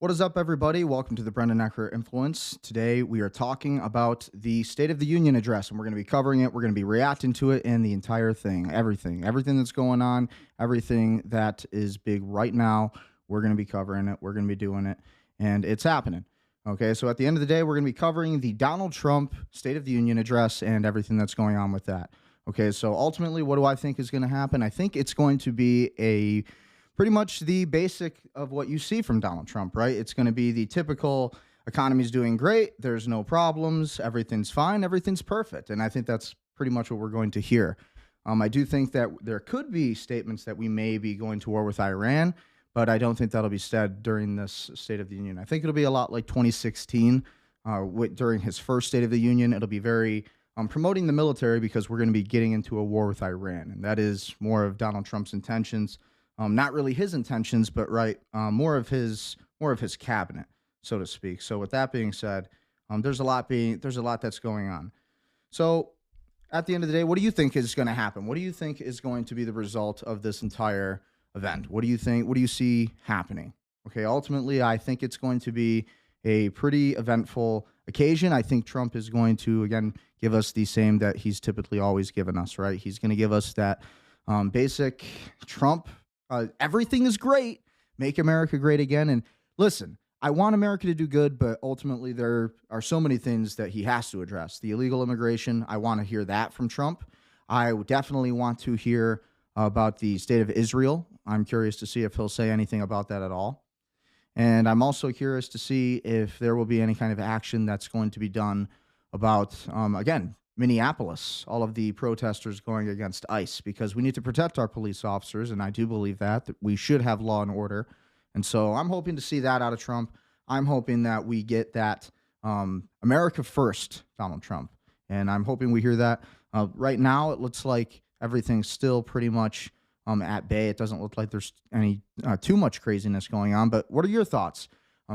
What is up, everybody? Welcome to the Brendan Ecker Influence. Today, we are talking about the State of the Union address, and we're going to be covering it. We're going to be reacting to it and the entire thing, everything that's going on, everything that is big right now. We're going to be covering it. We're going to be doing it, and it's happening. Okay, so at the end of the day, we're going to be covering the Donald Trump State of the Union address and everything that's going on with that. Okay, so ultimately, what do I think is going to happen? I think it's going to be a pretty much the basic of what you see from Donald Trump, right? It's going to be the typical economy's doing great, there's no problems, everything's fine, everything's perfect. And I think that's pretty much what we're going to hear. I do think that there could be statements that we may be going to war with Iran, but I don't think that'll be said during this State of the Union. I think it'll be a lot like 2016 during his first State of the Union. It'll be very promoting the military because we're going to be getting into a war with Iran. And that is more of Donald Trump's intentions. Not really his intentions, but more of his cabinet, so to speak. So with that being said, there's a lot that's going on. So at the end of the day, what do you think is going to happen? What do you think is going to be the result of this entire event? What do you think? What do you see happening? Okay, ultimately, I think it's going to be a pretty eventful occasion. I think Trump is going to again give us the same that he's typically always given us. Right? He's going to give us that basic Trump. Everything is great. Make America great again. And listen, I want America to do good, but ultimately there are so many things that he has to address. The illegal immigration, I want to hear that from Trump. I would definitely want to hear about the state of Israel. I'm curious to see if he'll say anything about that at all. And I'm also curious to see if there will be any kind of action that's going to be done about, again, Minneapolis, all of the protesters going against ICE, because we need to protect our police officers, and I do believe that we should have law and order. And so I'm hoping to see that out of Trump. I'm hoping that we get that America first, Donald Trump. And I'm hoping we hear that. Right now, it looks like everything's still pretty much at bay. It doesn't look like there's any too much craziness going on. But what are your thoughts?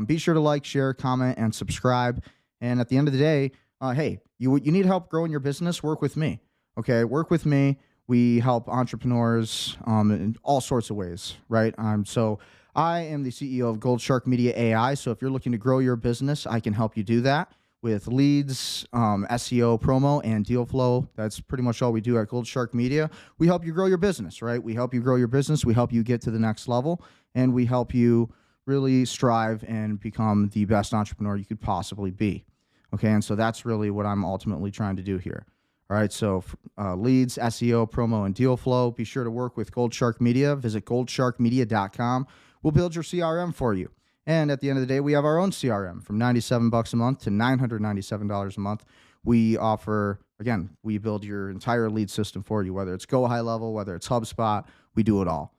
Be sure to like, share, comment, and subscribe. And at the end of the day, hey, you need help growing your business? Work with me. Okay, work with me. We help entrepreneurs in all sorts of ways, right? So I am the CEO of Gold Shark Media AI. So if you're looking to grow your business, I can help you do that with leads, SEO, promo, and deal flow. That's pretty much all we do at Gold Shark Media. We help you grow your business, right? We help you grow your business. We help you get to the next level, and we help you really strive and become the best entrepreneur you could possibly be. Okay, and so that's really what I'm ultimately trying to do here. All right, so leads, SEO, promo, and deal flow. Be sure to work with Gold Shark Media. Visit goldsharkmedia.com. We'll build your CRM for you. And at the end of the day, we have our own CRM from $97 a month to $997 a month. We offer, again, we build your entire lead system for you, whether it's Go High Level, whether it's HubSpot, we do it all.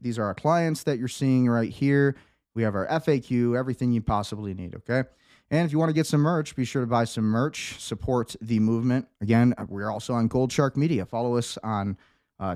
These are our clients that you're seeing right here. We have our FAQ, everything you possibly need, okay? And if you want to get some merch, be sure to buy some merch, support the movement. Again, we're also on Gold Shark Media. Follow us on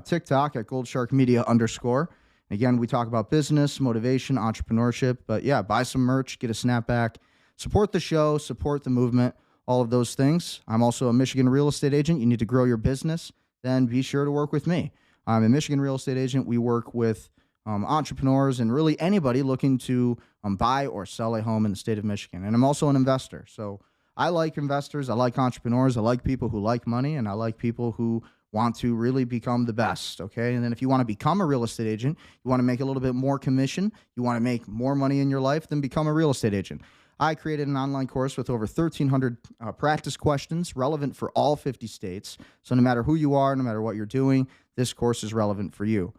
TikTok at goldsharkmedia_. Again, we talk about business, motivation, entrepreneurship. But yeah, buy some merch, get a snapback, support the show, support the movement, all of those things. I'm also a Michigan real estate agent. You need to grow your business, then be sure to work with me. I'm a Michigan real estate agent. We work with entrepreneurs and really anybody looking to buy or sell a home in the state of Michigan. And I'm also an investor. So I like investors. I like entrepreneurs. I like people who like money, and I like people who want to really become the best. Okay. And then if you want to become a real estate agent, you want to make a little bit more commission, you want to make more money in your life, then become a real estate agent. I created an online course with over 1,300 practice questions relevant for all 50 states. So no matter who you are, no matter what you're doing, this course is relevant for you.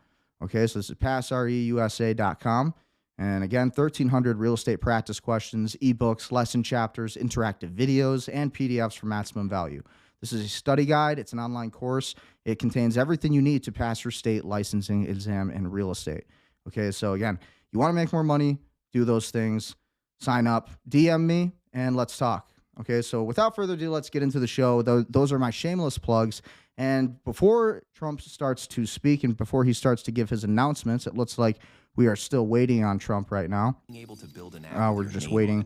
Okay, so this is passreusa.com. And again, 1,300 real estate practice questions, ebooks, lesson chapters, interactive videos, and PDFs for maximum value. This is a study guide. It's an online course. It contains everything you need to pass your state licensing exam in real estate. Okay, so again, you want to make more money, do those things, sign up, DM me, and let's talk. Okay, so without further ado, let's get into the show. Those are my shameless plugs. And before Trump starts to speak and before he starts to give his announcements, it looks like we are still waiting on Trump right now. We're just waiting.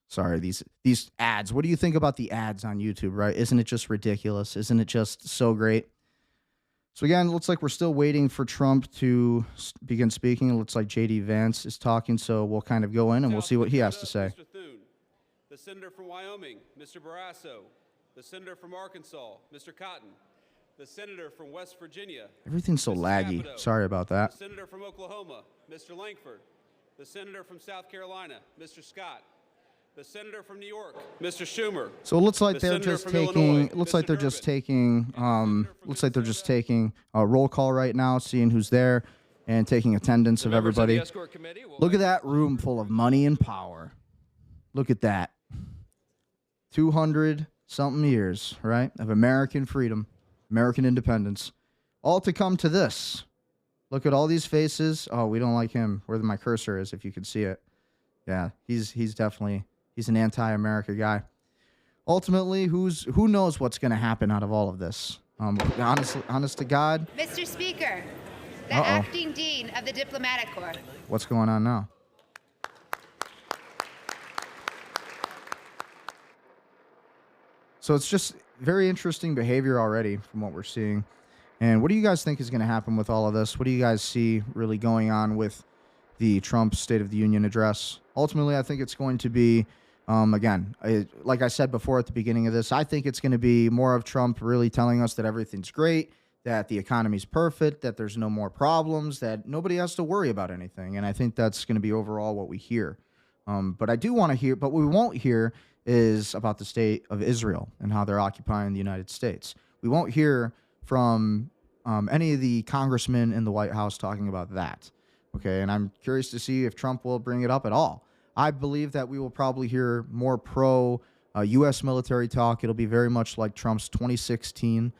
Sorry, these ads. What do you think about the ads on YouTube, right? Isn't it just ridiculous? Isn't it just so great? So again, it looks like we're still waiting for Trump to begin speaking. It looks like J.D. Vance is talking, so we'll kind of go in and we'll see what he has to say. Mr. Thune, the senator from Wyoming, Mr. Barrasso, the senator from Arkansas, Mr. Cotton, the senator from West Virginia. Everything's so laggy. Capito, Sorry about that. the senator from Oklahoma, Mr. Langford, the senator from South Carolina, Mr. Scott, the senator from New York, Mr. Schumer. So it looks like the they're senator just from taking. Illinois, It looks Mr. like they're just taking. Looks like they're just taking a roll call right now, seeing who's there, and taking attendance of everybody. Look at that room full of money and power. Look at that. 200 something years, right, of American freedom, American independence, all to come to this. Look at all these faces. Oh, we don't like him. Where my cursor is, if you can see it. Yeah, he's definitely. He's an anti-America guy. Ultimately, who knows what's going to happen out of all of this? Honest to God. Mr. Speaker, the acting dean of the Diplomatic Corps. What's going on now? So it's just very interesting behavior already from what we're seeing. And what do you guys think is going to happen with all of this? What do you guys see really going on with the Trump State of the Union address? Ultimately, I think it's going to be, like I said before at the beginning of this, I think it's going to be more of Trump really telling us that everything's great, that the economy's perfect, that there's no more problems, that nobody has to worry about anything. And I think that's going to be overall what we hear. But I do want to hear, but what we won't hear is about the state of Israel and how they're occupying the United States. We won't hear from any of the congressmen in the White House talking about that. Okay, and I'm curious to see if Trump will bring it up at all. I believe that we will probably hear more pro-U.S. military talk. It'll be very much like Trump's 2016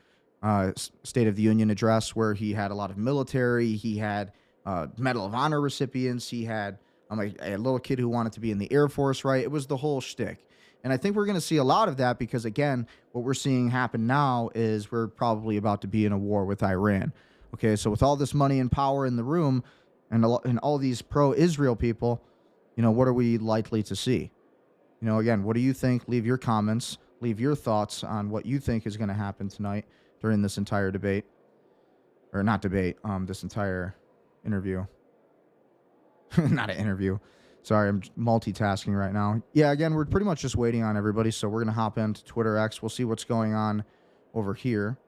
State of the Union address, where he had a lot of military. He had Medal of Honor recipients. He had a little kid who wanted to be in the Air Force, right? It was the whole shtick. And I think we're going to see a lot of that because, again, what we're seeing happen now is we're probably about to be in a war with Iran. Okay, so with all this money and power in the room, and all these pro-Israel people, what are we likely to see? Again, what do you think? Leave your comments. Leave your thoughts on what you think is going to happen tonight during this entire debate. Or not debate, this entire interview. Not an interview. Sorry, I'm multitasking right now. Yeah, again, we're pretty much just waiting on everybody, so we're going to hop into Twitter X. We'll see what's going on over here,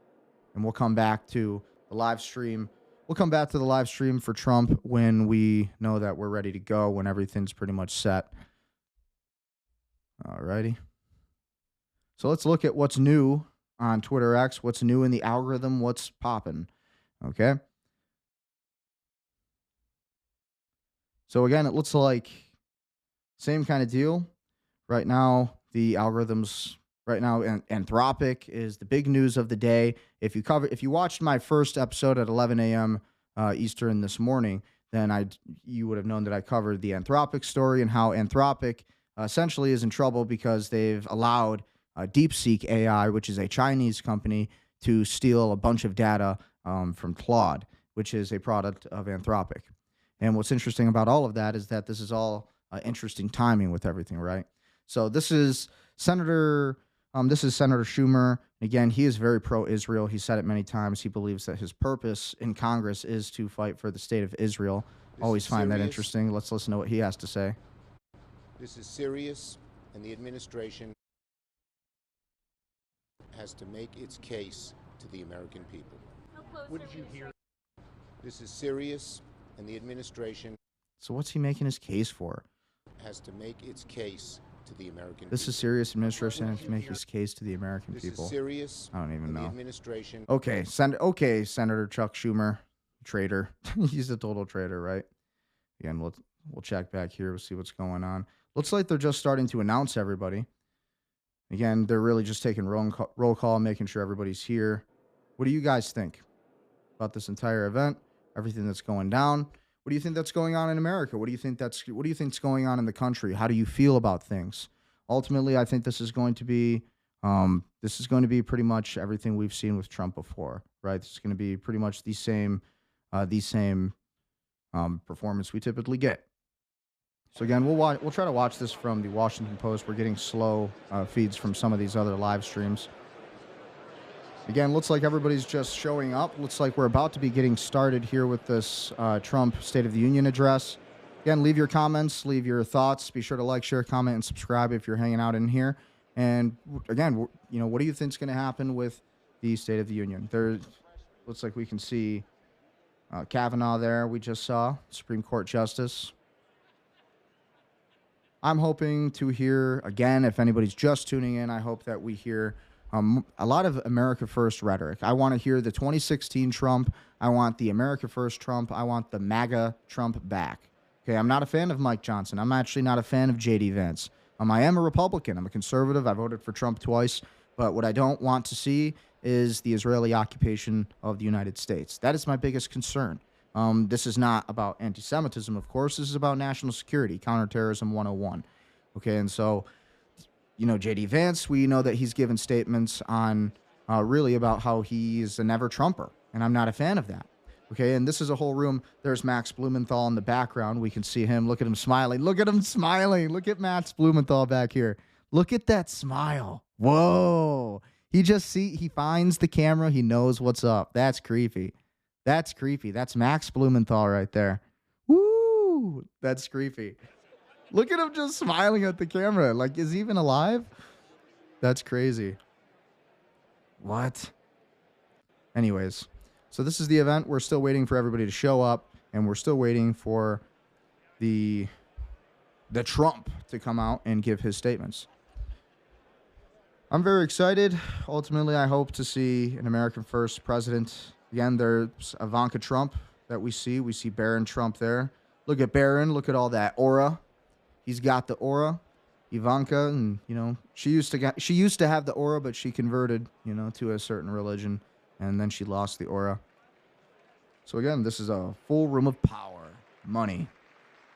and we'll come back to the live stream. We'll come back to the live stream for Trump when we know that we're ready to go, when everything's pretty much set. All righty. So let's look at what's new on Twitter X, what's new in the algorithm, what's popping. Okay. So again, it looks like same kind of deal. Right now, the algorithms right now, Anthropic is the big news of the day. If you watched my first episode at 11 a.m. Eastern this morning, then you would have known that I covered the Anthropic story and how Anthropic essentially is in trouble because they've allowed DeepSeek AI, which is a Chinese company, to steal a bunch of data from Claude, which is a product of Anthropic. And what's interesting about all of that is that this is all interesting timing with everything, right? So this is Senator Schumer. Again, he is very pro-Israel. He said it many times. He believes that his purpose in Congress is to fight for the state of Israel. Always find that interesting. Let's listen to what he has to say. This is serious, and the administration has to make its case to the American people. What did you hear? This is serious, and the administration So what's he making his case for? has to make its case to the American This people. is serious. Administration has to make his case to the American This people. is serious. I don't even and know. The administration. Okay, Senator Chuck Schumer, traitor. He's a total traitor, right? Again, we'll check back here. We'll see what's going on. Looks like they're just starting to announce everybody. Again, they're really just taking roll call, making sure everybody's here. What do you guys think about this entire event? Everything that's going down? What do you think that's going on in America? What do you think's going on in the country? How do you feel about things? Ultimately, I think this is going to be pretty much everything we've seen with Trump before, right? This is going to be pretty much the same performance we typically get. So again, we'll try to watch this from the Washington Post. We're getting slow feeds from some of these other live streams. Again, looks like everybody's just showing up. Looks like we're about to be getting started here with this Trump State of the Union address. Again, leave your comments, leave your thoughts. Be sure to like, share, comment, and subscribe if you're hanging out in here. And again, you know, what do you think is going to happen with the State of the Union? There looks like we can see Kavanaugh there. We just saw Supreme Court Justice. I'm hoping to hear, again, if anybody's just tuning in, I hope that we hear a lot of America First rhetoric. I want to hear the 2016 Trump. I want the America First Trump. I want the MAGA Trump back. Okay, I'm not a fan of Mike Johnson. I'm actually not a fan of J.D. Vance. I am a Republican. I'm a conservative. I voted for Trump twice. But what I don't want to see is the Israeli occupation of the United States. That is my biggest concern. This is not about anti-Semitism, of course. This is about national security, counterterrorism 101. Okay, and so, you know, J.D. Vance, we know that he's given statements on really about how he's a never-Trumper, and I'm not a fan of that. Okay, and this is a whole room. There's Max Blumenthal in the background. We can see him. Look at him smiling. Look at him smiling. Look at Max Blumenthal back here. Look at that smile. Whoa. He finds the camera. He knows what's up. That's creepy. That's creepy. That's Max Blumenthal right there. Woo. That's creepy. Look at him just smiling at the camera. Like, is he even alive? That's crazy. What? Anyways, so this is the event. We're still waiting for everybody to show up, and we're still waiting for the Trump to come out and give his statements. I'm very excited. Ultimately, I hope to see an American First president. Again, there's Ivanka Trump that we see. We see Barron Trump there. Look at Barron. Look at all that aura. He's got the aura. Ivanka, and you know, she used to have the aura, but she converted, you know, to a certain religion, and then she lost the aura. So again, this is a full room of power, money.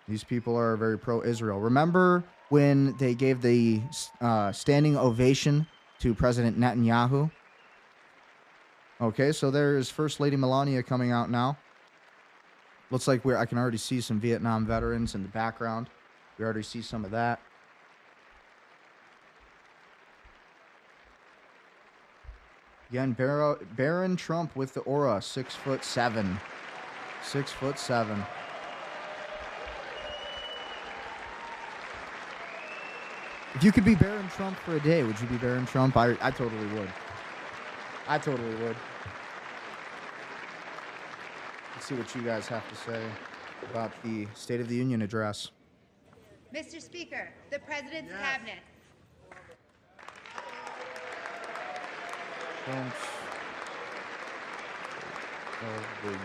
These people are very pro-Israel. Remember when they gave the standing ovation to President Netanyahu? Okay, so there is First Lady Melania coming out now. Looks like I can already see some Vietnam veterans in the background. We already see some of that. Again, Barron Trump with the aura, 6'7". 6'7". If you could be Barron Trump for a day, would you be Barron Trump? I totally would. I totally would. Let's see what you guys have to say about the State of the Union address. Mr. Speaker, the President's Cabinet. Trump's of the Union.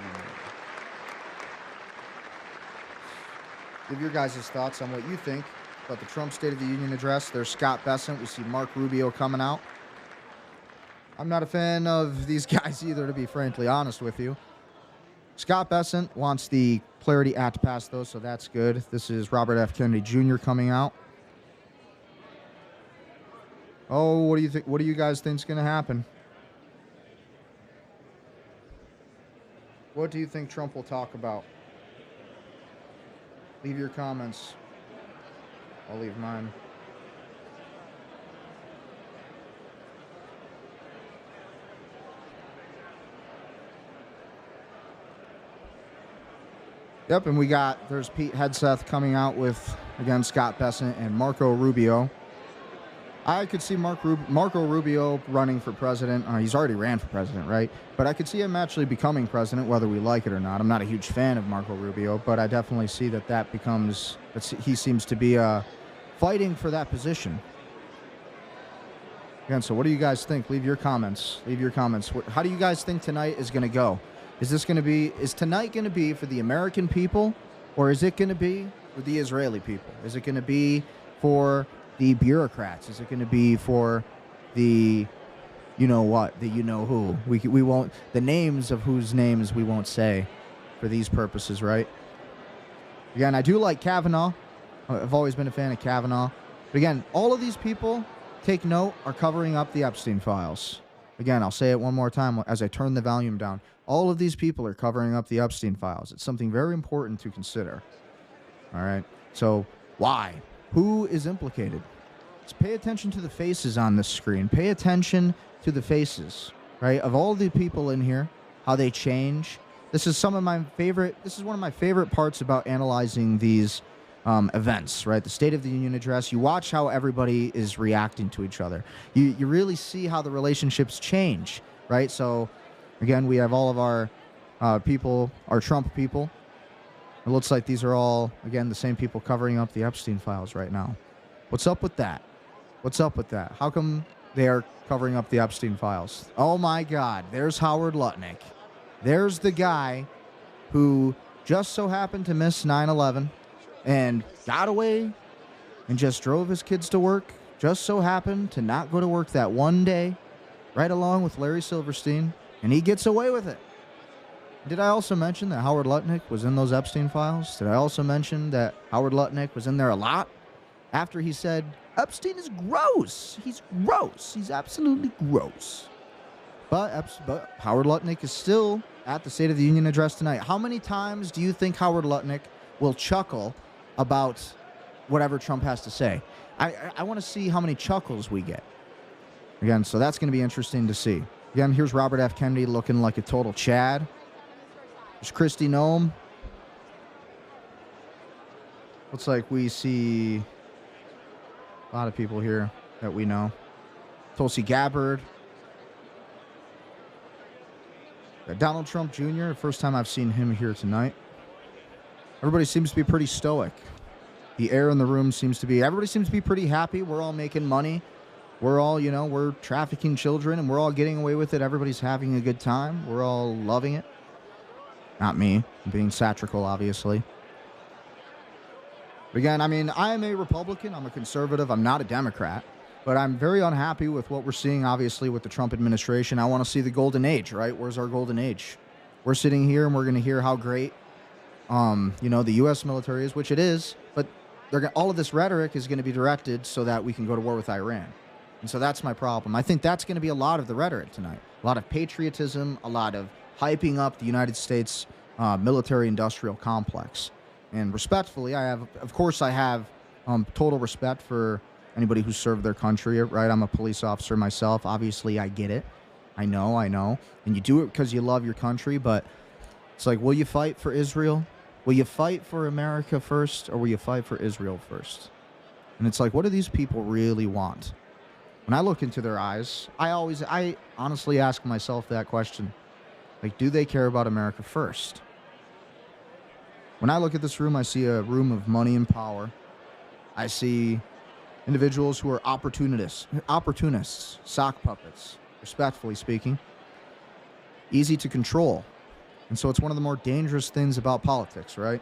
Give your guys' thoughts on what you think about the Trump State of the Union address. There's Scott Bessent. We see Mark Rubio coming out. I'm not a fan of these guys either, to be frankly honest with you. Scott Bessent wants the Clarity Act passed, though, so that's good. This is Robert F. Kennedy Jr. coming out. Oh, what do you think? What do you guys think is going to happen? What do you think Trump will talk about? Leave your comments. I'll leave mine. Yep, and there's Pete Hegseth coming out with, again, Scott Bessent and Marco Rubio. I could see Marco Rubio running for president. He's already ran for president, right? But I could see him actually becoming president, whether we like it or not. I'm not a huge fan of Marco Rubio, but I definitely see that becomes, he seems to be fighting for that position. Again, so what do you guys think? Leave your comments. Leave your comments. How do you guys think tonight is going to go? Is tonight going to be for the American people, or is it going to be for the Israeli people? Is it going to be for the bureaucrats? Is it going to be for the, you know what, the you know who? We won't, the names of whose names we won't say for these purposes, right? Again, I do like Kavanaugh. I've always been a fan of Kavanaugh. But again, all of these people, take note, are covering up the Epstein files. Again, I'll say it one more time as I turn the volume down. All of these people are covering up the Epstein files. It's something very important to consider. All right? So, why? Who is implicated? Just pay attention to the faces on this screen. Pay attention to the faces. right? Of all the people in here, how they change. This is one of my favorite parts about analyzing these events, right? The State of the Union address. You watch how everybody is reacting to each other. You really see how the relationships change, right? So, again, we have all of our people, our Trump people. It looks like these are all, again, the same people covering up the Epstein files right now. What's up with that? What's up with that? How come they are covering up the Epstein files? Oh, my God. There's Howard Lutnick. There's the guy who just so happened to miss 9/11 and got away and just drove his kids to work. Just so happened to not go to work that one day, right along with Larry Silverstein, and he gets away with it. Did I also mention that Howard Lutnick was in those Epstein files? Did I also mention that Howard Lutnick was in there a lot after he said, Epstein is gross. He's gross. He's absolutely gross. But Howard Lutnick is still at the State of the Union address tonight. How many times do you think Howard Lutnick will chuckle about whatever Trump has to say? I want to see how many chuckles we get. Again, so that's going to be interesting to see. Again, here's Robert F. Kennedy looking like a total Chad. There's Kristi Noem. Looks like we see a lot of people here that we know. Tulsi Gabbard. Donald Trump Jr., the first time I've seen him here tonight. Everybody seems to be pretty stoic. The air in the room everybody seems to be pretty happy. We're all making money. We're all, we're trafficking children and we're all getting away with it. Everybody's having a good time. We're all loving it. Not me. I'm being satirical, obviously. But again, I'm a Republican. I'm a conservative. I'm not a Democrat. But I'm very unhappy with what we're seeing, obviously, with the Trump administration. I want to see the golden age, right? Where's our golden age? We're sitting here and we're going to hear how great, the U.S. military is, which it is. But all of this rhetoric is going to be directed so that we can go to war with Iran. And so that's my problem. I think that's going to be a lot of the rhetoric tonight. A lot of patriotism, a lot of hyping up the United States military-industrial complex. And respectfully, I have total respect for anybody who served their country, right? I'm a police officer myself. Obviously, I get it. I know. And you do it because you love your country, but it's like, will you fight for Israel? Will you fight for America first, or will you fight for Israel first? And it's like, what do these people really want? When I look into their eyes, I honestly ask myself that question. Like, do they care about America first? When I look at this room, I see a room of money and power. I see individuals who are opportunists, sock puppets, respectfully speaking, easy to control. And so it's one of the more dangerous things about politics, right?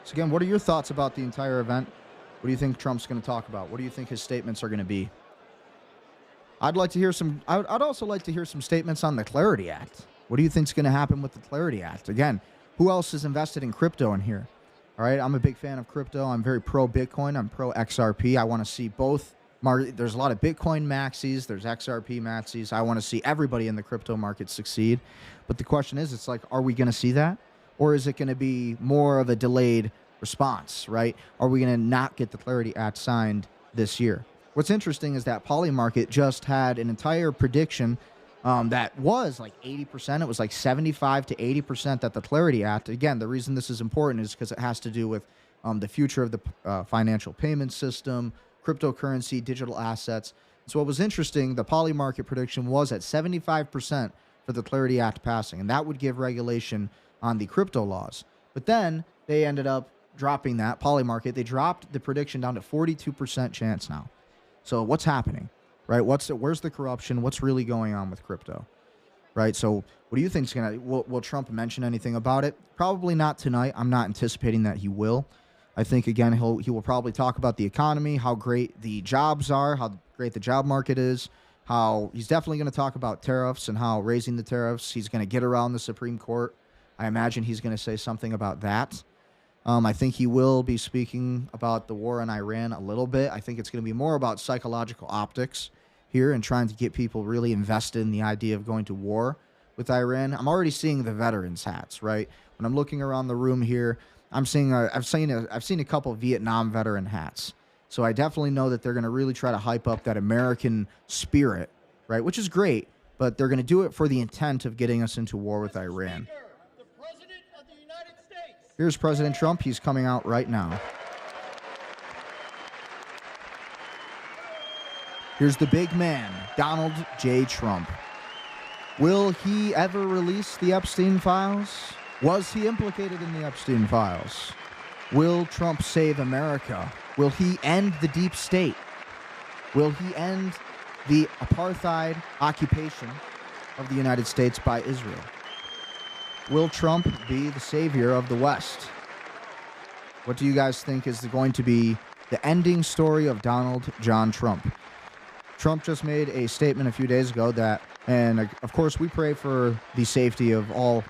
So again, what are your thoughts about the entire event? What do you think Trump's going to talk about? What do you think his statements are going to be? I'd also like to hear some statements on the Clarity Act. What do you think is going to happen with the Clarity Act? Again, who else is invested in crypto in here? All right, I'm a big fan of crypto. I'm very pro-Bitcoin. I'm pro-XRP. I want to see both. There's a lot of Bitcoin maxis. There's XRP maxis. I want to see everybody in the crypto market succeed. But the question is, it's like, are we going to see that? Or is it going to be more of a delayed response, right? Are we going to not get the Clarity Act signed this year? What's interesting is that Polymarket just had an entire prediction that was like 80%. It was like 75 to 80% that the Clarity Act, again, the reason this is important is because it has to do with the future of the financial payment system, cryptocurrency, digital assets. So what was interesting, the Polymarket prediction was at 75% for the Clarity Act passing, and that would give regulation on the crypto laws. But then they ended up dropping that, Polymarket. They dropped the prediction down to 42% chance now. So what's happening? Right? Where's the corruption? What's really going on with crypto? Right? So what do you think is going to... Will Trump mention anything about it? Probably not tonight. I'm not anticipating that he will. I think, again, he will probably talk about the economy, how great the jobs are, how great the job market is, how he's definitely going to talk about tariffs and how raising the tariffs, he's going to get around the Supreme Court. I imagine he's going to say something about that. I think he will be speaking about the war in Iran a little bit. I think it's going to be more about psychological optics here and trying to get people really invested in the idea of going to war with Iran. I'm already seeing the veterans hats, right? When I'm looking around the room here, I've seen a couple Vietnam veteran hats. So I definitely know that they're going to really try to hype up that American spirit, right? Which is great. but they're going to do it for the intent of getting us into war with Iran. The President of the United States. Here's President Trump. He's coming out right now. Here's the big man, Donald J. Trump. Will he ever release the Epstein files? Was he implicated in the Epstein files? Will Trump save America? Will he end the deep state? Will he end the apartheid occupation of the United States by Israel? Will Trump be the savior of the West? What do you guys think is going to be the ending story of Donald John Trump? Trump just made a statement a few days ago that, and of course we pray for the safety of all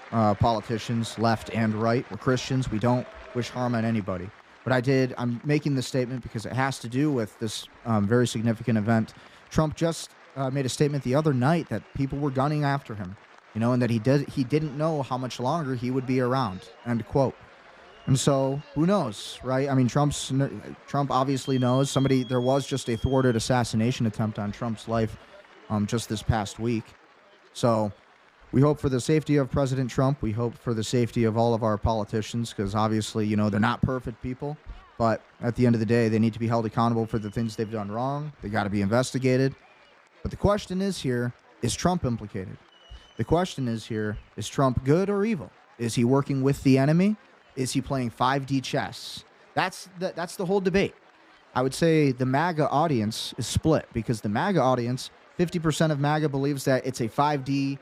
politicians, left and right. We're Christians. We don't wish harm on anybody. But I'm making this statement because it has to do with this very significant event. Trump just made a statement the other night that people were gunning after him, and that he didn't know how much longer he would be around, end quote. And so, who knows, right? I mean, Trump obviously knows. There was just a thwarted assassination attempt on Trump's life just this past week. So, we hope for the safety of President Trump. We hope for the safety of all of our politicians, because obviously, they're not perfect people. But at the end of the day, they need to be held accountable for the things they've done wrong. They got to be investigated. But the question is here, is Trump implicated? The question is here, is Trump good or evil? Is he working with the enemy? Is he playing 5D chess? That's the whole debate. I would say the MAGA audience is split, because the MAGA audience, 50% of MAGA believes that it's a 5D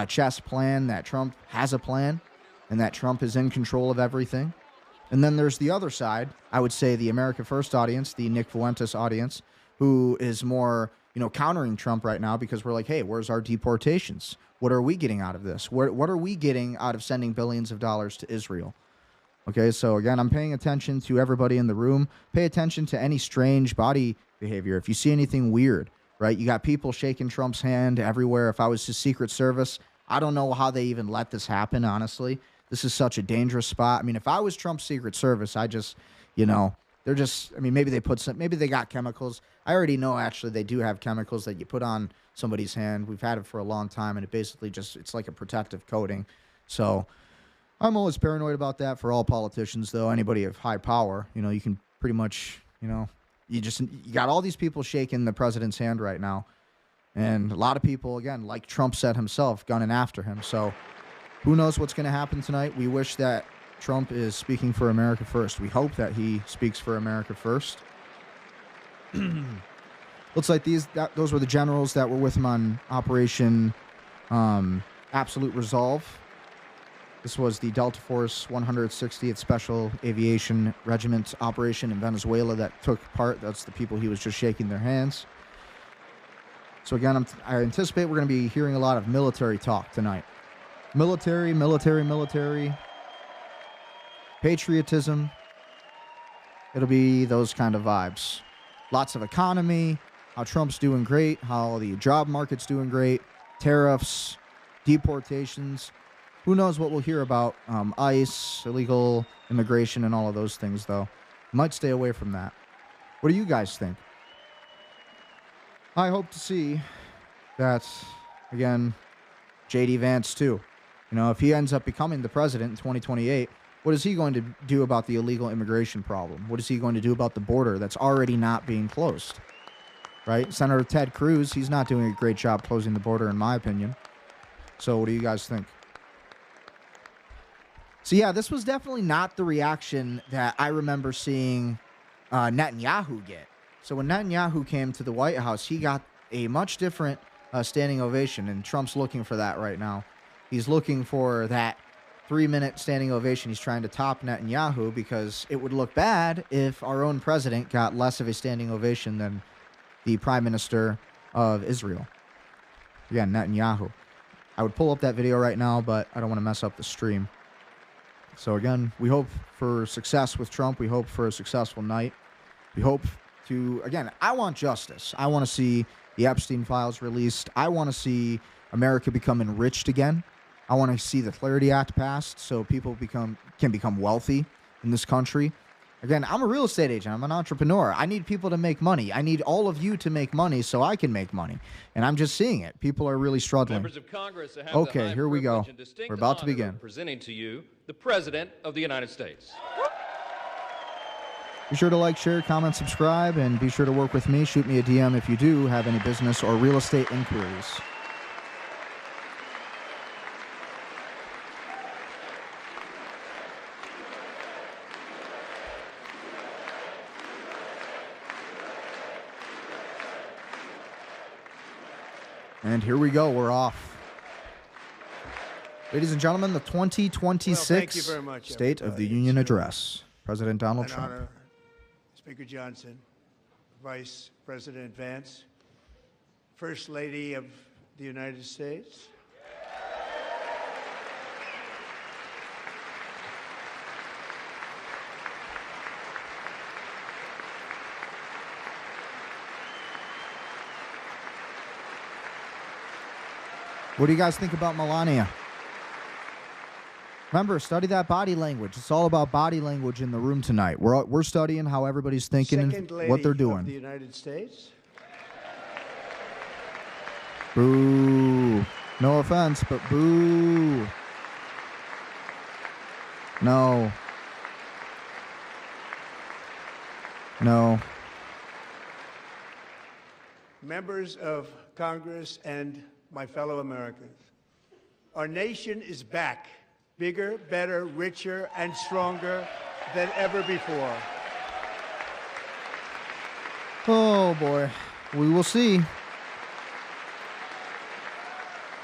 chess plan, that Trump has a plan, and that Trump is in control of everything. And then there's the other side, I would say the America First audience, the Nick Fuentes audience, who is more, countering Trump right now, because we're like, hey, where's our deportations? What are we getting out of this? What are we getting out of sending billions of dollars to Israel? Okay, so again, I'm paying attention to everybody in the room. Pay attention to any strange body behavior. If you see anything weird, right? You got people shaking Trump's hand everywhere. If I was his Secret Service, I don't know how they even let this happen, honestly. This is such a dangerous spot. I mean, if I was Trump's Secret Service, they're just, maybe they got chemicals. I already know, actually, they do have chemicals that you put on somebody's hand. We've had it for a long time, and it basically it's like a protective coating. So I'm always paranoid about that for all politicians, though. Anybody of high power, you can pretty much, you got all these people shaking the president's hand right now. And a lot of people, again, like Trump said himself, gunning after him. So who knows what's going to happen tonight? We wish that Trump is speaking for America first. We hope that he speaks for America first. Looks like those were the generals that were with him on Operation Absolute Resolve. This was the Delta Force 160th Special Aviation Regiment operation in Venezuela that took part. That's the people he was just shaking their hands. So again, I anticipate we're going to be hearing a lot of military talk tonight. Military. Patriotism. It'll be those kind of vibes. Lots of economy, how Trump's doing great, how the job market's doing great, tariffs, deportations. Who knows what we'll hear about ICE, illegal immigration, and all of those things, though. Might stay away from that. What do you guys think? I hope to see that, again, J.D. Vance, too. If he ends up becoming the president in 2028, what is he going to do about the illegal immigration problem? What is he going to do about the border that's already not being closed? Right? Senator Ted Cruz, he's not doing a great job closing the border, in my opinion. So what do you guys think? So yeah, this was definitely not the reaction that I remember seeing Netanyahu get. So when Netanyahu came to the White House, he got a much different standing ovation, and Trump's looking for that right now. He's looking for that 3-minute standing ovation. He's trying to top Netanyahu, because it would look bad if our own president got less of a standing ovation than the Prime Minister of Israel. Again, Netanyahu. I would pull up that video right now, but I don't want to mess up the stream. So again, we hope for success with Trump. We hope for a successful night. We hope to, again, I want justice. I want to see the Epstein files released. I want to see America become enriched again. I want to see the Clarity Act passed so people can become wealthy in this country. Again, I'm a real estate agent. I'm an entrepreneur. I need people to make money. I need all of you to make money so I can make money. And I'm just seeing it. People are really struggling. Members of Congress have Okay, the high here we go. privilege and distinct We're about to honor begin. of presenting to you the President of the United States. Be sure to like, share, comment, subscribe, and be sure to work with me. Shoot me a DM if you do have any business or real estate inquiries. And here we go. We're off. Ladies and gentlemen, the 2026 very much, State of the everybody. Union It's Address. President Donald An Trump. honor, Speaker Johnson, Vice President Vance, First Lady of the United States, What do you guys think about Melania? Remember, study that body language. It's all about body language in the room tonight. We're studying how everybody's thinking Second and Lady what they're of the doing. United States, Boo. No offense, but boo. No. No. members of Congress, and my fellow Americans. Our nation is back, bigger, better, richer, and stronger than ever before. Oh, boy. We will see.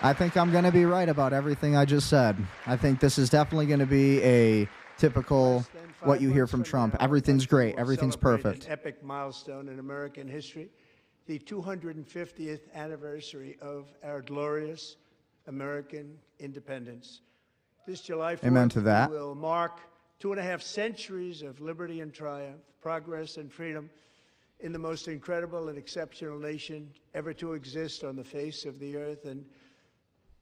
I think I'm going to be right about everything I just said. I think this is definitely going to be a typical Less than 5 what you hear months from Trump. now, Everything's America great. will Everything's celebrate perfect. An epic milestone in American history, the 250th anniversary of our glorious American independence. This July 4th Amen to that. will mark 2.5 centuries of liberty and triumph, progress and freedom in the most incredible and exceptional nation ever to exist on the face of the earth. And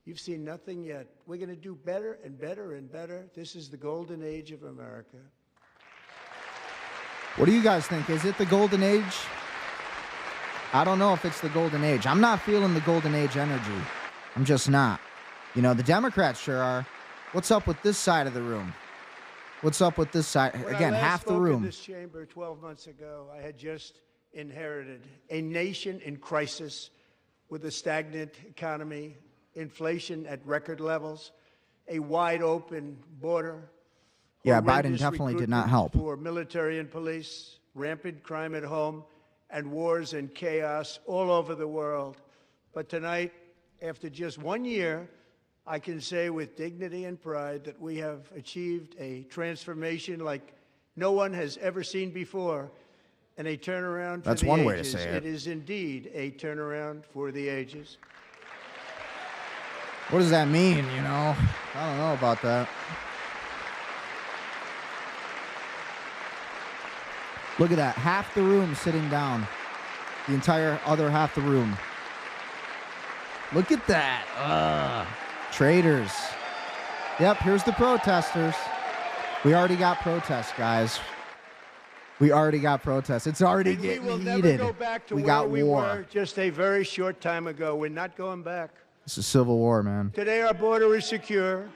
you've seen nothing yet. We're going to do better and better and better. This is the golden age of America. What do you guys think? Is it the golden age? I don't know if it's the golden age. I'm not feeling the golden age energy. I'm just not. You know, the Democrats sure are. What's up with this side of the room? What's up with this side? When Again, I last half the spoke room. in this chamber 12 months ago, I had just inherited a nation in crisis with a stagnant economy, inflation at record levels, a wide open border. Yeah, Biden horrendous definitely did not recruitment help. For military and police, rampant crime at home, and wars and chaos all over the world. But tonight, after just 1 year, I can say with dignity and pride that we have achieved a transformation like no one has ever seen before, and a turnaround for That's the one way to ages. say it. It is indeed a turnaround for the ages. What does that mean, you know? I don't know about that. Look at that. Half the room sitting down. The entire other half the room. Look at that. Ugh. Traitors. Yep, here's the protesters. We already got protests, guys. We already got protests. It's already And we getting will heated. never go back to We where got we war. were just a very short time ago. We're not going back. This is civil war, man. Today, our border is secure.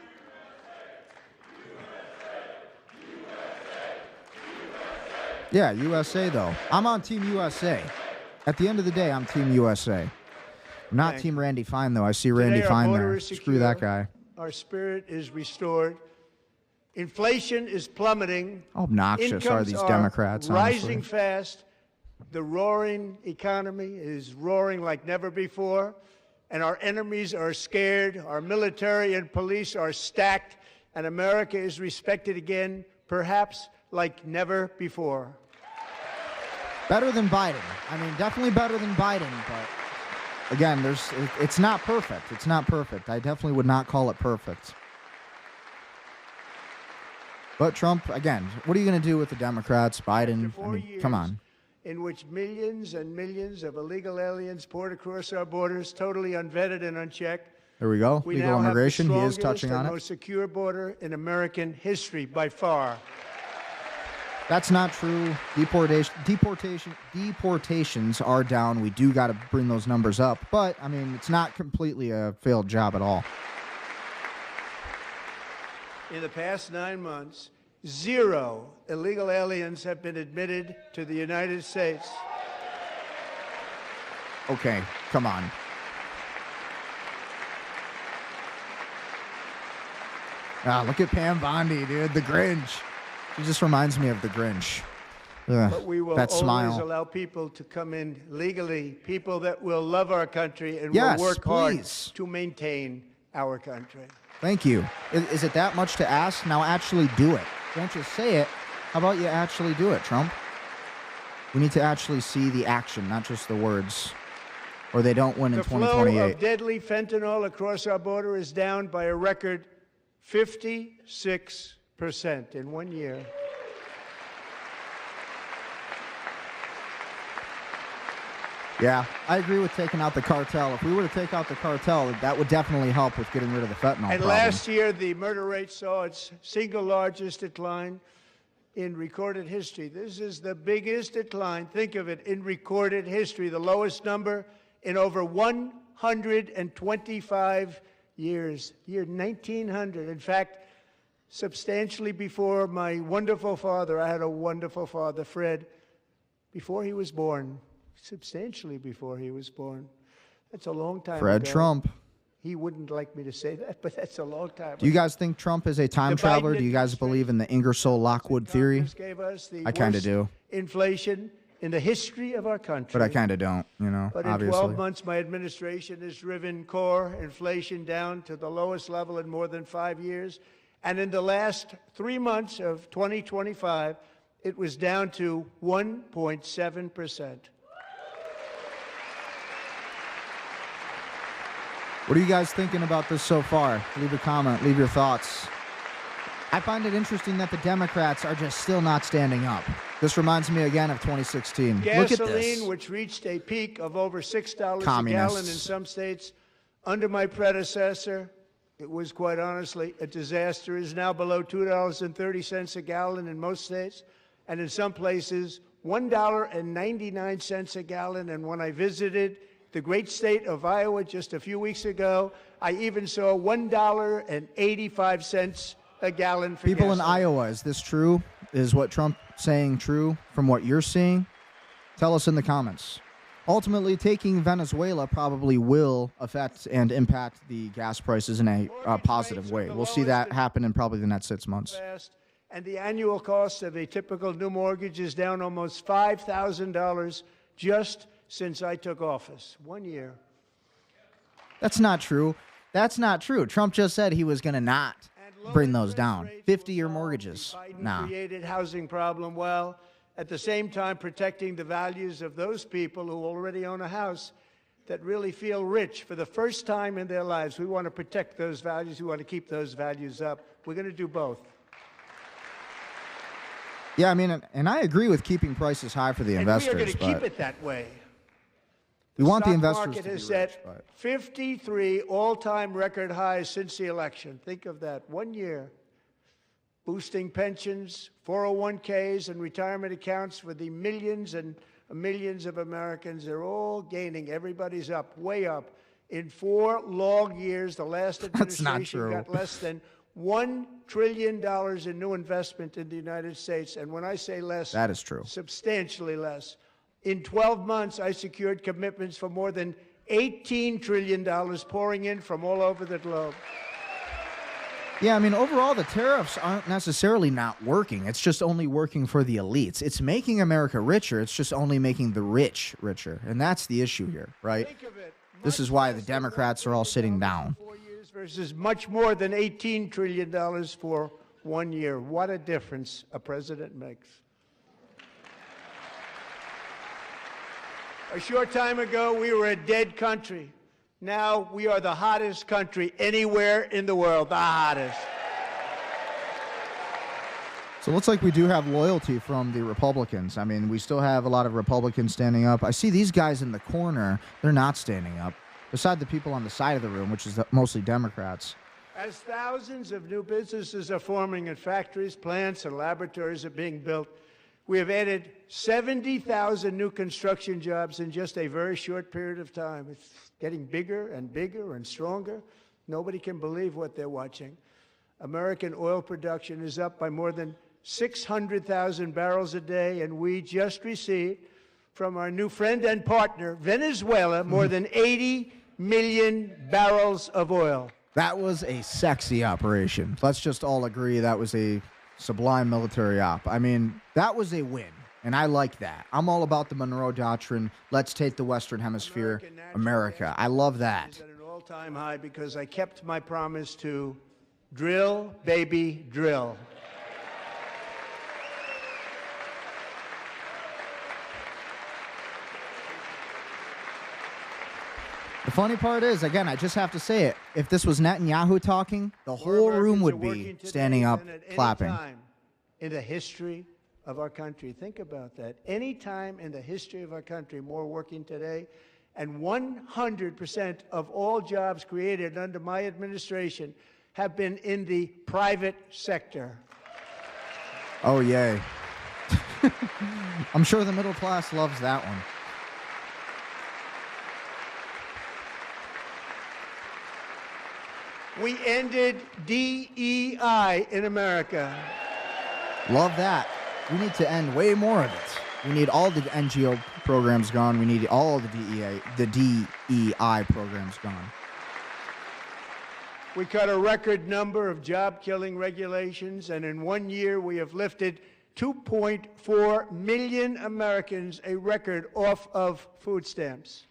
Yeah, USA, though. I'm on Team USA. At the end of the day, I'm Team USA. I'm not Thank Team Randy Fine, though. I see Randy Today, our Fine border there. is Screw that secure. guy. Our spirit is restored. Inflation is plummeting. How obnoxious are Incomes these are Democrats, rising honestly? fast. The roaring economy is roaring like never before. And our enemies are scared. Our military and police are stacked. And America is respected again, perhaps like never before. Better than Biden. I mean, definitely better than Biden, but again, it's not perfect. It's not perfect. I definitely would not call it perfect. But Trump, again, what are you going to do with the Democrats, Biden? After I 4 mean, come on. in which millions and millions of illegal aliens poured across our borders, totally unvetted and unchecked. There we go. We Legal now immigration. have He the is strongest touching and on it. most secure border in American history by far. That's not true. Deportations are down. We do got to bring those numbers up. But, I mean, it's not completely a failed job at all. In the past 9 months, 0 illegal aliens have been admitted to the United States. Okay, come on. Ah, look at Pam Bondi, dude. The Grinch. She just reminds me of the Grinch. Ugh, But we will that always smile. allow people to come in legally, people that will love our country and Yes, will work please. hard to maintain our country. Thank you. Is it that much to ask? Now actually do it. Don't just say it. How about you actually do it, Trump? We need to actually see the action, not just the words, or they don't win in The flow 2028. of deadly fentanyl across our border is down by a record 56% in 1 year. Yeah, I agree with taking out the cartel. If we were to take out the cartel, that would definitely help with getting rid of the fentanyl And problem. last year, the murder rate saw its single largest decline in recorded history. This is the biggest decline, think of it, in recorded history, the lowest number in over 125 years. Year 1900. In fact, substantially before my wonderful father, I had a wonderful father, Fred, before he was born. Substantially before he was born. That's a long time Fred ago. Trump. He wouldn't like me to say that, but that's a long time Do you ago. guys think Trump is a time The traveler? Biden Do you guys believe in the Ingersoll-Lockwood theory? Congress gave us the I kinda worst do. inflation in the history of our country. But I kind of don't, But in obviously. 12 months, my administration has driven core inflation down to the lowest level in more than 5 years. And in the last 3 months of 2025, it was down to 1.7%. What are you guys thinking about this so far? Leave a comment. Leave your thoughts. I find it interesting that the Democrats are just still not standing up. This reminds me again of 2016. Look at this. Gasoline, which reached a peak of over $6 a Communists. gallon in some states under my predecessor, it was quite honestly a disaster, is now below $2.30 a gallon in most states, and in some places, $1.99 a gallon. And when I visited the great state of Iowa just a few weeks ago, I even saw $1.85 a gallon for People in gasoline. Iowa, is this true? Is what Trump saying true from what you're seeing? Tell us in the comments. Ultimately, taking Venezuela probably will affect and impact the gas prices in a positive way. We'll see that happen in probably the next 6 months. Fast, and the annual cost of a typical new mortgage is down almost $5,000 just since I took office. 1 year. That's not true. That's not true. Trump just said he was going to not bring those down. 50-year mortgages. Biden Nah. created housing problem while at the same time protecting the values of those people who already own a house that really feel rich for the first time in their lives. We want to protect those values. We want to keep those values up. We're going to do both. Yeah, I mean, and I agree with keeping prices high for the And we are investors. going to keep but it that way. we want the Stock investors market to be has rich. set But 53 all-time record highs since the election. Think of that. 1 year. Boosting pensions, 401ks, and retirement accounts for the millions and millions of Americans. They're all gaining. Everybody's up, way up. In 4 long years, the last That's not administration true. got less than $1 trillion in new investment in the United States. And when I say less, that is true. substantially less. In 12 months, I secured commitments for more than $18 trillion pouring in from all over the globe. Yeah, I mean, overall, the tariffs aren't necessarily not working. It's just only working for the elites. It's making America richer. It's just only making the rich richer. And that's the issue here, right? Think of it. This is why the Democrats are all sitting down. 4 years versus much more than $18 trillion for 1 year. What a difference a president makes. A short time ago, we were a dead country. Now we are the hottest country anywhere in the world, the hottest. So it looks like we do have loyalty from the Republicans. I mean, we still have a lot of Republicans standing up. I see these guys in the corner. They're not standing up. Beside the people on the side of the room, which is mostly Democrats. As thousands of new businesses are forming and factories, plants, and laboratories are being built, We have added 70,000 new construction jobs in just a very short period of time. It's getting bigger and bigger and stronger. Nobody can believe what they're watching. American oil production is up by more than 600,000 barrels a day, and we just received from our new friend and partner, Venezuela, more than 80 million barrels of oil. That was a sexy operation. Let's just all agree that was a sublime military op. I mean, that was a win, and I like that. I'm all about the Monroe Doctrine. Let's take the Western Hemisphere, America. I love that. At an all-time high because I kept my promise to drill, baby, drill. The funny part is, again, I just have to say it. If this was Netanyahu talking, the whole room would be standing up, clapping. In the history of our country, think about that. Any time in the history of our country, more working today, and 100% of all jobs created under my administration have been in the private sector. Oh, yay. I'm sure the middle class loves that one. We ended DEI in America. Love that. We need to end way more of it. We need all the NGO programs gone. We need all the DEI programs gone. We cut a record number of job-killing regulations, and in 1 year we have lifted 2.4 million Americans, a record, off of food stamps.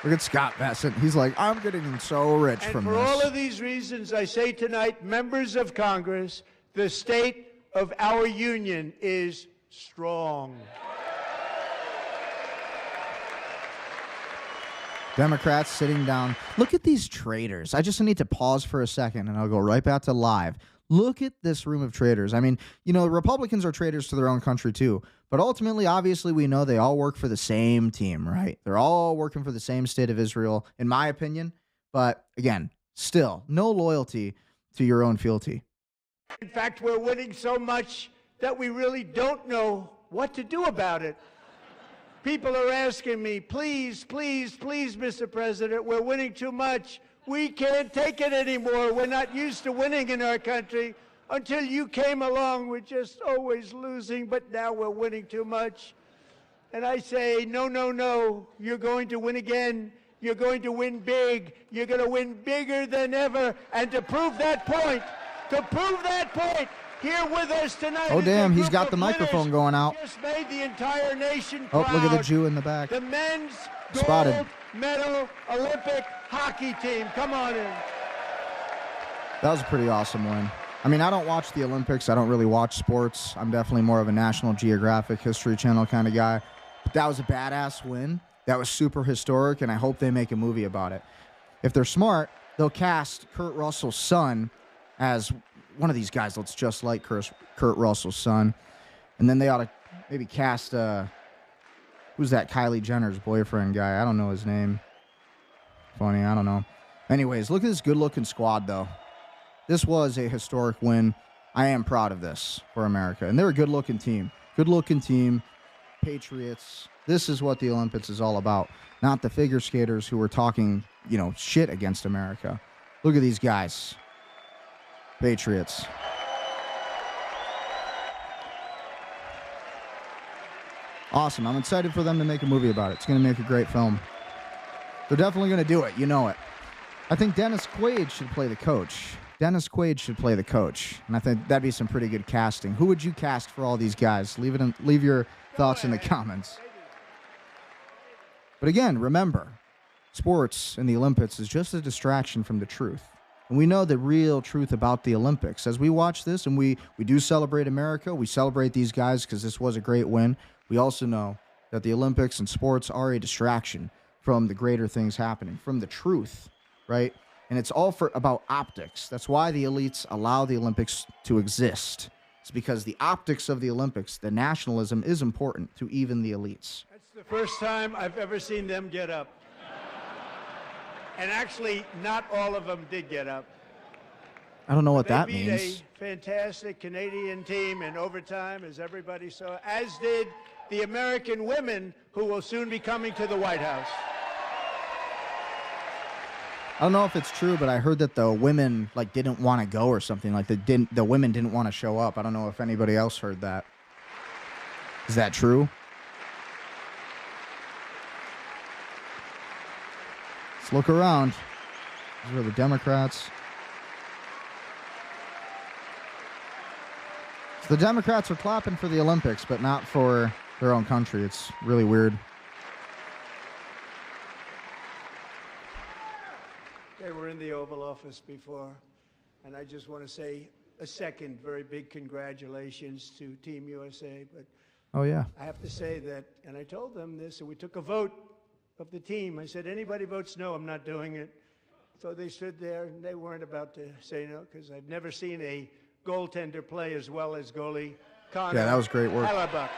Look at Scott Bassett. He's like, I'm getting so rich And from for this. all of these reasons, I say tonight, members of Congress, the state of our union is strong. Democrats sitting down. Look at these traitors. I just need to pause for a second, and I'll go right back to live. Look at this room of traitors. I mean, you know, Republicans are traitors to their own country, too. But ultimately, obviously, we know they all work for the same team, right? They're all working for the same state of Israel, in my opinion. But, again, still, no loyalty to your own fealty. In fact, we're winning so much that we really don't know what to do about it. People are asking me, please, please, please, Mr. President, we're winning too much. We can't take it anymore. We're not used to winning in our country. Until you came along, we're just always losing, but now we're winning too much. And I say, no, no, no. You're going to win again. You're going to win big. You're going to win bigger than ever. And to prove that point, here with us tonight. Oh, damn, he's got of the microphone winners going out. Just made the entire nation Oh, proud. look at the Jew in the back. The men's Spotted. gold medal Olympic hockey team. Come on in. That was a pretty awesome win. I mean, I don't watch the Olympics. I don't really watch sports. I'm definitely more of a National Geographic History Channel kind of guy. But that was a badass win. That was super historic, and I hope they make a movie about it. If they're smart, they'll cast Kurt Russell's son as one of these guys that's just like Kurt Russell's son. And then they ought to maybe cast, who's that Kylie Jenner's boyfriend guy? I don't know his name. Funny, I don't know. Anyways, look at this good-looking squad, though. This was a historic win. I am proud of this for America. And they're a good-looking team. Good-looking team. Patriots. This is what the Olympics is all about. Not the figure skaters who were talking, shit against America. Look at these guys. Patriots. Awesome. I'm excited for them to make a movie about it. It's going to make a great film. They're definitely going to do it. You know it. I think Dennis Quaid should play the coach. And I think that'd be some pretty good casting. Who would you cast for all these guys? Leave your thoughts in the comments. But again, remember, sports and the Olympics is just a distraction from the truth. And we know the real truth about the Olympics. As we watch this and we do celebrate America, we celebrate these guys because this was a great win. We also know that the Olympics and sports are a distraction from the greater things happening, from the truth, right? And it's all about optics. That's why the elites allow the Olympics to exist. It's because the optics of the Olympics, the nationalism, is important to even the elites. That's the first time I've ever seen them get up. And actually, not all of them did get up. I don't know what that They beat means. a fantastic Canadian team in overtime, as everybody saw, as did the American women who will soon be coming to the White House. I don't know if it's true, but I heard that the women like didn't want to go or something. Like the women didn't want to show up. I don't know if anybody else heard that. Is that true? Let's look around. These are the Democrats. So the Democrats are clapping for the Olympics, but not for their own country. It's really weird. They were in the Oval Office before, and I just want to say a second very big congratulations to Team USA. But Oh, yeah. I have to say that, and I told them this, and we took a vote of the team. I said, anybody votes no, I'm not doing it. So they stood there, and they weren't about to say no, because I've never seen a goaltender play as well as goalie Connor. Yeah, that was great work. Hellebuck.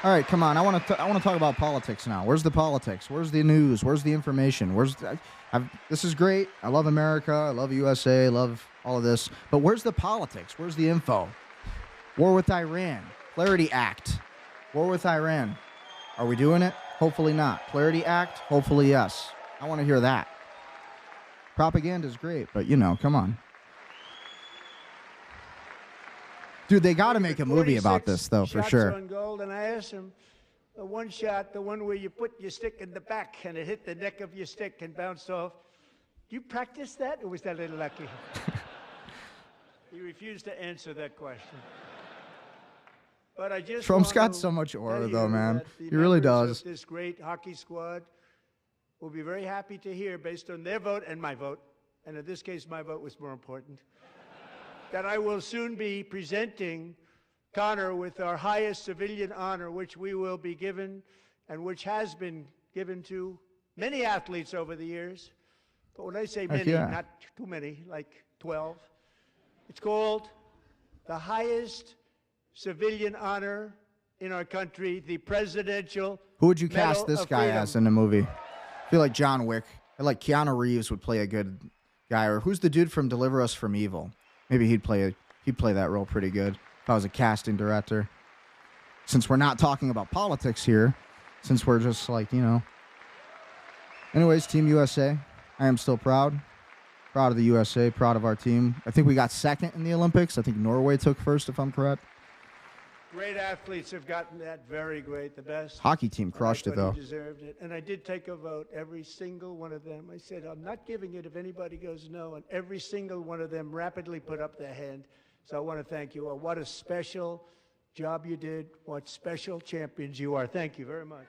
All right, come on. I want to talk about politics now. Where's the politics? Where's the news? Where's the information? This is great. I love America. I love USA. I love all of this. But where's the politics? Where's the info? War with Iran. Clarity Act. War with Iran. Are we doing it? Hopefully not. Clarity Act? Hopefully yes. I want to hear that. Propaganda is great, but come on. Dude, they got to make a movie about this, though, for sure. On goal, and I asked him, the one shot, the one where you put your stick in the back and it hit the neck of your stick and bounced off. You practice that, or was that a little lucky? He refused to answer that question. But I just Trump's want got to so much tell aura, you though, man. that the He really members does. of this great hockey squad will be very happy to hear, based on their vote and my vote, and in this case, my vote was more important, that I will soon be presenting Connor with our highest civilian honor, which we will be given and which has been given to many athletes over the years. But when I say many, yeah. not too many, like 12, it's called the highest civilian honor in our country, the Presidential Who would you Medal cast this of guy Freedom. as in the movie? I feel like John Wick. I feel like Keanu Reeves would play a good guy. Or who's the dude from Deliver Us from Evil? Maybe he'd play that role pretty good if I was a casting director. Since we're not talking about politics here, since we're just like, Anyways, Team USA. I am still proud. Proud of the USA, proud of our team. I think we got second in the Olympics. I think Norway took first, if I'm correct. Great athletes have gotten that, very great, the best. Hockey team crushed it, And I thought though. he deserved it. And I did take a vote, every single one of them. I said, I'm not giving it if anybody goes no. And every single one of them rapidly put up their hand. So I want to thank you all. What a special job you did. What special champions you are. Thank you very much.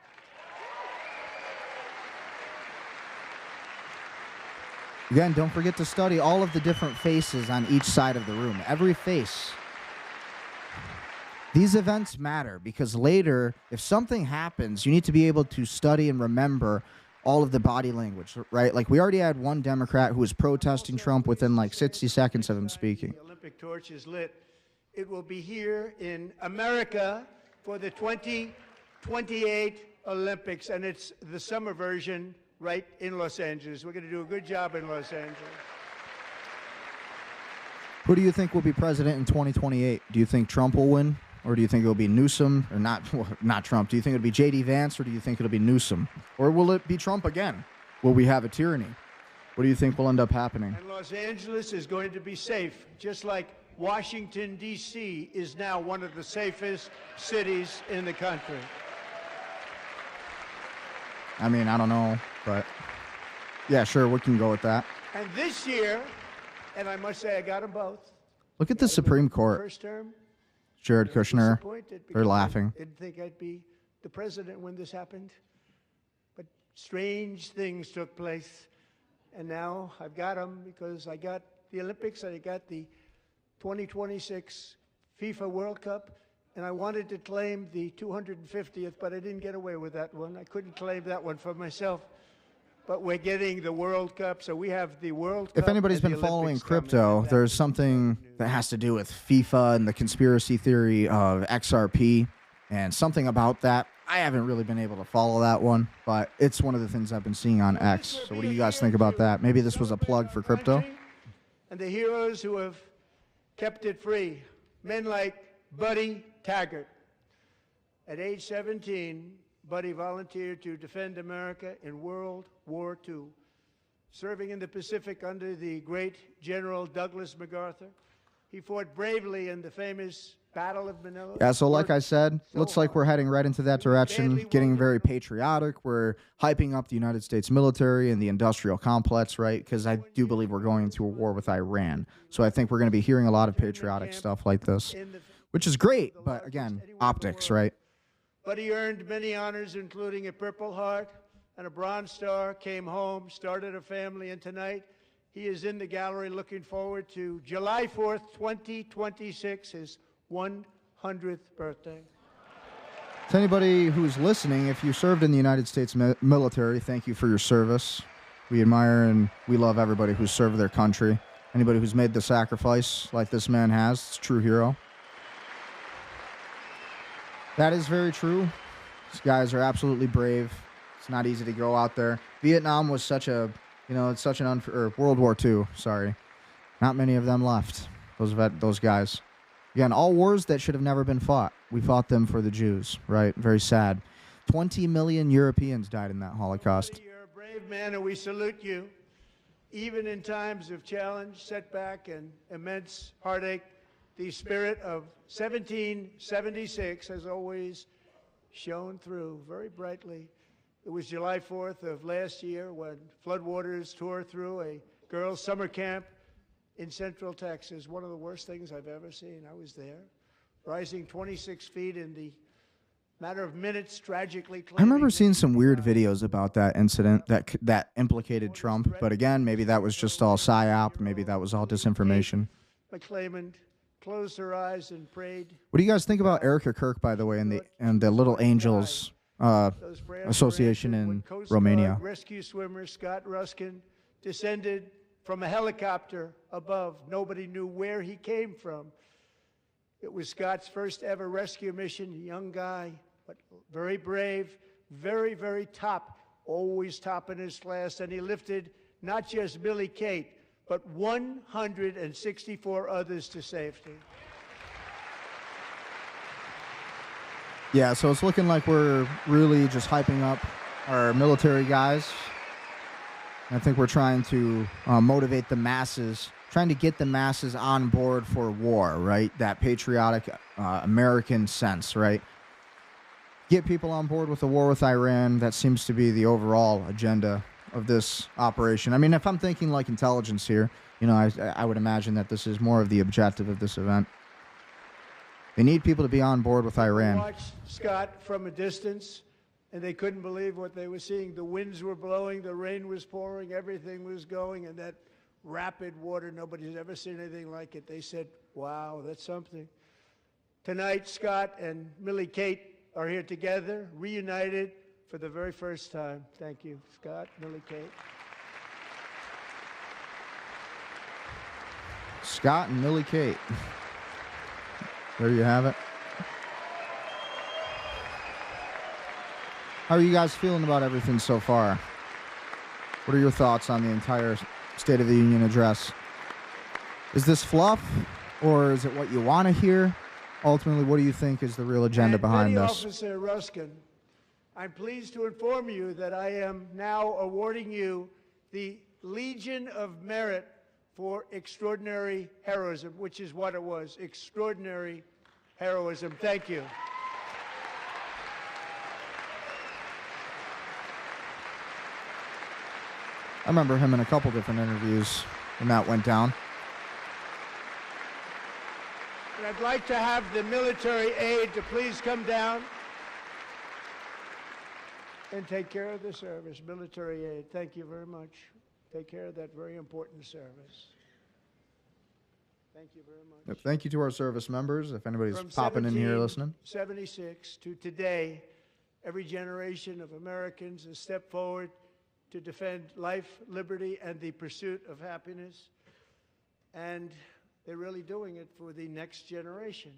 Again, don't forget to study all of the different faces on each side of the room. Every face. These events matter because later, if something happens, you need to be able to study and remember all of the body language, right? Like, we already had one Democrat who was protesting Trump within like 60 seconds of him speaking. The Olympic torch is lit. It will be here in America for the 2028 Olympics, and it's the summer version right in Los Angeles. We're going to do a good job in Los Angeles. Who do you think will be president in 2028? Do you think Trump will win? Or do you think it'll be Newsom? Or not Trump. Do you think it'll be J.D. Vance, or do you think it'll be Newsom? Or will it be Trump again? Will we have a tyranny? What do you think will end up happening? And Los Angeles is going to be safe, just like Washington, D.C. is now one of the safest cities in the country. I mean, I don't know, but yeah, sure, we can go with that. And this year, and I must say I got them both. Look at the Supreme Court. First term. Jared Kushner. Disappointed They're because laughing. I didn't think I'd be the president when this happened. But strange things took place. And now I've got them because I got the Olympics and I got the 2026 FIFA World Cup. And I wanted to claim the 250th, but I didn't get away with that one. I couldn't claim that one for myself. But we're getting the World Cup, so we have the World Cup. If anybody's and been the following Olympics coming, crypto, and there's that something that has to do with FIFA and the conspiracy theory of XRP and something about that. I haven't really been able to follow that one, but it's one of the things I've been seeing on X. So what do you guys think about that? Maybe this was a plug for crypto? And the heroes who have kept it free, men like Buddy Taggart. At age 17, Buddy volunteered to defend America in World War II, serving in the Pacific under the great General Douglas MacArthur. He fought bravely in the famous Battle of Manila. Yeah, so like I said, looks like we're heading right into that direction, getting very patriotic. We're hyping up the United States military and the industrial complex, right? Because I do believe we're going into a war with Iran. So I think we're going to be hearing a lot of patriotic stuff like this, which is great. But again, optics, right? But he earned many honors, including a Purple Heart and a Bronze Star, came home, started a family, and tonight he is in the gallery looking forward to July 4th, 2026, his 100th birthday. To anybody who's listening, if you served in the United States military, thank you for your service. We admire and we love everybody who's served their country. Anybody who's made the sacrifice like this man has, it's a true hero. That is very true. These guys are absolutely brave. It's not easy to go out there. Vietnam was such a, it's such an unfair, World War II, sorry. Not many of them left, those guys. Again, all wars that should have never been fought. We fought them for the Jews, right? Very sad. 20 million Europeans died in that Holocaust. You're a brave man, and we salute you. Even in times of challenge, setback, and immense heartache, the spirit of 1776 has always shone through very brightly. It was July 4th of last year when floodwaters tore through a girls' summer camp in Central Texas. One of the worst things I've ever seen. I was there, rising 26 feet in the matter of minutes, tragically. I remember seeing some weird videos about that incident that implicated Trump, but again, maybe that was just all psyop, maybe that was all disinformation. McClelland closed her eyes and prayed. What do you guys think about Erica Kirk, by the way, and the Little Angels Association in Romania? Rescue swimmer Scott Ruskin descended from a helicopter above. Nobody knew where he came from. It was Scott's first ever rescue mission. Young guy, but very brave, very, very top, always top in his class. And he lifted not just Billy Kate, but 164 others to safety. Yeah, so it's looking like we're really just hyping up our military guys. I think we're trying to motivate the masses, trying to get the masses on board for war, right? That patriotic American sense, right? Get people on board with the war with Iran. That seems to be the overall agenda of this operation. I mean, if I'm thinking like intelligence here, I would imagine that this is more of the objective of this event. They need people to be on board with Iran. I watched Scott from a distance, and they couldn't believe what they were seeing. The winds were blowing, the rain was pouring, everything was going, and that rapid water, nobody's ever seen anything like it. They said, wow, that's something. Tonight, Scott and Millie Kate are here together, reunited for the very first time. Thank you, Scott, Millie Kate. Scott and Millie Kate. There you have it. How are you guys feeling about everything so far? What are your thoughts on the entire State of the Union address? Is this fluff, or is it what you want to hear? Ultimately, what do you think is the real agenda behind this? Officer Ruskin, I'm pleased to inform you that I am now awarding you the Legion of Merit for extraordinary heroism, which is what it was, extraordinary heroism. Thank you. I remember him in a couple different interviews when that went down. And I'd like to have the military aide to please come down and take care of the service. Military aide, thank you very much. Take care of that very important service. Thank you very much. Yep, thank you to our service members. If anybody's popping in here listening. 76 to today, every generation of Americans has stepped forward to defend life, liberty, and the pursuit of happiness. And they're really doing it for the next generation.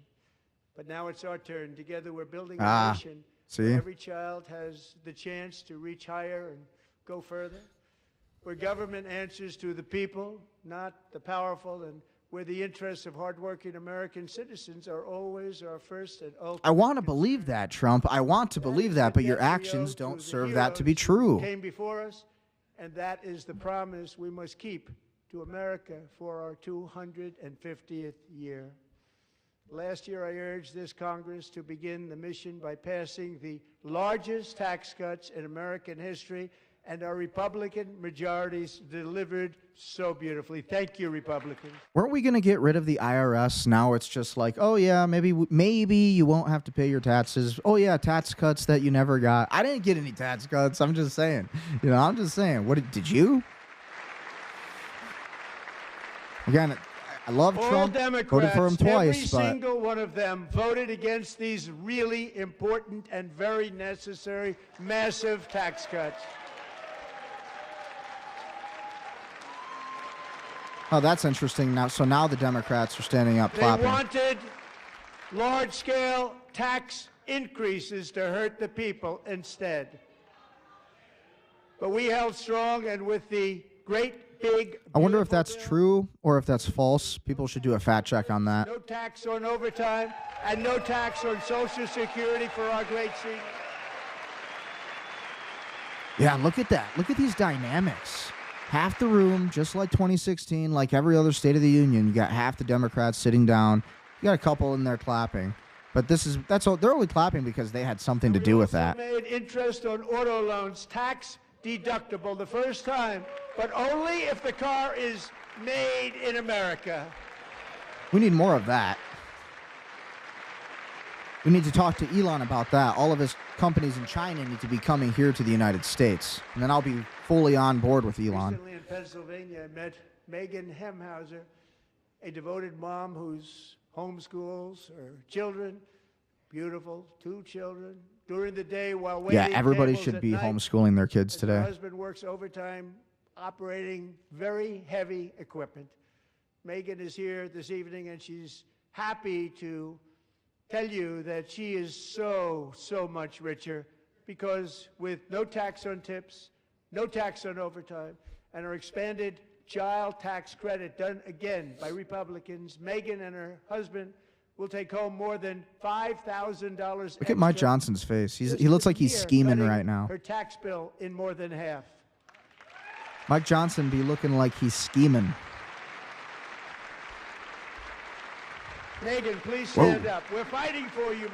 But now it's our turn. Together we're building a nation See? where every child has the chance to reach higher and go further, where government answers to the people, not the powerful, and where the interests of hardworking American citizens are always our first and ultimate I want to concern. believe that, Trump. I want to believe that, but your actions don't serve that to be true. Came before us, and that is the promise we must keep to America for our 250th year. Last year, I urged this Congress to begin the mission by passing the largest tax cuts in American history, and our Republican majorities delivered so beautifully. Thank you, Republicans. Weren't we going to get rid of the IRS? Now it's just like, oh, yeah, maybe you won't have to pay your taxes. Oh, yeah, tax cuts that you never got. I didn't get any tax cuts. I'm just saying. I'm just saying. What did you? Again, I love All Trump. Democrats, Voted for him twice, every but single one of them voted against these really important and very necessary massive tax cuts. oh, that's interesting. Now the Democrats are standing up, They clapping. wanted large-scale tax increases to hurt the people instead. But we held strong, and with the great, big, I wonder if that's beautiful true or if that's false. People should do a fact check on that. bill, no tax on overtime, and no tax on Social Security for our great seniors. Yeah, look at that. Look at these dynamics. Half the room, just like 2016, like every other State of the Union, you got half the Democrats sitting down. You got a couple in there clapping. But that's all. They're only clapping because they had something to do with that. We also made interest on auto loans tax deductible the first time, but only if the car is made in America. We need more of that. We need to talk to Elon about that. All of his companies in China need to be coming here to the United States. And then I'll be fully on board with Elon. Recently in Pennsylvania, I met Megan Hemhauser, a devoted mom who's homeschools her children, beautiful, 2 children, during the day while waiting Yeah, everybody tables should at be night, homeschooling their kids as her today. husband works overtime operating very heavy equipment. Megan is here this evening, and she's happy to tell you that she is so much richer because with no tax on tips, no tax on overtime, and our expanded child tax credit done again by Republicans, Megan and her husband will take home more than $5,000. Look at Mike Johnson's face. He looks like he's scheming right now. Her tax bill in more than half. Mike Johnson be looking like he's scheming. Megan, please stand up. We're fighting for you,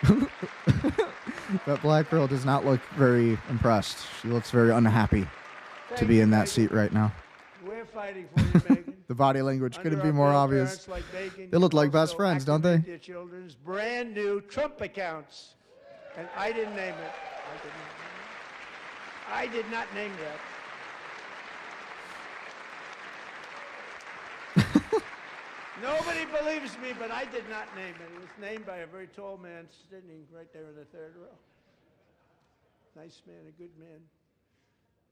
Megan. That black girl does not look very impressed. She looks very unhappy to be in that seat right now. We're fighting for you, Megan. The body language couldn't Under be our more bill, obvious. parents like Megan They look can like best also friends, don't they? activate their children's brand new Trump accounts. And I didn't name it. I did not name that. Nobody believes me, but I did not name it. It was named by a very tall man sitting right there in the third row. Nice man, a good man.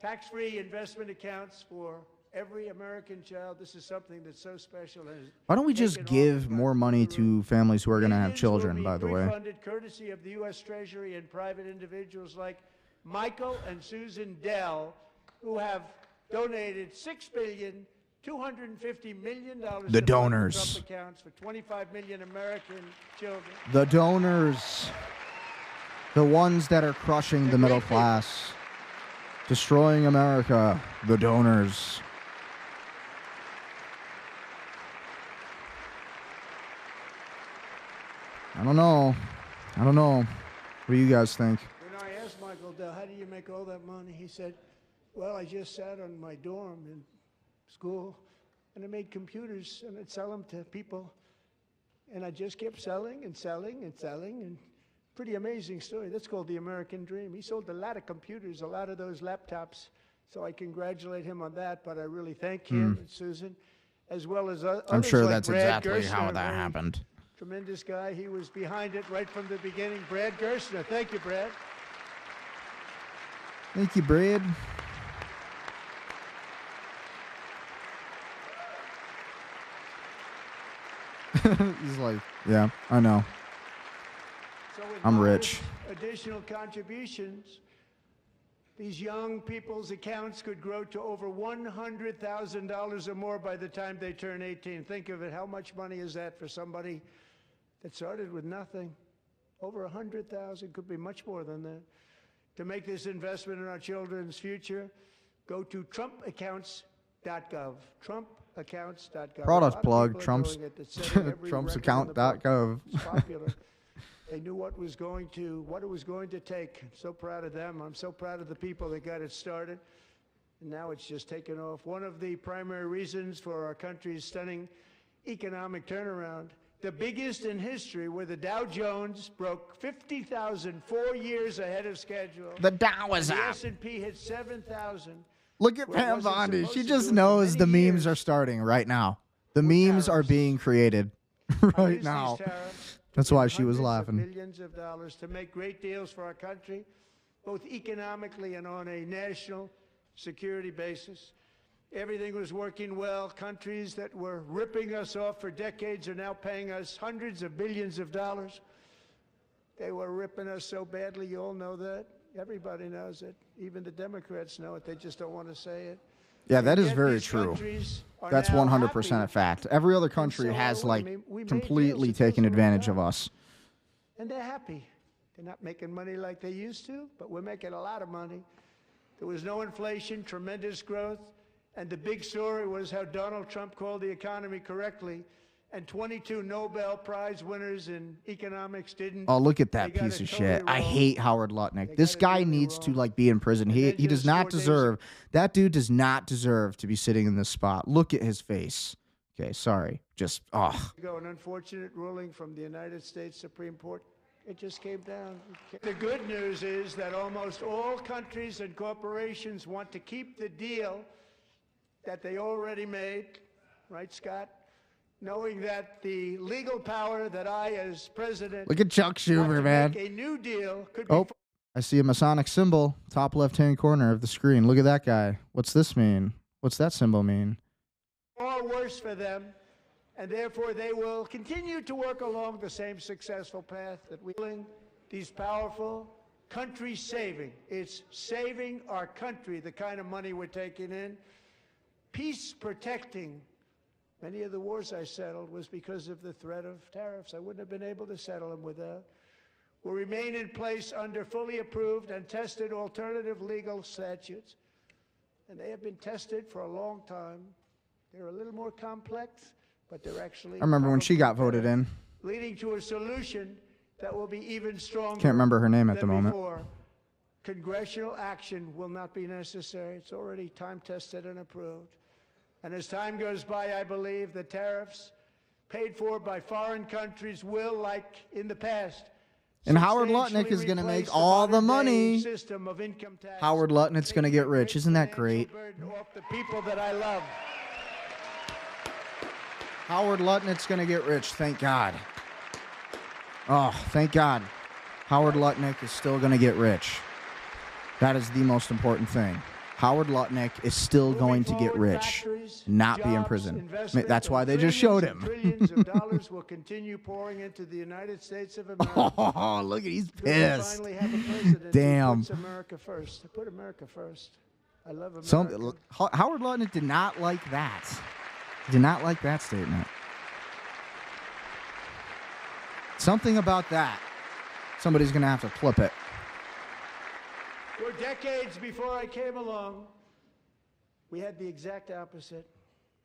Tax-free investment accounts for every American child. This is something that's so special. Why don't we just give more money to families who are going to have children, by the way? Funded courtesy of the U.S. Treasury and private individuals like Michael and Susan Dell, who have donated $6,250 million The to donors. Trump accounts for 25 million American children. The donors. The ones that are crushing the middle class. Destroying America. The donors. I don't know. What do you guys think? When I asked Michael Dell, how do you make all that money? He said, well, I just sat on my dorm in school, and I made computers, and I'd sell them to people. And I just kept selling and selling and selling, and pretty amazing story. That's called the American dream. He sold a lot of computers, a lot of those laptops, so I congratulate him on that, but I really thank him and Susan, as well as others. I'm sure like that's Brad exactly how Gerstner, that very happened. Tremendous guy. He was behind it right from the beginning. Brad Gerstner. Thank you, Brad. Thank you, Brad. He's like, yeah, I know. I'm rich. Additional contributions, these young people's accounts could grow to over $100,000 or more by the time they turn 18. Think of it. How much money is that for somebody that started with nothing? Over 100,000, could be much more than that. To make this investment in our children's future, go to trumpaccounts.gov. Trumpaccounts.gov. Product plug, trumpsaccount.gov. It's popular. They knew what it was going to take. I'm so proud of them. I'm so proud of the people that got it started. And now it's just taken off. One of the primary reasons for our country's stunning economic turnaround, the biggest in history, where the Dow Jones broke 50,000 4 years ahead of schedule. The Dow is The up. S&P hit 7,000. Look at Where it Pam wasn't Bondi. supposed She to just do it for knows the many memes years. are starting right now. The With memes are tariffs. being created I right use these now. tariffs That's to why give she was hundreds of laughing. Millions of dollars to make great deals for our country, both economically and on a national security basis. Everything was working well. Countries that were ripping us off for decades are now paying us hundreds of billions of dollars. They were ripping us so badly, you all know that. Everybody knows it. Even the Democrats know it. They just don't want to say it. Yeah, that is Yet very these true. countries are That's now 100% a happy. fact. Every other country so has are we. I like mean, we made completely deals. It taken feels a long advantage of time. us. And they're happy. They're not making money like they used to, but we're making a lot of money. There was no inflation, tremendous growth, and the big story was how Donald Trump called the economy correctly, and 22 Nobel Prize winners in economics didn't. Oh, look at They that got piece it of totally shit. I wrong. hate Howard Lutnick. They This got it guy really needs to wrong. like be in prison. And He then does just not 4 days deserve. That dude does not deserve to be sitting in this spot. Look at his face. Okay, sorry. Just ago, an unfortunate ruling from the United States Supreme Court. It just came down. The good news is that almost all countries and corporations want to keep the deal that they already made, right, Scott? Knowing that the legal power that I, as president, look at Chuck want Schumer, to man. make a new deal could be Oh, I see a Masonic symbol, top left-hand corner of the screen. Look at that guy. What's this mean? What's that symbol mean? far worse for them, and therefore they will continue to work along the same successful path that we these powerful country saving. It's saving our country, the kind of money we're taking in. Peace protecting. Many of the wars I settled was because of the threat of tariffs. I wouldn't have been able to settle them without. Will remain in place under fully approved and tested alternative legal statutes. And they have been tested for a long time. They're a little more complex, but they're actually. I remember when she got probably voted better, in. leading to a solution that will be even stronger. Can't remember her name at the than moment. before. Congressional action will not be necessary. It's already time tested and approved. And as time goes by, I believe the tariffs paid for by foreign countries will, like in the past, And Howard Lutnick substantially is going to make replace all the modern-day money. system of income tax, Howard Lutnick's going to get taking rich. Isn't that financial great? burden off the people that I love. Howard Lutnick's going to get rich. Thank God. Oh, thank God. Howard Lutnick is still going to get rich. That is the most important thing. Howard Lutnick is still going to get rich, not be in prison. That's why they just showed him. Trillions of dollars will continue pouring into the United States of America. Oh, look at he's Good to pissed. finally have a president Damn. who puts America first. Put America first. I love America. Howard Lutnick did not like that. Did not like that statement. Something about that. Somebody's going to have to clip it. For decades before I came along, we had the exact opposite.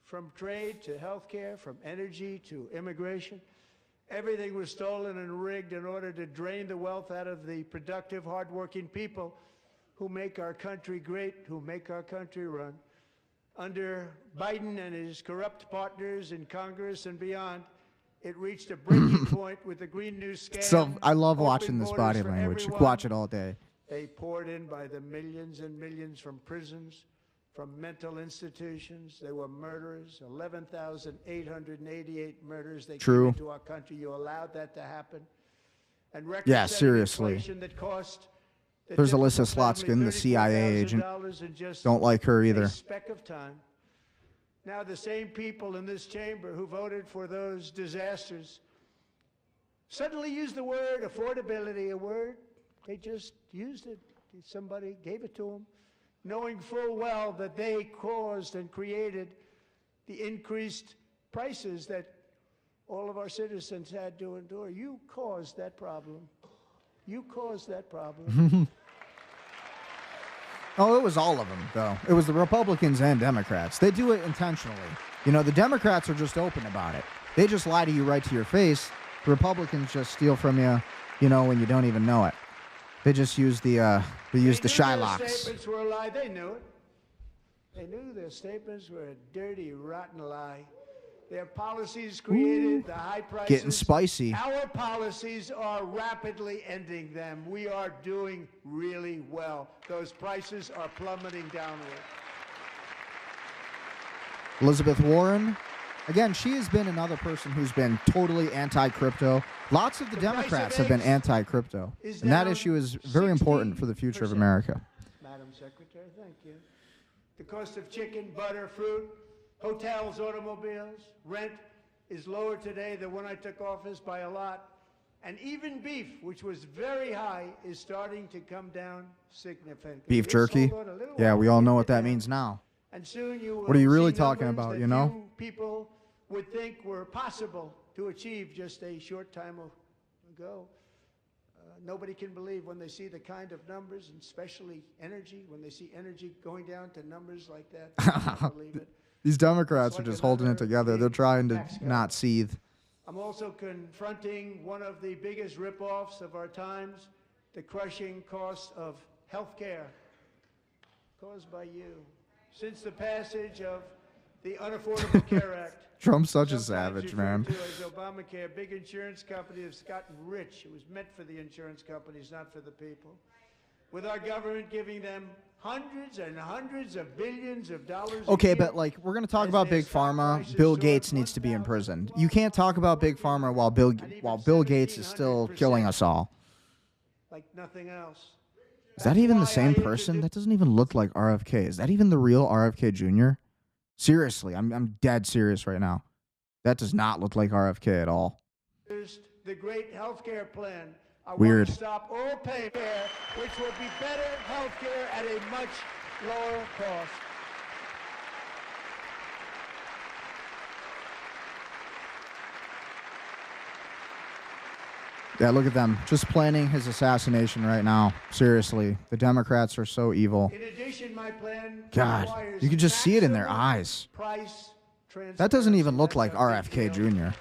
From trade to healthcare, from energy to immigration, everything was stolen and rigged in order to drain the wealth out of the productive, hardworking people who make our country great, who make our country run. Under Biden and his corrupt partners in Congress and beyond, it reached a breaking point with the Green New Scam. So I love open watching this borders body for language. You can everyone. watch it all day. They poured in by the millions and millions from prisons, from mental institutions. They were murderers. 11,888 murders. They True. came into our country. You allowed that to happen. And Yeah, seriously. that cost the There's typical Alyssa Slotskin, family the CIA agent. $34,000 in just Don't like her a either. speck of time. Now the same people in this chamber who voted for those disasters suddenly used the word affordability, a word, they just used it. Somebody gave it to them, knowing full well that they caused and created the increased prices that all of our citizens had to endure. You caused that problem. You caused that problem. Oh, it was all of them, though. It was the Republicans and Democrats. They do it intentionally. You know, the Democrats are just open about it. They just lie to you right to your face. The Republicans just steal from you, you know, when you don't even know it. They just use the Shylocks. Their statements were a lie. They knew it. They knew their statements were a dirty, rotten lie. Their policies created the high prices. Getting spicy. Our policies are rapidly ending them. We are doing really well. Those prices are plummeting downward. Elizabeth Warren, again, she has been another person who's been totally anti-crypto. Lots of the Democrats have been anti-crypto. And that issue is very important for the future of America. Madam Secretary, thank you. The cost of chicken, butter, fruit, hotels, automobiles, rent is lower today than when I took office by a lot. And even beef, which was very high, is starting to come down significantly. Beef jerky? Yeah, we all know what that means now. And soon you will What are you really see talking numbers about, that you know? few people would think were possible to achieve just a short time ago. Nobody can believe when they see the kind of numbers, and especially energy, when they see energy going down to numbers like that. They can't believe it. These Democrats It's are like just holding it another together. big They're trying to tax cut. not seethe. I'm also confronting one of the biggest ripoffs of our times, the crushing cost of health care caused by you. Since the passage of the Unaffordable Care Act, Trump's such a sometimes savage, referred man. to as Obamacare, big insurance companies have gotten rich. It was meant for the insurance companies, not for the people. With our government giving them hundreds and hundreds of billions of dollars a Okay, year but like we're gonna talk as about their Big stock Pharma. prices Bill soared Gates needs to be 1,000, imprisoned. You can't talk about Big Pharma while Bill Gates is still killing us all. like nothing else. Is that even the same person? That doesn't even look like RFK. Is that even the real RFK Jr.? Seriously, I'm dead serious right now. That does not look like RFK at all. The great health care plan. I Weird. want to stop all pay care, which will be better health care at a much lower cost. Yeah, look at them. Just planning his assassination right now. Seriously. The Democrats are so evil. In addition, my plan God, requires you can just see it in their maximum eyes. Price That doesn't even look like transparency. RFK That's a big deal. Jr.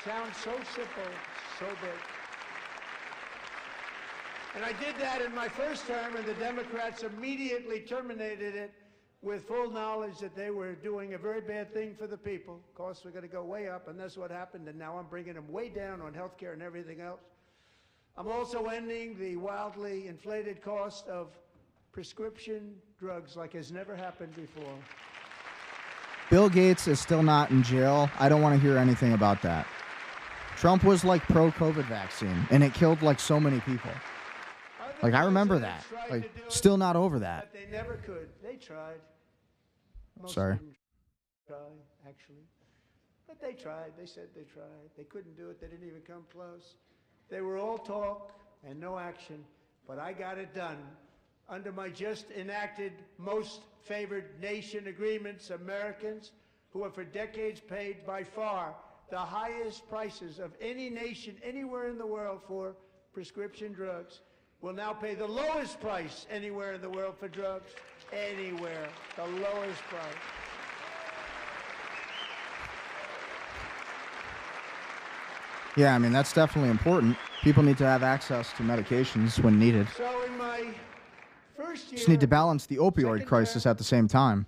Sounds so simple, so big. And I did that in my first term, and the Democrats immediately terminated it with full knowledge that they were doing a very bad thing for the people. Costs were going to go way up, and that's what happened. And now I'm bringing them way down on health care and everything else. I'm also ending the wildly inflated cost of prescription drugs like has never happened before. Bill Gates is still not in jail. I don't want to hear anything about that. Trump was like pro-COVID vaccine, and it killed like so many people. Like, I remember that. Like, still not over that. But they never could. They tried. Most Sorry. didn't try, actually. But they tried. They said they tried. They couldn't do it. They didn't even come close. They were all talk and no action. But I got it done. Under my just enacted most favored nation agreements, Americans who have for decades paid by far the highest prices of any nation anywhere in the world for prescription drugs will now pay the lowest price anywhere in the world for drugs. Anywhere. The lowest price. Yeah, I mean, that's definitely important. People need to have access to medications when needed. So in my first year, Just need to balance the opioid second crisis term, at the same time.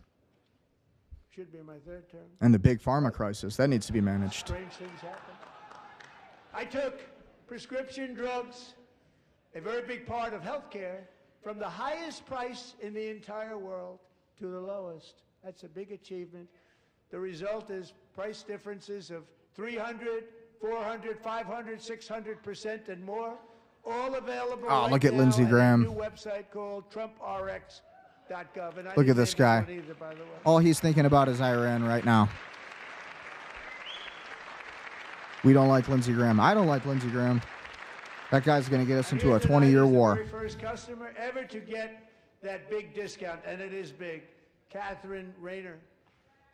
should be my third term. And the big pharma crisis. That needs to be managed. Strange things happen. I took prescription drugs, a very big part of healthcare, from the highest price in the entire world to the lowest. That's a big achievement. The result is price differences of 300, 400, 500, 600% and more, all available Oh, right look at now Lindsey a Graham. new website called TrumpRx.gov. And I Look didn't at this pay guy. for it either, by the way. All he's thinking about is Iran right now. We don't like Lindsey Graham. I don't like Lindsey Graham. That guy's going to get us into a 20-year war. The very first customer ever to get that big discount, and it is big, Catherine Rayner.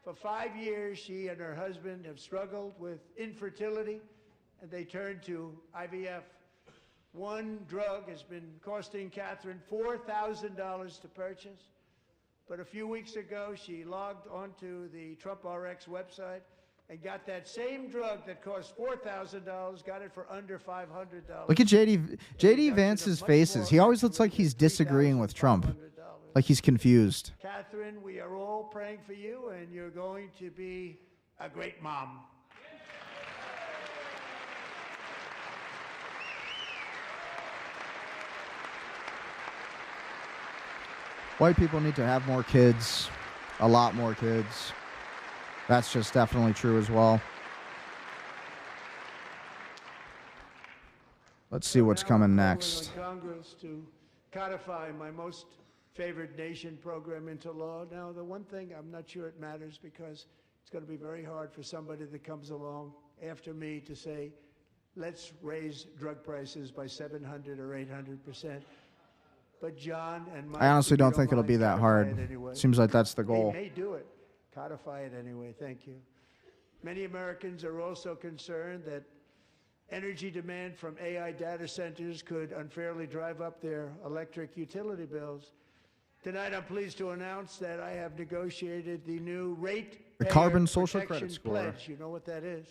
For 5 years, she and her husband have struggled with infertility, and they turned to IVF. One drug has been costing Catherine $4,000 to purchase. But a few weeks ago, she logged onto the Trump RX website and got that same drug that cost $4,000, got it for under $500. Look at JD Vance's faces. He always looks like he's disagreeing with Trump, like he's confused. Catherine, we are all praying for you, and you're going to be a great mom. White people need to have more kids, a lot more kids. That's just definitely true as well. Let's see what's coming next. Congress to codify my most favored nation program into law. Now, the one thing I'm not sure it matters, because it's going to be very hard for somebody that comes along after me to say, let's raise drug prices by 700 or 800%. But John and Mike, I honestly don't think it'll be that hard. Anyway. Seems like that's the goal. They may do it. Codify it anyway. Thank you. Many Americans are also concerned that energy demand from AI data centers could unfairly drive up their electric utility bills. Tonight, I'm pleased to announce that I have negotiated the new rate The payer carbon social protection credit score. pledge. You know what that is?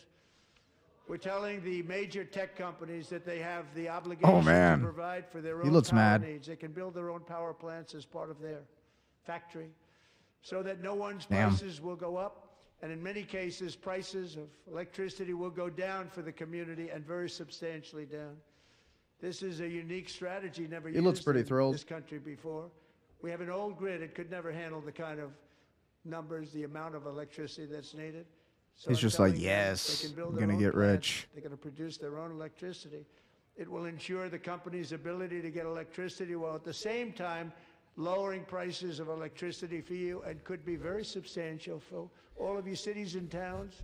We're telling the major tech companies that they have the obligation man. to provide for their He own looks power mad. needs. They can build their own power plants as part of their factory, so that no one's Damn. prices will go up. And in many cases, prices of electricity will go down for the community, and very substantially down. This is a unique strategy never used looks pretty in thrilled. this country before. We have an old grid. It could never handle the kind of numbers, the amount of electricity that's needed. So He's I'm just like, telling them yes, they can build I'm their going to own get plants. rich. They're going to produce their own electricity. It will ensure the company's ability to get electricity while at the same time lowering prices of electricity for you, and could be very substantial for all of you cities and towns.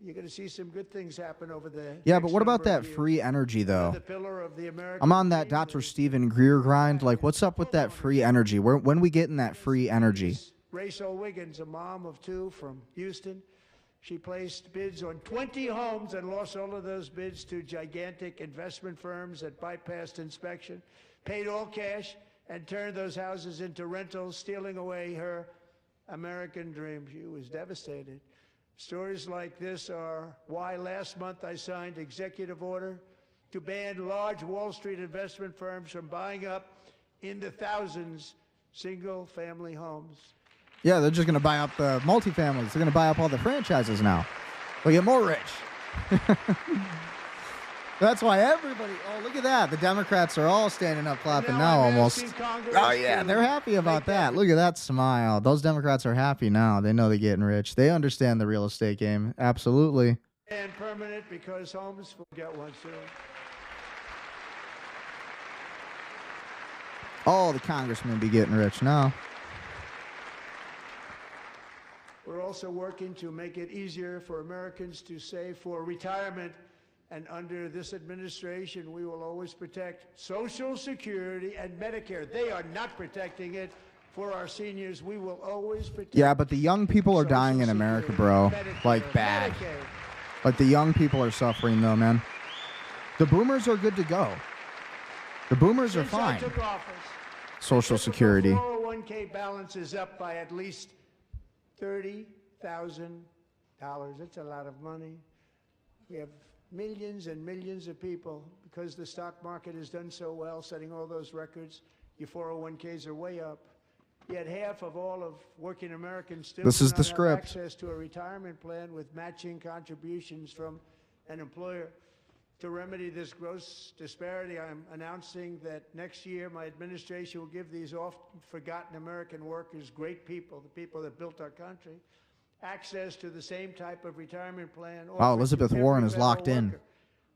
You're going to see some good things happen over there. Yeah, but what about that free energy, though? The pillar of the American I'm on that dream. Dr. Stephen Greer grind. Like, what's up with that free energy? When we getting that free energy? Rachel Wiggins, a mom of two from Houston. She placed bids on 20 homes and lost all of those bids to gigantic investment firms that bypassed inspection, paid all cash, and turned those houses into rentals, stealing away her American dream. She was devastated. Stories like this are why last month I signed executive order to ban large Wall Street investment firms from buying up in the thousands single-family homes. Yeah, they're just going to buy up the multifamilies. They're going to buy up all the franchises now. We'll get more rich. That's why everybody, oh, look at that. The Democrats are all standing up clapping now almost. Oh, yeah, they're happy about that. Look at that smile. Those Democrats are happy now. They know they're getting rich. They understand the real estate game. Absolutely. And permanent, because homes will get one soon. All the congressmen be getting rich now. We're also working to make it easier for Americans to save for retirement. And under this administration, we will always protect Social Security and Medicare. They are not protecting it for our seniors. We will always protect. Yeah, but the young people are dying in Social America, Security, bro. Medicare, Like, bad. Medicaid. Like, the young people are suffering, though, man. The boomers are good to go. The boomers are Since I fine. took office, Social the Security. 401k balance is up by at least $30,000. That's a lot of money. We have millions and millions of people, because the stock market has done so well, setting all those records. Your 401ks are way up. Yet half of all of working Americans still This do is not the have script. access to a retirement plan with matching contributions from an employer. To remedy this gross disparity, I'm announcing that next year my administration will give these oft-forgotten American workers, great people, the people that built our country, access to the same type of retirement plan. Wow, offered to Elizabeth every Warren is federal locked in. worker.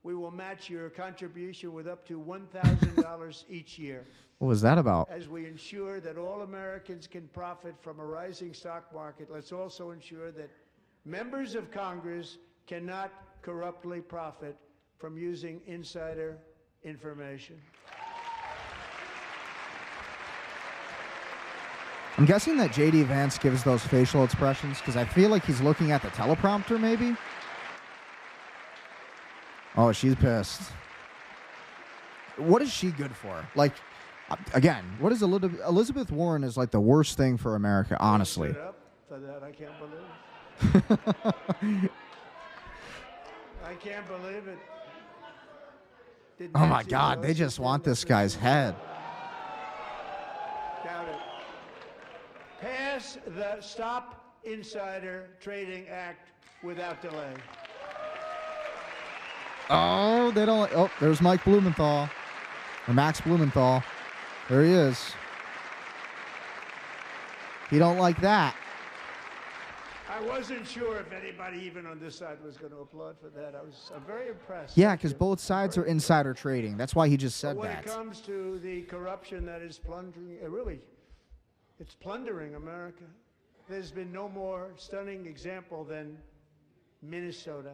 We will match your contribution with up to $1,000 each year, What was that about? as we ensure that all Americans can profit from a rising stock market. Let's also ensure that members of Congress cannot corruptly profit from using insider information. I'm guessing that J.D. Vance gives those facial expressions because I feel like he's looking at the teleprompter, maybe? Oh, she's pissed. What is she good for? Like, again, what is Elizabeth Warren is like the worst thing for America, honestly. Stood up for that, I can't believe it. I can't believe it. Oh my God, they just want this guy's head. Doubt it. Pass the Stop Insider Trading Act without delay. Oh, they don't. Oh, there's Mike Blumenthal. Or Max Blumenthal. There he is. He don't like that. I wasn't sure if anybody even on this side was going to applaud for that. I'm very impressed. Yeah, because both sides are insider trading. That's why he just said When that. it comes to the corruption that is plundering, it's plundering America. There's been no more stunning example than Minnesota,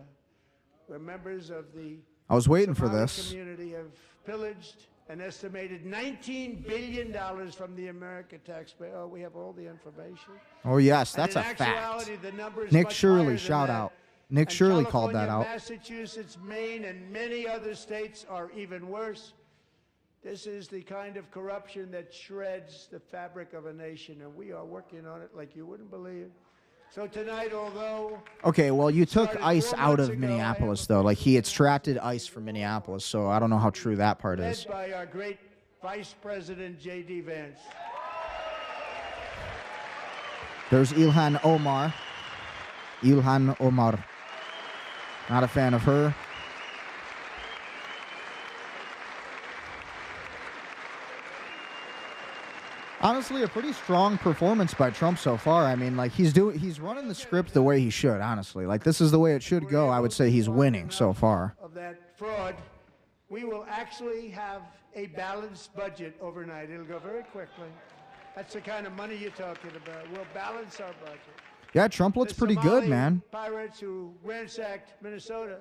where members of the I was waiting for Somali this. community have pillaged an estimated $19 billion from the American taxpayer. Oh, we have all the information. Oh, yes, that's a And in fact. actuality, the number is Nick much Shirley, higher than shout that. out. Nick And Shirley called that California, out. Massachusetts, Maine, and many other states are even worse. This is the kind of corruption that shreds the fabric of a nation, and we are working on it like you wouldn't believe. So tonight, although Okay, well, you took started ICE 4 out months of ago, Minneapolis, though. Like, he extracted ICE from Minneapolis, so I don't know how true that part led is. by our great Vice President J.D. Vance. There's Ilhan Omar. Ilhan Omar. Not a fan of her. Honestly, a pretty strong performance by Trump so far. I mean, like, he's running the script the way he should, honestly. Like, this is the way it should go. I would say he's winning so far. Of that fraud, we will actually have a balanced budget overnight. It'll go very quickly. That's the kind of money you're talking about. We'll balance our budget. Yeah, Trump looks The pretty good, Somali man. Pirates who ransacked Minnesota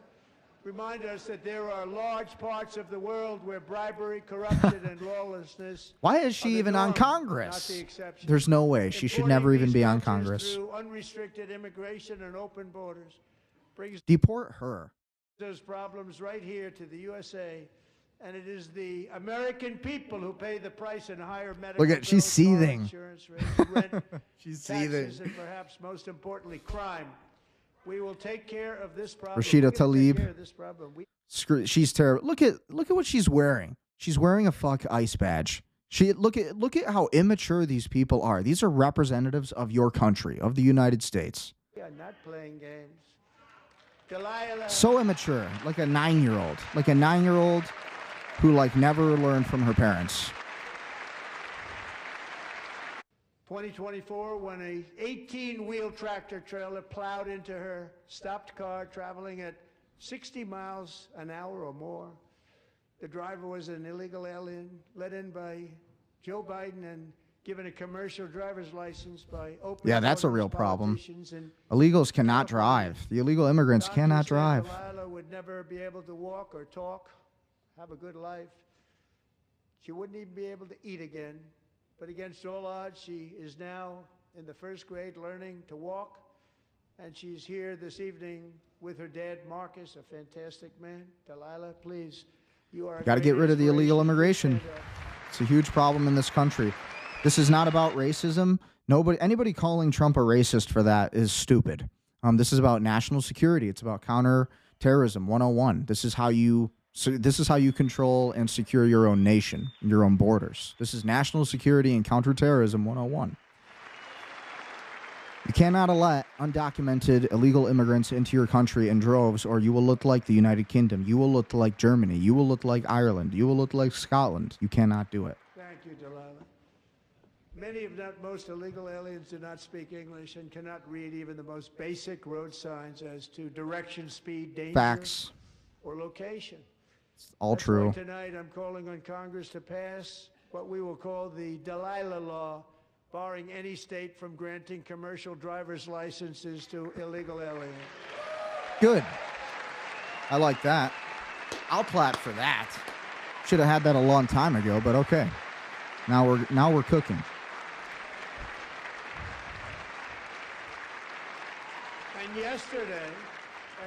remind us that there are large parts of the world where bribery, corruption, and lawlessness. Why is are she the even on norm, Congress? not the exception. There's no way. She should never Importing even be these on structures Congress. Through unrestricted immigration and open borders brings Deport her. those problems right here to the USA, and it is the American people who pay the price in higher medical Look at- she's bills, car seething. insurance rates, rent, She's taxes, seething. and perhaps most importantly, crime. We will take care of this problem. Rashida We're gonna take Tlaib. care of this problem. She's terrible. Look at what she's wearing. She's wearing a fuck ICE badge. Look at how immature these people are. These are representatives of your country, of the United States. We are not playing games. Delilah. So immature, like a 9-year-old, who like never learned from her parents. 2024, when a 18-wheel tractor trailer plowed into her stopped car traveling at 60 miles an hour or more. The driver was an illegal alien let in by Joe Biden and given a commercial driver's license by Oprah. Yeah, that's a real problem. Illegals cannot drive. The illegal immigrants cannot drive. Delilah would never be able to walk or talk, have a good life. She wouldn't even be able to eat again. But against all odds, she is now in the first grade learning to walk. And she's here this evening with her dad, Marcus, a fantastic man. Delilah, please, you are. Got to get rid of the illegal immigration. And, It's a huge problem in this country. This is not about racism. Anybody calling Trump a racist for that is stupid. This is about national security. It's about counterterrorism 101. This is how you control and secure your own nation, your own borders. This is national security and counterterrorism 101. You cannot let undocumented illegal immigrants into your country in droves, or you will look like the United Kingdom. You will look like Germany. You will look like Ireland. You will look like Scotland. You cannot do it. thank you, Delilah. Many, if not most, illegal aliens do not speak English and cannot read even the most basic road signs as to direction, speed, danger, Facts. or location. All That's true. why tonight I'm calling on Congress to pass what we will call the Delilah Law, barring any state from granting commercial driver's licenses to illegal aliens. Good. I like that. I'll clap for that. Should have had that a long time ago, but okay. Now we're cooking. And yesterday,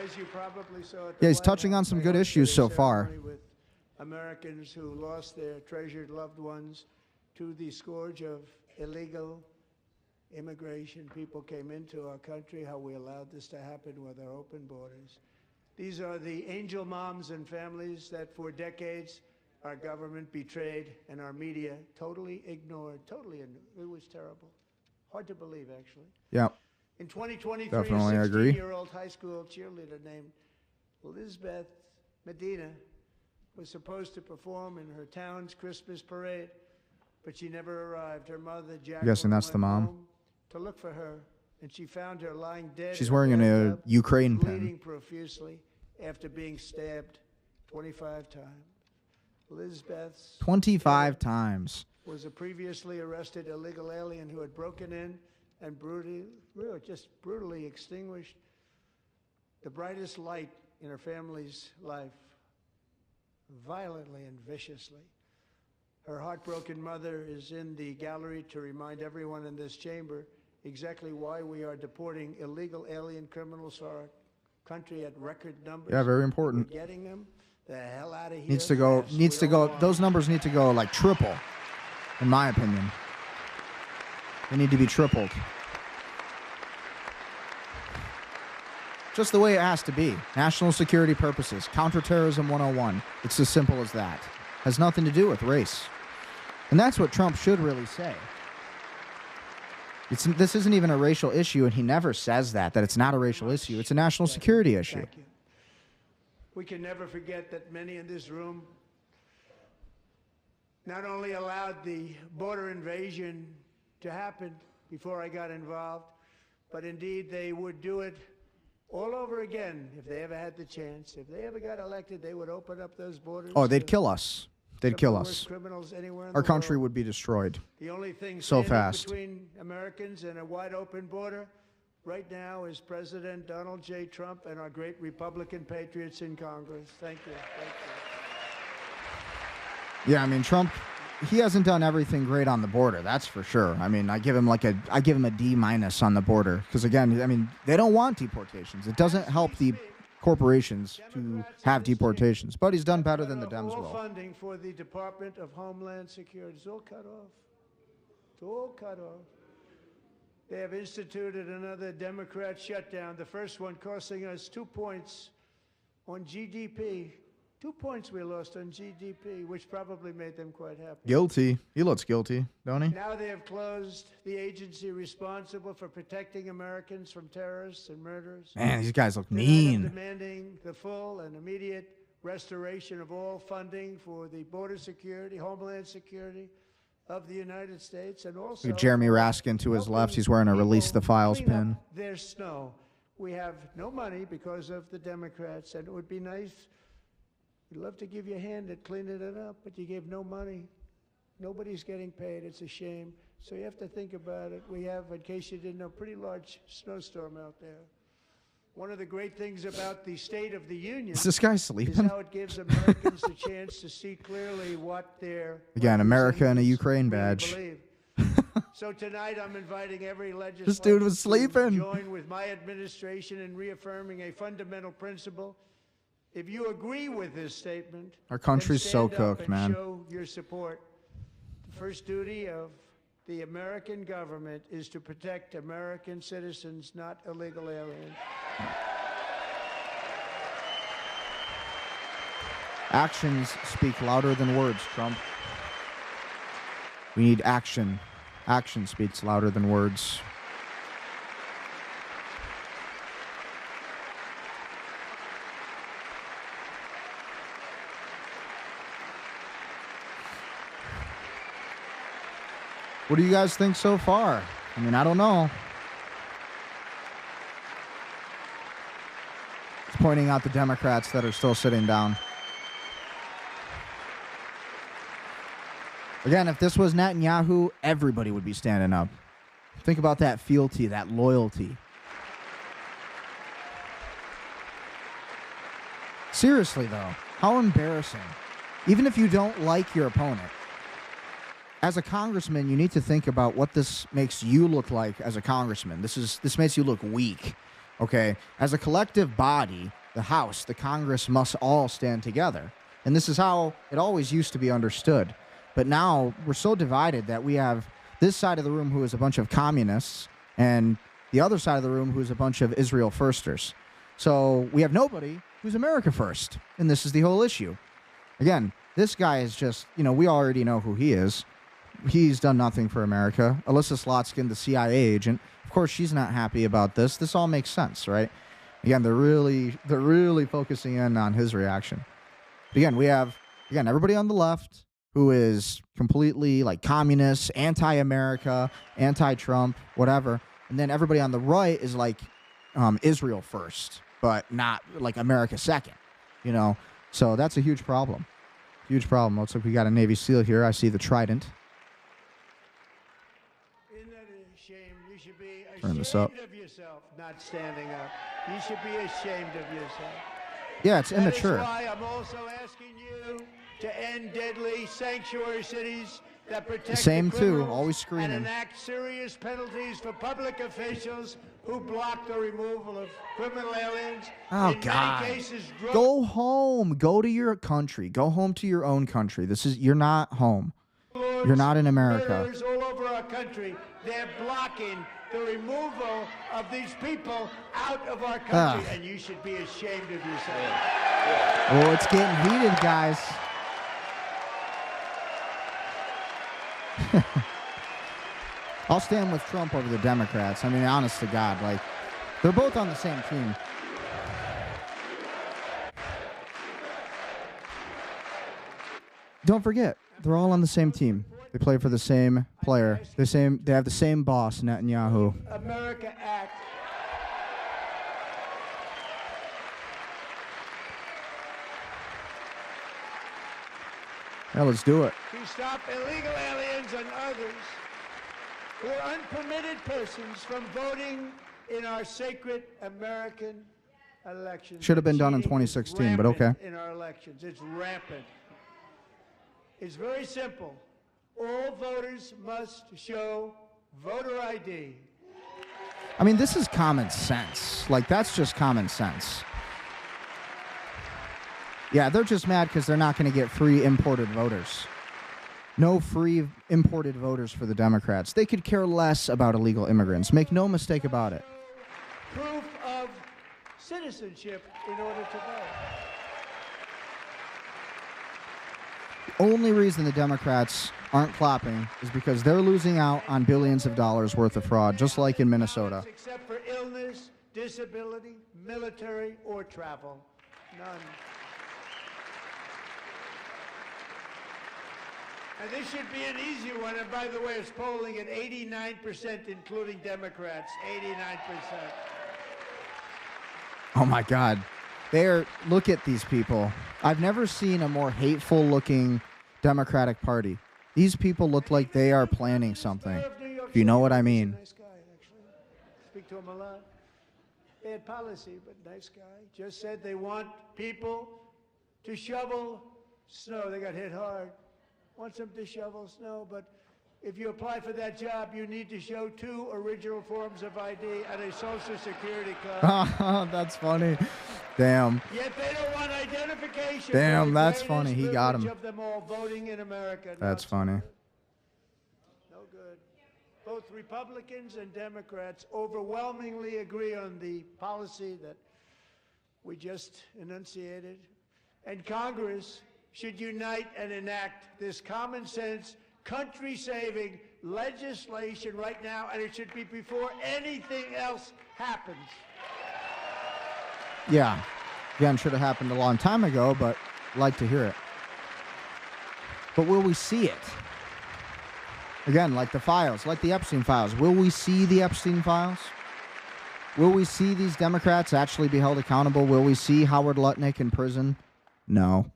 as you probably saw at the Yeah, he's White touching on House, some I good hosted issues a so far. ceremony with Americans who lost their treasured loved ones to the scourge of illegal immigration. People came into our country, how we allowed this to happen with our open borders. These are the angel moms and families that for decades our government betrayed and our media totally ignored. It was terrible. Hard to believe, actually. Yeah. In 2023, Definitely a agree. 16-year-old high school cheerleader named Elizabeth Medina was supposed to perform in her town's Christmas parade, but she never arrived. Her mother, Jacqueline, guessing that's the went mom. home to look for her, and she found her lying dead. She's in her wearing a bathtub, Ukraine bleeding pin. profusely after being stabbed 25 times. Elizabeth's 25 times. was a previously arrested illegal alien who had broken in and brutally extinguished the brightest light in her family's life, violently and viciously. Her heartbroken mother is in the gallery to remind everyone in this chamber exactly why we are deporting illegal alien criminals to our country at record numbers. Yeah, very important. We're getting them the hell out of here. Needs to go. fast. Needs We to don't go. want Those numbers need to go like triple, in my opinion. They need to be tripled. Just the way it has to be. National security purposes. Counterterrorism 101. It's as simple as that. Has nothing to do with race. And that's what Trump should really say. This isn't even a racial issue, and he never says that it's not a racial issue. It's a national security issue. Thank you. We can never forget that many in this room not only allowed the border invasion to happen before I got involved, but indeed they would do it all over again if they ever had the chance. If they ever got elected, they would open up those borders. Oh, they'd to kill us. They'd some of kill the worst us. criminals anywhere in Our the country world. would be destroyed. The only thing so standing fast. between Americans and a wide open border right now is President Donald J. Trump and our great Republican patriots in Congress. Thank you. Thank you. Yeah, I mean, Trump, he hasn't done everything great on the border. That's for sure. I mean, I give him a D- on the border because, again, I mean, they don't want deportations. It doesn't help the corporations to have deportations, but he's done better than the Dems All will. funding for the Department of Homeland Security is all cut off. It's all cut off. They have instituted another Democrat shutdown, the first one costing us 2 points on GDP. 2 points we lost on GDP, which probably made them quite happy. Guilty. He looks guilty, don't he? Now they have closed the agency responsible for protecting Americans from terrorists and murderers. Man, these guys look Tonight I'm mean. demanding the full and immediate restoration of all funding for the border security, homeland security of the United States, and also Look at Jeremy Raskin to his left. He's wearing a Release the Files clean up pin. their snow. We have no money because of the Democrats, and it would be nice. We'd love to give you a hand at cleaning it up, but you gave no money. Nobody's getting paid. It's a shame. So you have to think about it. We have, in case you didn't know, a pretty large snowstorm out there. One of the great things about the State of the Union Is this guy is sleeping? how it gives Americans a chance to see clearly what their Again, America and a representatives Ukraine really badge. believe. So tonight I'm inviting every legislator This dude was sleeping. to join with my administration in reaffirming a fundamental principle. If you agree with this statement, Our country's then so stand up cooked, and man. show your support. The first duty of the American government is to protect American citizens, not illegal aliens. Actions speak louder than words, Trump. We need action. Action speaks louder than words. What do you guys think so far? I mean, I don't know. It's pointing out the Democrats that are still sitting down. Again, if this was Netanyahu, everybody would be standing up. Think about that fealty, that loyalty. Seriously, though, how embarrassing. Even if you don't like your opponent, as a congressman, you need to think about what this makes you look like as a congressman. This makes you look weak, okay? As a collective body, the House, the Congress must all stand together. And this is how it always used to be understood. But now we're so divided that we have this side of the room who is a bunch of communists and the other side of the room who is a bunch of Israel firsters. So we have nobody who's America first. And this is the whole issue. Again, this guy is just, we already know who he is. He's done nothing for America. Alyssa Slotskin, the CIA agent, of course, she's not happy about this. This all makes sense, right? Again, they're really focusing in on his reaction. But again, we have everybody on the left who is completely like communist, anti-America, anti-Trump, whatever, and then everybody on the right is like Israel first, but not like America second. So that's a huge problem. Huge problem. Looks like we got a Navy SEAL here. I see the Trident. Isn't that a shame? You should be Turn this up. ashamed of yourself not standing up. You should be ashamed of yourself. Yeah, it's immature. That is why I'm also asking you to end deadly sanctuary cities that protect The same the too, criminals always screaming. and enact serious penalties for public officials who block the removal of criminal aliens. Oh, in God. many cases, Go home. Go to your country. Go home to your own country. You're not home. You're not in America. murderers all over our country. They're blocking the removal of these people out of our country, and you should be ashamed of yourself. Oh, it's getting heated, guys. I'll stand with Trump over the Democrats. I mean, honest to God, like, they're both on the same team. Don't forget, they're all on the same team. They play for the same player. They have the same boss, Netanyahu. America Act. Yeah, let's do it. To stop illegal aliens and others who are unpermitted persons from voting in our sacred American elections. Should have been done in Cheating is 2016, but okay. rampant in our elections. It's rampant. It's very simple. All voters must show voter ID. I mean, this is common sense. Like, that's just common sense. Yeah, they're just mad because they're not going to get free imported voters. No free imported voters for the Democrats. They could care less about illegal immigrants. Make no mistake about it. Proof of citizenship in order to vote. The only reason the Democrats aren't clapping is because they're losing out on billions of dollars worth of fraud, just like in Minnesota. Except for illness, disability, military, or travel. None. And this should be an easy one. And by the way, it's polling at 89%, including Democrats. 89%. Oh, my God. Look at these people. I've never seen a more hateful-looking Democratic Party. These people look like they are planning something, if you know what I mean. Nice guy, actually. Speak to him a lot. Bad policy, but nice guy. Just said they want people to shovel snow. They got hit hard. Wants them to shovel snow, but if you apply for that job, you need to show 2 original forms of ID and a Social Security card. That's funny. Damn. Yet they don't want identification. Damn, for the that's greatest funny. He got him. privilege of them all voting in America. That's funny. No good. Both Republicans and Democrats overwhelmingly agree on the policy that we just enunciated. And Congress should unite and enact this common sense, country-saving legislation right now, and it should be before anything else happens. Yeah. Again, should have happened a long time ago, but I'd like to hear it. But will we see it? Again, like the files, like the Epstein files. Will we see the Epstein files? Will we see these Democrats actually be held accountable? Will we see Howard Lutnick in prison? No.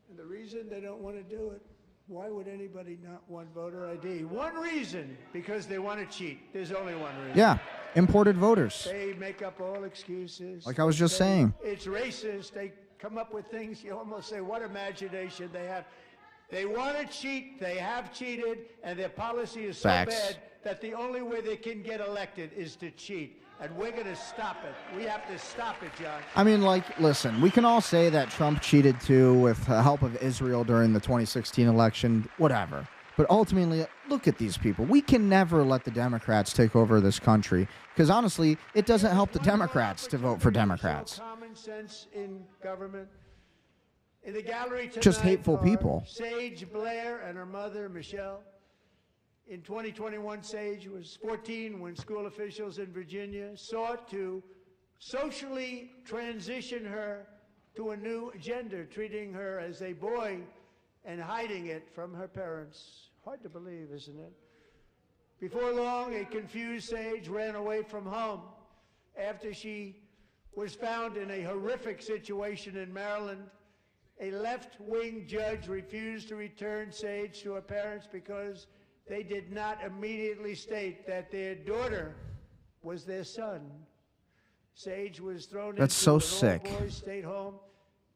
And the reason they don't want to do it, why would anybody not want voter ID? One reason, because they want to cheat. There's only one reason. Yeah, imported voters. They make up all excuses. Like I was just They say saying. It's racist. They come up with things you almost say, what imagination they have. They want to cheat, they have cheated, and their policy is so Facts. bad that the only way they can get elected is to cheat. And we're going to stop it. We have to stop it, John. I mean, like, listen, we can all say that Trump cheated too with the help of Israel during the 2016 election, whatever. But ultimately, look at these people. We can never let the Democrats take over this country because, honestly, it doesn't help the Democrats to vote for Democrats. Common sense in government. In the gallery tonight, Just hateful are people. Sage Blair and her mother, Michelle. In 2021, Sage was 14 when school officials in Virginia sought to socially transition her to a new gender, treating her as a boy and hiding it from her parents. Hard to believe, isn't it? Before long, a confused Sage ran away from home after she was found in a horrific situation in Maryland. A left-wing judge refused to return Sage to her parents because they did not immediately state that their daughter was their son. Sage was thrown That's into so an sick. all-boys state home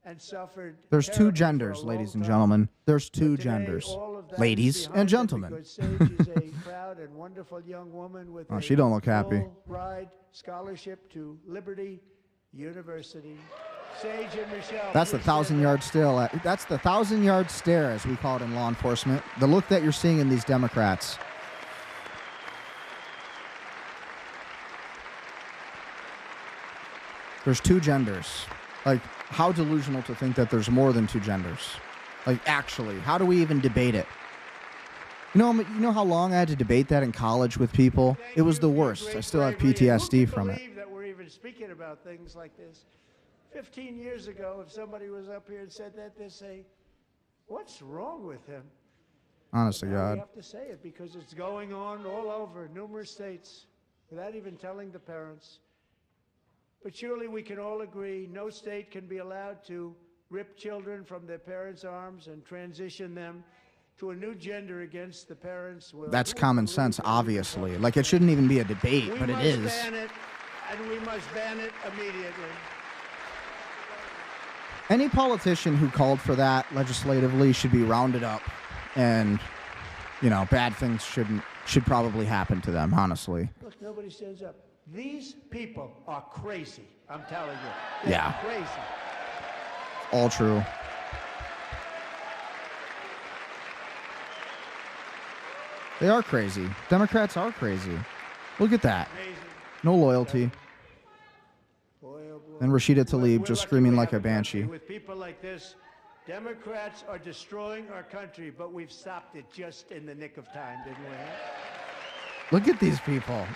and suffered There's two terribly genders, for a ladies long and time. gentlemen. There's two But today, genders. all of that is Ladies behind and her gentlemen. because Sage is a proud and wonderful young woman with Oh, a she don't look happy. full ride scholarship to Liberty University. Sage and Michelle. That's the please stand 1,000-yard stare. That's the 1,000-yard stare, as we call it in law enforcement. The look that you're seeing in these Democrats. There's two genders. Like, how delusional to think that there's more than two genders. Like, actually, how do we even debate it? You know how long I had to debate that in college with people? Thank It was you the for your worst. great I still have bravery. And PTSD who from can it. believe that we're even speaking about things like this? 15 years ago, if somebody was up here and said that, they'd say, what's wrong with him? Honest to Now God. we have to say it because it's going on all over numerous states without even telling the parents. But surely we can all agree no state can be allowed to rip children from their parents' arms and transition them to a new gender against the parents' will. That's Who would common believe sense, that we can obviously. talk Like, it shouldn't even be a debate, We but it must is. ban it, and we must ban it immediately. Any politician who called for that legislatively should be rounded up, and, bad things should probably happen to them, honestly. Look, nobody stands up. These people are crazy, I'm telling you. They're Yeah. crazy. All true. They are crazy. Democrats are crazy. Look at that. Amazing. No loyalty. Boy, oh boy. And Rashida Tlaib We're just lucky screaming we like have a country banshee. With people like this, Democrats are destroying our country, but we've stopped it just in the nick of time, didn't we? Look at these people.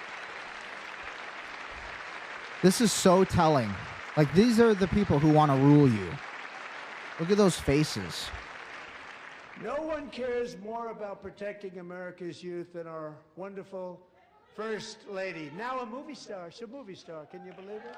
This is so telling. Like, these are the people who want to rule you. Look at those faces. No one cares more about protecting America's youth than our wonderful First Lady. Now a movie star. She's a movie star. Can you believe it?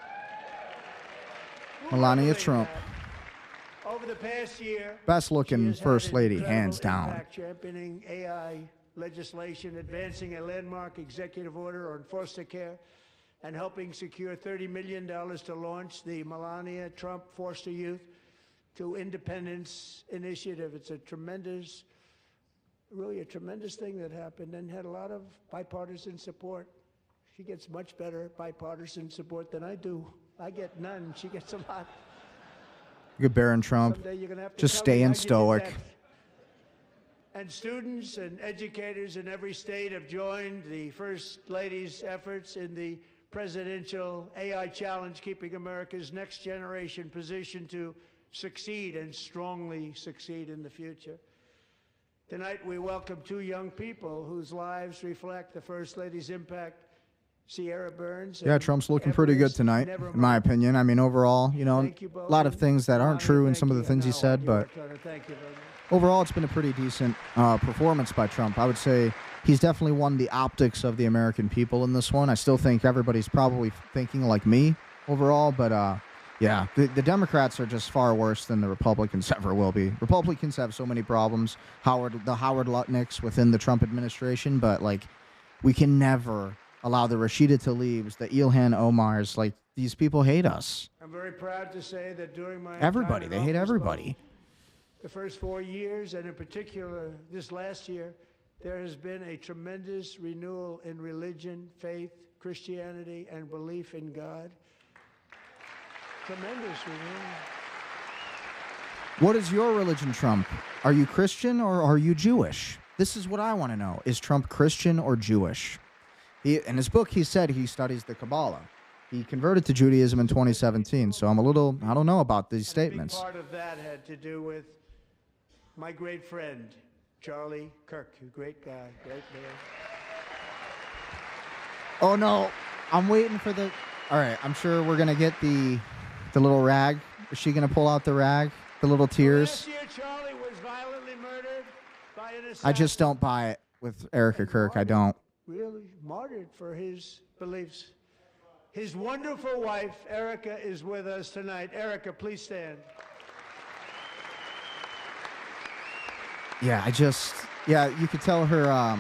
Who would Melania believe Trump. that? Over the past year, Best she looking has had First an Lady, incredible hands down. impact championing AI legislation, advancing a landmark executive order on foster care, and helping secure $30 million to launch the Melania Trump Foster Youth to Independence Initiative. It's really a tremendous thing that happened and had a lot of bipartisan support. She gets much better bipartisan support than I do. I get none. She gets a lot. Look at Barron Trump. Someday you're gonna have to Just tell me staying how you did stoic. that. And students and educators in every state have joined the First Lady's efforts in the presidential AI challenge, keeping America's next generation positioned to succeed and strongly succeed in the future. Tonight, we welcome two young people whose lives reflect the First Lady's impact. Sierra Burns. Yeah, and Trump's looking pretty good Everest tonight, Nevermore. in my opinion. I mean, overall, Thank you both. a lot of things that aren't Melania, true in thank some of the you. things he And said, now, but your turn. Thank you very much. overall, it's been a pretty decent performance by Trump. I would say he's definitely won the optics of the American people in this one. I still think everybody's probably thinking like me overall, but yeah, the Democrats are just far worse than the Republicans ever will be. Republicans have so many problems, the Howard Lutnicks within the Trump administration, but like we can never allow the Rashida Tlaibs, the Ilhan Omars, like these people hate us. I'm very proud to say that during my Everybody. time They in hate office, everybody. the first 4 years, and in particular this last year, there has been a tremendous renewal in religion, faith, Christianity, and belief in God. Tremendous renewal. What is your religion, Trump? Are you Christian or are you Jewish? This is what I want to know. Is Trump Christian or Jewish? In his book, he said he studies the Kabbalah. He converted to Judaism in 2017, so I don't know about these statements. A big part of that had to do with my great friend, Charlie Kirk, a great guy, great man. Oh, no. I'm waiting for the... All right, I'm sure we're going to get the little rag. Is she going to pull out the rag? The little tears? Last year, Charlie was violently murdered by an assassin. I just don't buy it with Erica Kirk. I don't. Really martyred for his beliefs. His wonderful wife, Erica, is with us tonight. Erica, please stand. Yeah, you could tell her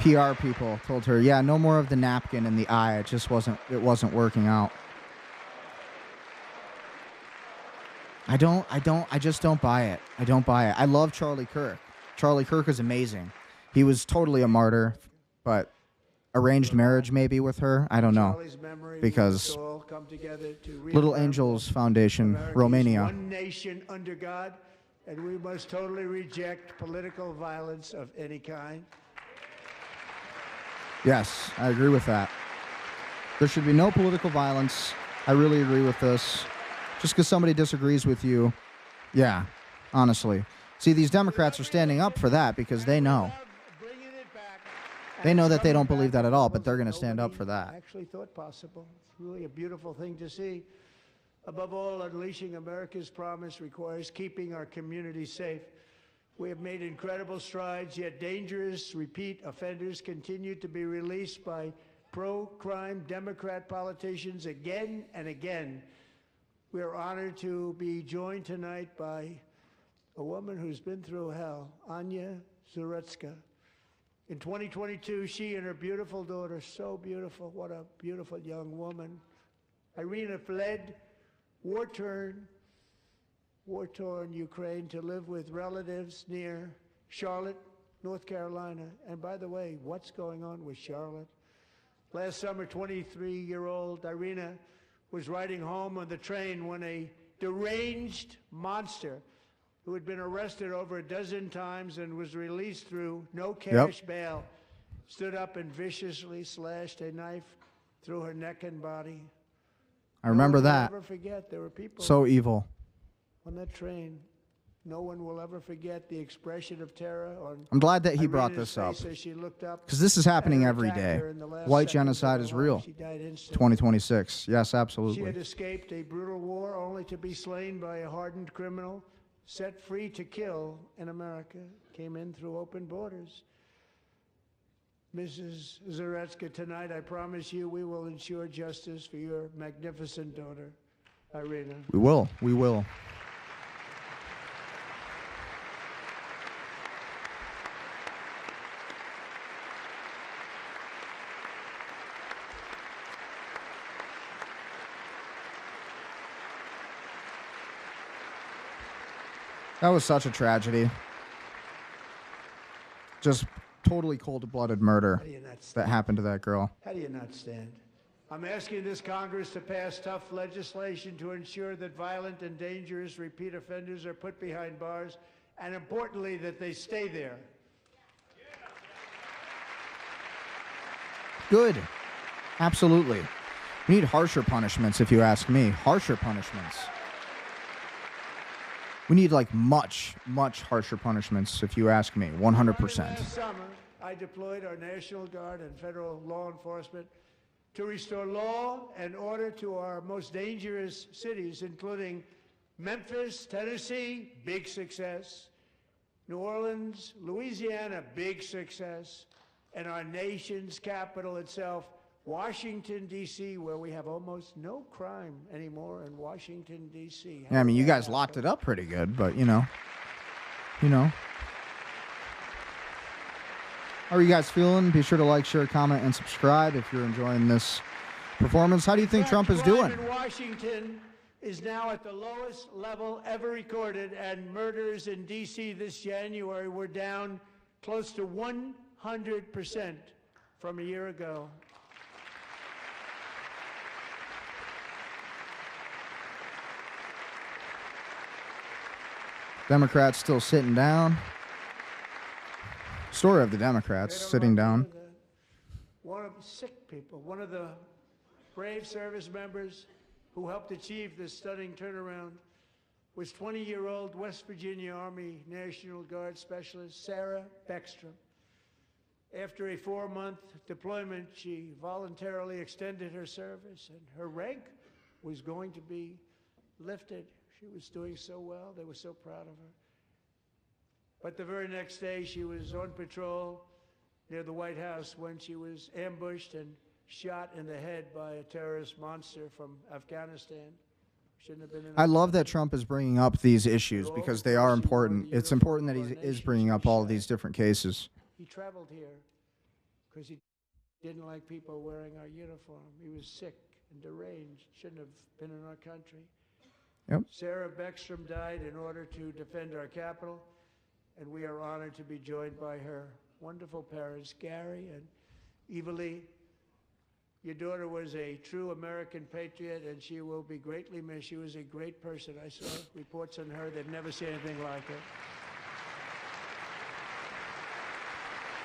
PR people told her, yeah, no more of the napkin in the eye. It wasn't working out. I just don't buy it. I don't buy it. I love Charlie Kirk. Charlie Kirk is amazing. He was totally a martyr, but arranged marriage maybe with her. I don't know. Because Little Angels Foundation, Romania. One nation under God, and we must totally reject political violence of any kind. Yes, I agree with that. There should be no political violence. I really agree with this. Just because somebody disagrees with you, yeah, honestly. See, these Democrats are standing up for that because they know. They know that they don't believe that at all, but they're going to stand up for that. Actually thought possible. It's really a beautiful thing to see. Above all, unleashing America's promise requires keeping our communities safe. We have made incredible strides, yet dangerous repeat offenders continue to be released by pro-crime Democrat politicians again and again. We are honored to be joined tonight by a woman who's been through hell, Anya Zaretska. In 2022, she and her beautiful daughter, so beautiful, what a beautiful young woman, Irina, fled war-torn Ukraine to live with relatives near Charlotte, North Carolina. And by the way, what's going on with Charlotte? Last summer, 23-year-old Irina was riding home on the train when a deranged monster who had been arrested over a dozen times and was released through no cash bail, stood up and viciously slashed a knife through her neck and body. I remember that. Never forget there were people So evil. on that train. No one will ever forget the expression of terror on I'm glad that he brought Irina's this up face as she looked up because this is happening at her every day. attacker in the last White seconds genocide of is her real. life. She died instantly. 2026. Yes, She had absolutely. escaped a brutal war only to be slain by a hardened criminal, set free to kill in America, came in through open borders. Mrs. Zaretska, tonight I promise you we will ensure justice for your magnificent daughter, Irina. We will. We will. That was such a tragedy. Just totally cold-blooded murder How do you not that stand? happened to that girl. How do you not stand? I'm asking this Congress to pass tough legislation to ensure that violent and dangerous repeat offenders are put behind bars, and importantly, that they stay there. Good. Absolutely. We need harsher punishments, if you ask me. Harsher punishments. We need, like, much, much harsher punishments, if you ask me. 100%. Last summer, I deployed our National Guard and federal law enforcement to restore law and order to our most dangerous cities, including Memphis, Tennessee, big success, New Orleans, Louisiana, big success, and our nation's capital itself, Washington, D.C., where we have almost no crime anymore in Washington, D.C. Yeah, I mean, you guys locked it up pretty good, but, you know. How are you guys feeling? Be sure to like, share, comment, and subscribe if you're enjoying this performance. How do you think Trump is Crime doing? in Washington is now at the lowest level ever recorded, and murders in D.C. this January were down close to 100% from a year ago. Democrats still sitting down. Story of the Democrats sitting down. One of the sick people, one of the brave service members who helped achieve this stunning turnaround was 20-year-old West Virginia Army National Guard Specialist Sarah Beckstrom. After a 4-month deployment, she voluntarily extended her service, and her rank was going to be lifted. She was doing so well. They were so proud of her. But the very next day, she was on patrol near the White House when she was ambushed and shot in the head by a terrorist monster from Afghanistan. Shouldn't have been in I love that Trump is bringing up these issues because they are important. It's important that he is bringing up all of these different cases. He traveled here because he didn't like people wearing our uniform. He was sick and deranged, shouldn't have been in our country. Yep. Sarah Beckstrom died in order to defend our capital, and we are honored to be joined by her wonderful parents, Gary and Evalie. Your daughter was a true American patriot, and she will be greatly missed. She was a great person. I saw reports on her. They've never seen anything like it.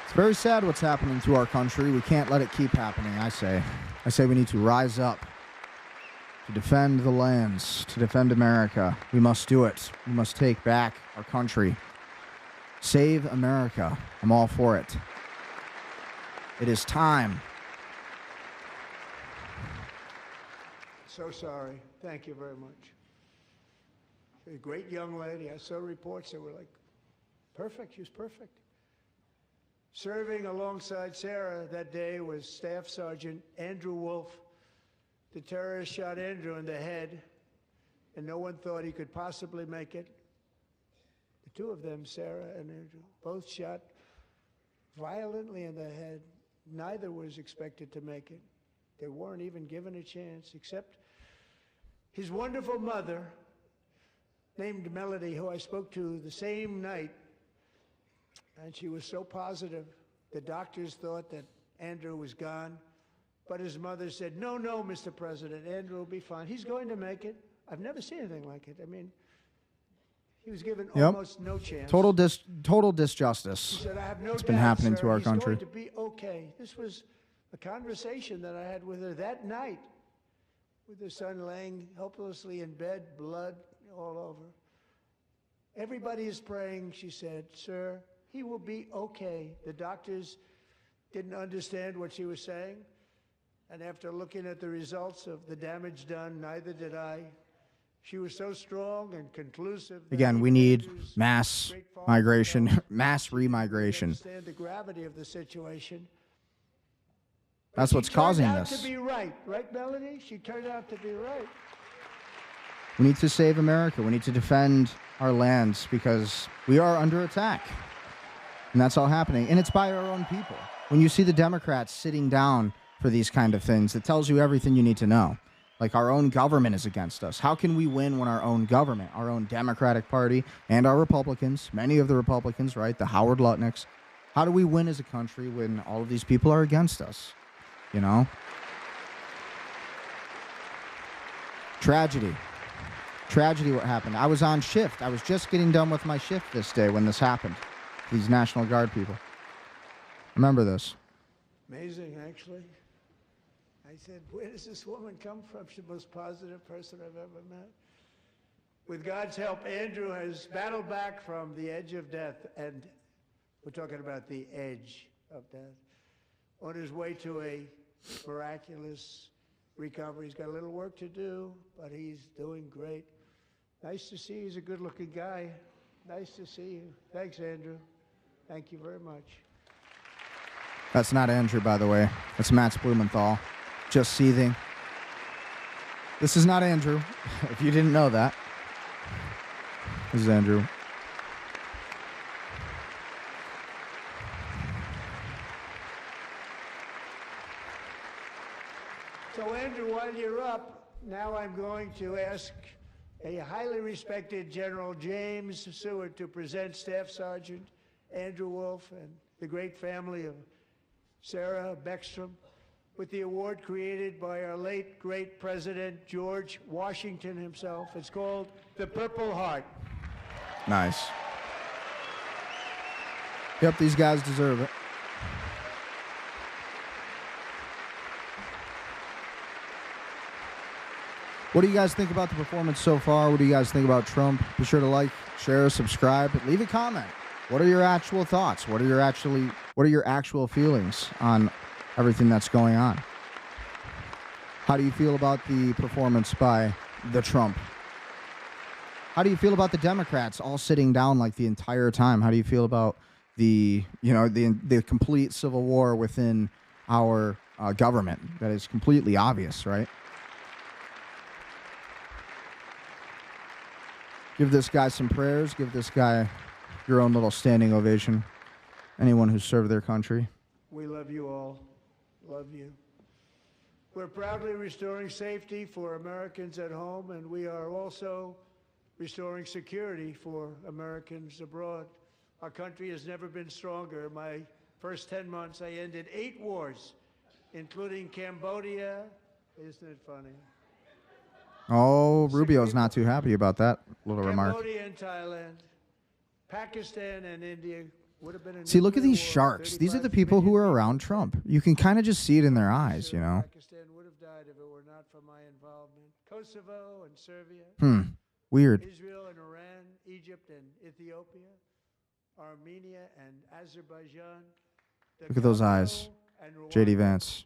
It's very sad what's happening to our country. We can't let it keep happening, I say. I say we need to rise up to defend the lands, to defend America. We must do it. We must take back our country. Save America. I'm all for it. It is time. So sorry. Thank you very much. A great young lady. I saw reports that were like, perfect. She was perfect. Serving alongside Sarah that day was Staff Sergeant Andrew Wolf. The terrorist shot Andrew in the head, and no one thought he could possibly make it. The two of them, Sarah and Andrew, both shot violently in the head. Neither was expected to make it. They weren't even given a chance, except his wonderful mother, named Melody, who I spoke to the same night, and she was so positive. The doctors thought that Andrew was gone, but his mother said, no, Mr. President, Andrew will be fine. He's going to make it. I've never seen anything like it. I mean, he was given almost no chance. Total disjustice. He said, I have no It's been doubt, happening sir, to our he's country. going to be okay. This was a conversation that I had with her that night, with her son laying helplessly in bed, blood all over. Everybody is praying, she said, sir, he will be okay. The doctors didn't understand what she was saying, and after looking at the results of the damage done, neither did I. She was so strong and conclusive. Again, we need mass migration, mass remigration. Understand the gravity of the situation. That's what's causing She turned out this. to be right, Melanie? She turned out to be right. We need to save America. We need to defend our lands because we are under attack. And that's all happening. And it's by our own people. When you see the Democrats sitting down for these kind of things, it tells you everything you need to know. Like our own government is against us. How can we win when our own government, our own Democratic Party, and our Republicans, many of the Republicans, right, the Howard Lutnicks, how do we win as a country when all of these people are against us? You know? Tragedy what happened. I was on shift. I was just getting done with my shift this day when this happened. These National Guard people. Remember this. Amazing, actually. I said, where does this woman come from? She's the most positive person I've ever met. With God's help, Andrew has battled back from the edge of death, and we're talking about the edge of death, on his way to a miraculous recovery. He's got a little work to do, but he's doing great. Nice to see you. He's a good-looking guy. Nice to see you. Thanks, Andrew. Thank you very much. That's not Andrew, by the way. That's Matt Blumenthal. Just seething. This is not Andrew, if you didn't know that. This is Andrew. So, Andrew, while you're up, now I'm going to ask a highly respected General James Seward to present Staff Sergeant Andrew Wolf and the great family of Sarah Beckstrom with the award created by our late, great President George Washington himself. It's called the Purple Heart. Nice. Yep, these guys deserve it. What do you guys think about the performance so far? What do you guys think about Trump? Be sure to like, share, subscribe, leave a comment. What are your actual thoughts? What are your actual feelings on everything that's going on? How do you feel about the performance by the Trump? How do you feel about the Democrats all sitting down like the entire time? How do you feel about the complete civil war within our government that is completely obvious, right? Give this guy some prayers. Give this guy your own little standing ovation. Anyone who served their country. We love you all. Love you. We're proudly restoring safety for Americans at home, and we are also restoring security for Americans abroad. Our country has never been stronger. In my first 10 months, I ended 8 wars, including Cambodia. Isn't it funny? Oh, Rubio's not too happy about that little remark. Cambodia and Thailand, Pakistan and India would have been a See, look at nuclear these war. sharks. These are the 35 people who million are around Trump. You can kind of just see it in their eyes, you know. Pakistan would have died if it were not for my involvement. Kosovo and Serbia, Weird. Israel and Iran, Egypt and Ethiopia, Armenia and Azerbaijan. the Look at those Congo eyes. and J.D. Rwanda, Vance.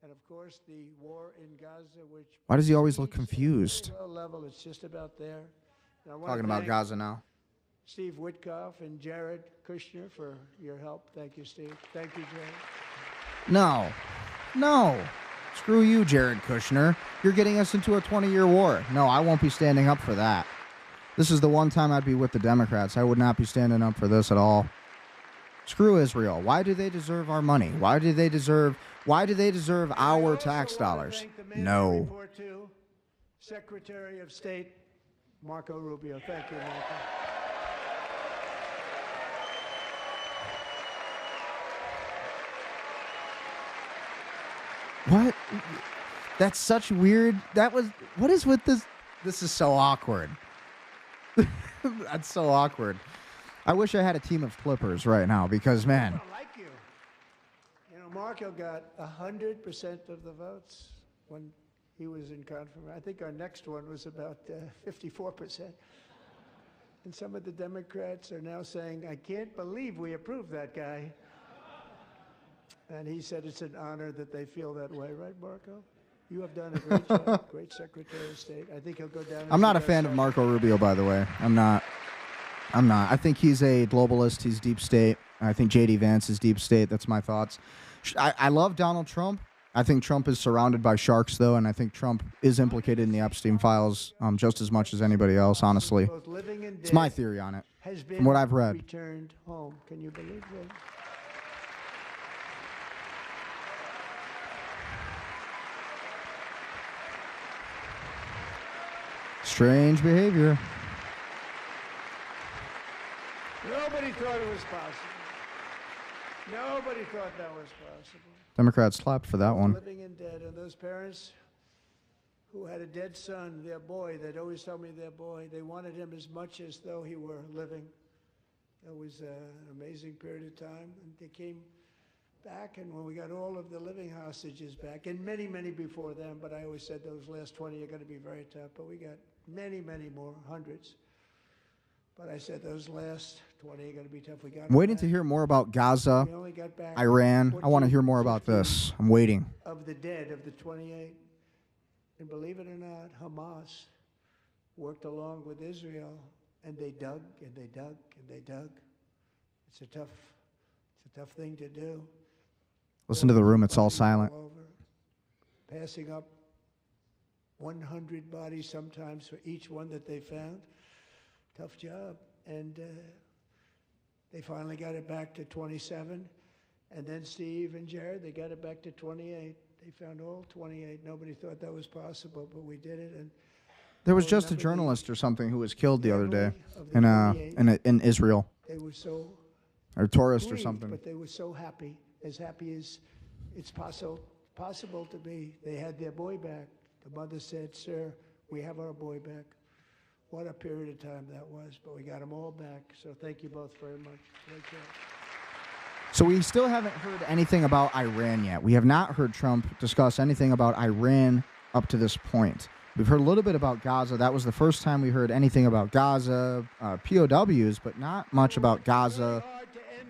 and of course the war in Gaza, which Why does he always look proceeds at a confused? very low level. It's just about there. And I wanna Talking about thank Gaza now. Steve Witkoff and Jared Kushner for your help. Thank you, Steve. Thank you, Jared. No. Screw you, Jared Kushner. You're getting us into a 20-year war. No, I won't be standing up for that. This is the one time I'd be with the Democrats. I would not be standing up for this at all. Screw Israel. Why do they deserve our money? Why do they deserve our tax dollars? No. Report to Secretary of State Marco Rubio. Thank you, Marco. What? That's such weird. What is with this? This is so awkward. That's so awkward. I wish I had a team of flippers right now because, I man, don't like you. You know, Marco got 100% of the votes when he was in confirmation. I think our next one was about 54%. And some of the Democrats are now saying, I can't believe we approved that guy. And he said it's an honor that they feel that way, right, Marco? You have done a great job, great Secretary of State. I think he'll go down. I'm not a fan of Marco Rubio, by the way. I'm not. I think he's a globalist. He's deep state. I think J.D. Vance is deep state. That's my thoughts. I love Donald Trump. I think Trump is surrounded by sharks, though, and I think Trump is implicated in the Epstein files just as much as anybody else, honestly. Both living and It's my dead theory on it, has been from what I've read. returned home. Can you believe that? Strange behavior. Nobody thought it was possible. Nobody thought that was possible. Democrats slapped for that one. Living and dead, and those parents who had a dead son, their boy, they'd always tell me their boy, they wanted him as much as though he were living. It was an amazing period of time, and they came back, and when we got all of the living hostages back, and many, many before them, but I always said those last 20 are going to be very tough, but we got many, many more, hundreds. But I said those last 20 are going to be tough. We got I'm waiting to hear more about Gaza, We only got back Iran. I want to 14, hear more about 15 this. I'm waiting. of the dead, of the 28. And believe it or not, Hamas worked along with Israel, and they dug, and they dug, and they dug. It's a tough thing to do. Listen to the room. It's all silent. All over, passing up 100 bodies sometimes for each one that they found. Tough job. And they finally got it back to 27. And then Steve and Jared, they got it back to 28. They found all 28. Nobody thought that was possible, but we did it. And There was Well, just a remember the journalist or something who was killed the other day family of the 28? in Israel, they were so or a tourist or grieved, something. but they were so happy as it's possible to be. They had their boy back. The mother said, "Sir, we have our boy back." What a period of time that was, but we got them all back. So thank you both very much. Great job. So we still haven't heard anything about Iran yet. We have not heard Trump discuss anything about Iran up to this point. We've heard a little bit about Gaza. That was the first time we heard anything about Gaza, POWs, but not much about Gaza,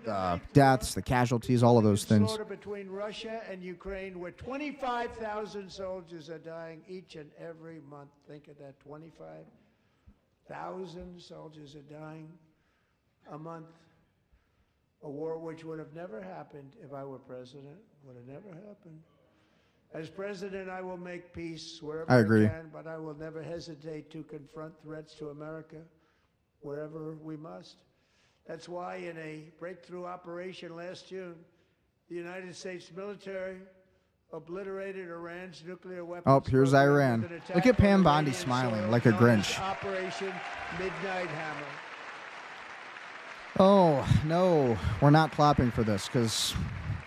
the deaths, the casualties, all of those things. Slaughter between Russia and Ukraine, where 25,000 soldiers are dying each and every month. Think of that, 25,000 soldiers are dying a month. A war which would have never happened if I were president. Would have never happened. As president, I will make peace wherever I agree. can, but I will never hesitate to confront threats to America wherever we must. That's why in a breakthrough operation last June, the United States military obliterated Iran's nuclear weapons. Oh, here's program Iran. with an attack Look at Pam on Bondi Iranian smiling soil like a known as Grinch. Operation Midnight Hammer. Oh, no, we're not clapping for this because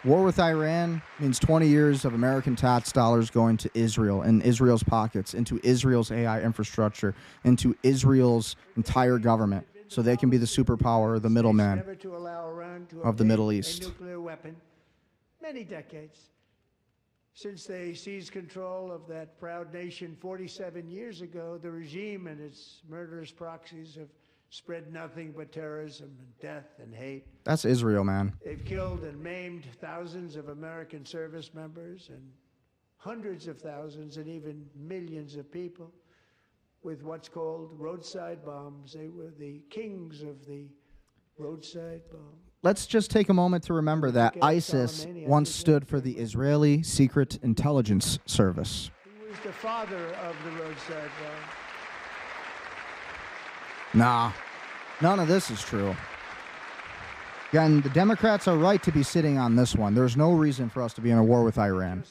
war with Iran means 20 years of American tax dollars going to Israel and Israel's pockets, into Israel's AI infrastructure, into Israel's entire government, so they can be the superpower, the middleman Never to allow Iran to of the obtain Middle a East. nuclear weapon. Many decades since they seized control of that proud nation 47 years ago, the regime and its murderous proxies have spread nothing but terrorism and death and hate. That's Israel, man. They've killed and maimed thousands of American service members and hundreds of thousands and even millions of people with what's called roadside bombs. They were the kings of the roadside bomb. Let's just take a moment to remember that ISIS once stood for the Israeli Secret Intelligence Service. He was the father of the roadside bomb. Nah, none of this is true. Again, the Democrats are right to be sitting on this one. There's no reason for us to be in a war with Iran.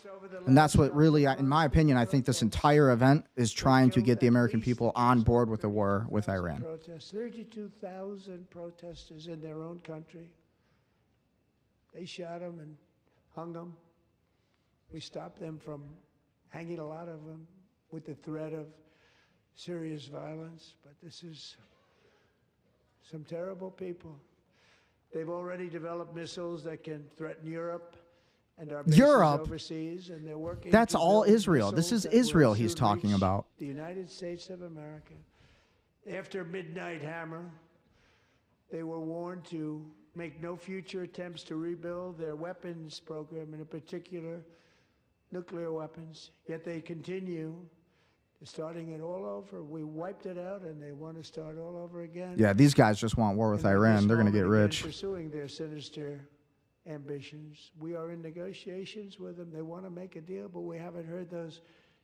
And that's what really, in my opinion, I think this entire event is trying to get the American people on board with the war with Iran. Protests, 32,000 protesters in their own country. They shot them and hung them. We stopped them from hanging a lot of them with the threat of serious violence. But this is some terrible people. They've already developed missiles that can threaten Europe and our bases overseas, and they're working. That's to all build Israel. This missiles is that will Israel he's soon talking reach about. The United States of America. After Midnight Hammer, they were warned to make no future attempts to rebuild their weapons program, and in particular, nuclear weapons. Yet they continue. Starting it all over. We wiped it out, and they want to start all over again. Yeah, these guys just want war with And at Iran. this They're going to get moment, again, rich. Pursuing their sinister ambitions. We are in negotiations with them. They want to make a deal, but we haven't heard those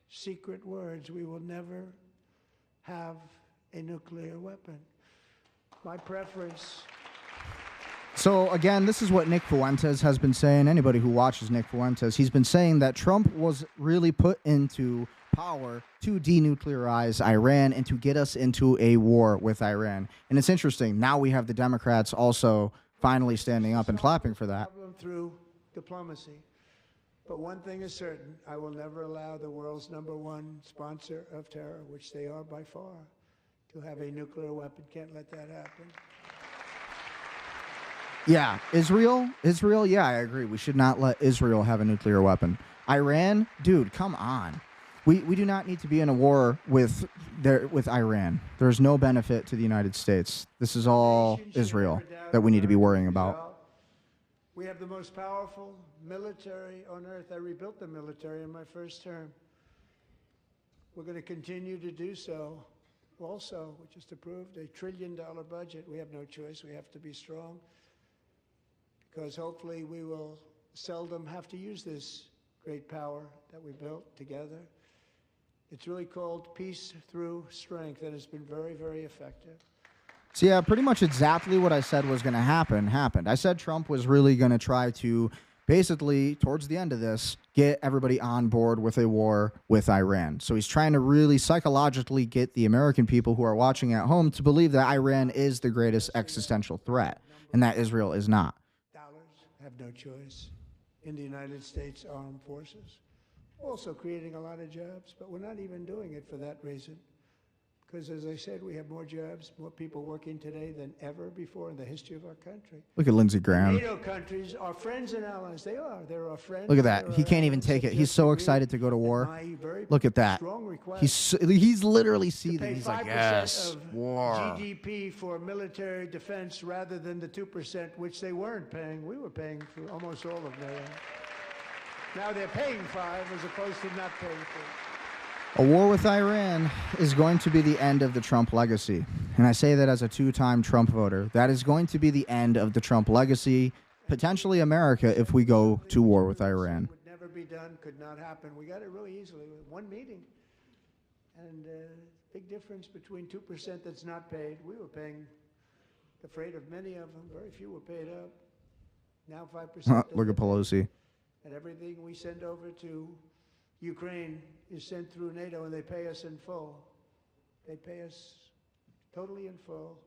secret words. We will never have a nuclear weapon. My preference. So, again, this is what Nick Fuentes has been saying. Anybody who watches Nick Fuentes, he's been saying that Trump was really put into power to denuclearize Iran and to get us into a war with Iran. And it's interesting. Now we have the Democrats also finally standing up and clapping for that. Problem through diplomacy. But one thing is certain, I will never allow the world's =1 sponsor of terror, which they are by far, to have a nuclear weapon. Can't let that happen. Yeah, Israel, yeah, I agree. We should not let Israel have a nuclear weapon. Iran, dude, come on. We do not need to be in a war with Iran. There's no benefit to the United States. This is all Israel that we need to be worrying about. We have the most powerful military on earth. I rebuilt the military in my first term. We're going to continue to do so. Also, we just approved a $1 trillion budget. We have no choice. We have to be strong, because hopefully we will seldom have to use this great power that we built together. It's really called peace through strength, and it's been very, very effective. So, yeah, pretty much exactly what I said was going to happen happened. I said Trump was really going to try to basically, towards the end of this, get everybody on board with a war with Iran. So he's trying to really psychologically get the American people who are watching at home to believe that Iran is the greatest existential threat and that Israel is not. Dollars have no choice in the United States Armed Forces. Also creating a lot of jobs, but we're not even doing it for that reason. Because, as I said, we have more jobs, more people working today than ever before in the history of our country. Look at Lindsey Graham. NATO countries are friends and allies. They are. They're our friends. Look at that. They're He our can't even allies. take it. He's Just so agree excited to go to that war. my very Look at that. strong request He's literally to seething. pay He's like, 5% yes, of war. GDP for military defense rather than the 2%, which they weren't paying. We were paying for almost all of NATO. Now they're paying 5 as opposed to not paying 4. A war with Iran is going to be the end of the Trump legacy. And I say that as a 2-time Trump voter. That is going to be the end of the Trump legacy, potentially America, if we go to war with Iran. Would never be done, could not happen. We got it really easily with one meeting. And big difference between 2% that's not paid. We were paying the freight of many of them. Very few were paid up. Now 5%. Look at Pelosi. And everything we send over to Ukraine is sent through NATO, and they pay us in full. They pay us totally in full.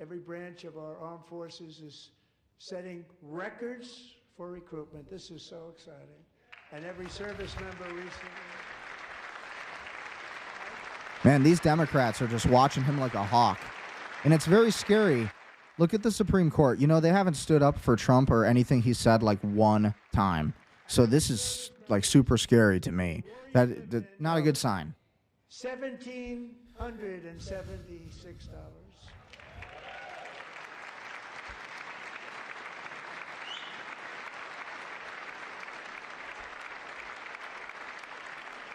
Every branch of our armed forces is setting records for recruitment. This is so exciting. And every service member recently. Man, these Democrats are just watching him like a hawk. And it's very scary. Look at the Supreme Court. You know, they haven't stood up for Trump or anything he said like one time. So this is like super scary to me. That not a good sign. $1,776.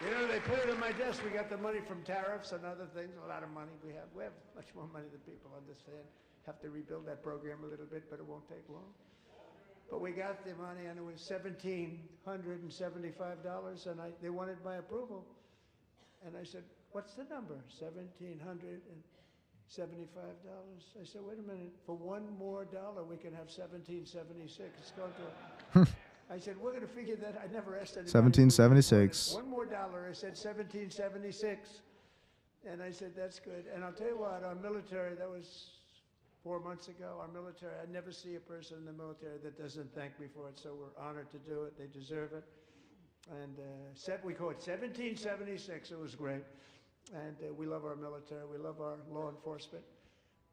You know, they put it on my desk. We got the money from tariffs and other things. A lot of money we have. We have much more money than people understand. Have to rebuild that program a little bit, but it won't take long. But we got the money, and it was $1,775, and they wanted my approval. And I said, what's the number? $1,775. I said, wait a minute. For $1 more, we can have $1,776. It's going to... I said, we're going to figure that. I never asked anybody. 1776. $1 more. I said, 1776. And I said, that's good. And I'll tell you what, our military, that was 4 months ago, our military, I never see a person in the military that doesn't thank me for it, so we're honored to do it. They deserve it. And we call it 1776. It was great. And we love our military. We love our law enforcement.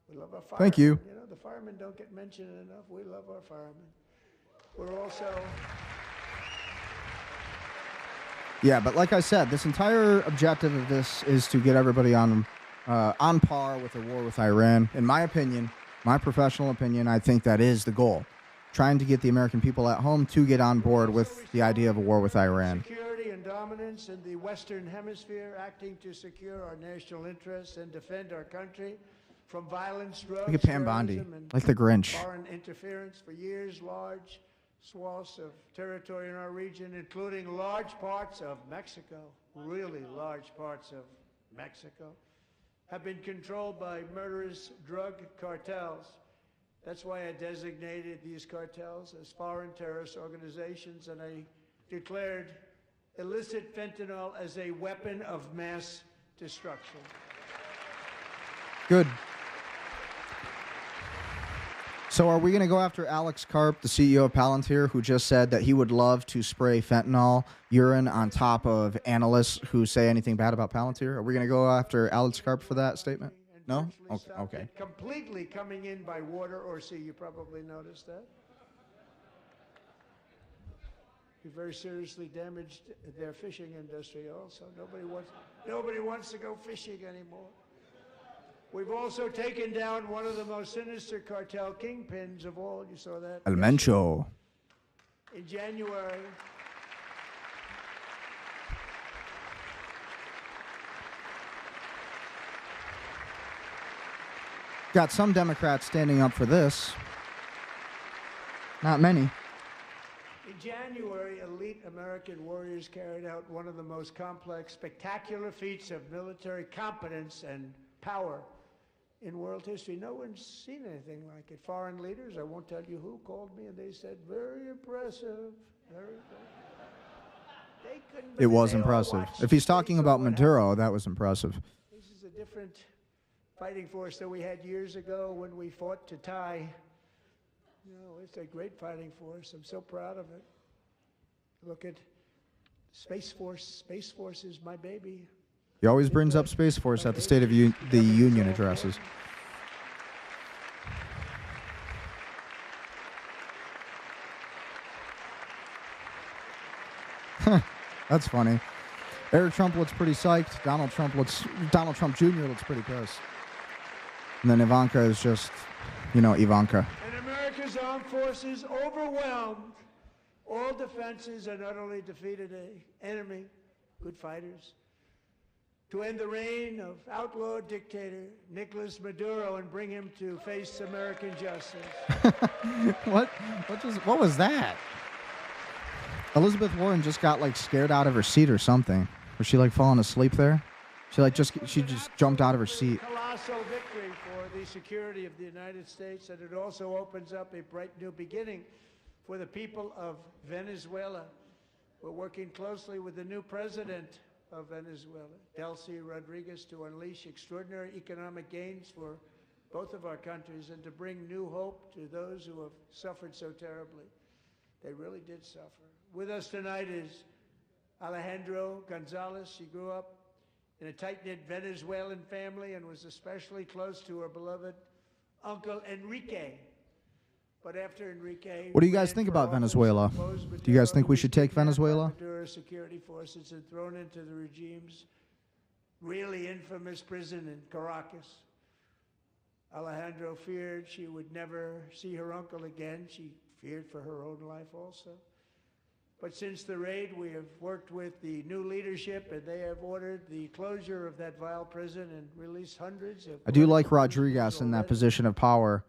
We love our firemen. Thank you. You know, the firemen don't get mentioned enough. We love our firemen. We're also... Yeah, but like I said, this entire objective of this is to get everybody on par with a war with Iran. In my opinion, my professional opinion, I think that is the goal. Trying to get the American people at home to get on board with the idea of a war with Iran. Security and dominance in the Western Hemisphere, acting to secure our national interests and defend our country from violence, drugs, Look at Pam Bondi, terrorism, and like the Grinch. foreign interference. For years, large swaths of territory in our region, including large parts of Mexico, really large parts of Mexico, have been controlled by murderous drug cartels. That's why I designated these cartels as foreign terrorist organizations, and I declared illicit fentanyl as a weapon of mass destruction. Good. So are we going to go after Alex Karp, the CEO of Palantir, who just said that he would love to spray fentanyl urine on top of analysts who say anything bad about Palantir? Are we going to go after Alex Karp for that statement? No? Okay. Completely coming in by water or sea. You probably noticed that. We very seriously damaged their fishing industry also. Nobody wants to go fishing anymore. We've also taken down one of the most sinister cartel kingpins of all. You saw that? El Mencho. In January. Got some Democrats standing up for this. Not many. In January, elite American warriors carried out one of the most complex, spectacular feats of military competence and power in world history. No one's seen anything like it. Foreign leaders, I won't tell you who, called me and they said, very impressive, very impressive. They couldn't It believe was they all impressive. watched If he's the talking tapes about of what Maduro, that was impressive. happened. This is a different fighting force than we had years ago when we fought to tie. No, it's a great fighting force. I'm so proud of it. Look at Space Force. Space Force is my baby. He always brings up Space Force at the State of the Union addresses. That's funny. Eric Trump looks pretty psyched. Donald Trump Jr. looks pretty pissed. And then Ivanka is just, Ivanka. And America's armed forces overwhelmed all defenses and utterly defeated an enemy, good fighters, to end the reign of outlaw dictator Nicolas Maduro and bring him to face American justice. What was that? Elizabeth Warren just got scared out of her seat or something. Was she falling asleep there? She just jumped out of her seat. Colossal victory for the security of the United States, and it also opens up a bright new beginning for the people of Venezuela. We're working closely with the new president of Venezuela, Delcy Rodriguez, to unleash extraordinary economic gains for both of our countries and to bring new hope to those who have suffered so terribly. They really did suffer. With us tonight is Alejandro Gonzalez. She grew up in a tight-knit Venezuelan family and was especially close to her beloved Uncle Enrique. But after Enrique, What do you guys think about Venezuela? Do you guys think we should take Venezuela? Maduro security forces and thrown into the regime's really infamous prison in Caracas. Alejandro feared she would never see her uncle again. She feared for her own life also. But since the raid, we have worked with the new leadership, and they have ordered the closure of that vile prison and released hundreds of... I do like Rodriguez in that position of power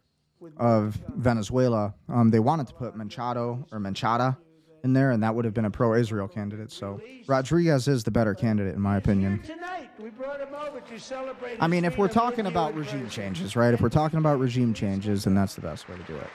of Venezuela. They wanted to put Menchada in there, and that would have been a pro-Israel candidate. So Rodriguez is the better candidate, in my opinion. Tonight, we brought him over to celebrate... I mean, if we're his freedom talking with you about in regime person. changes, right? If we're talking about regime changes, then that's the best way to do it.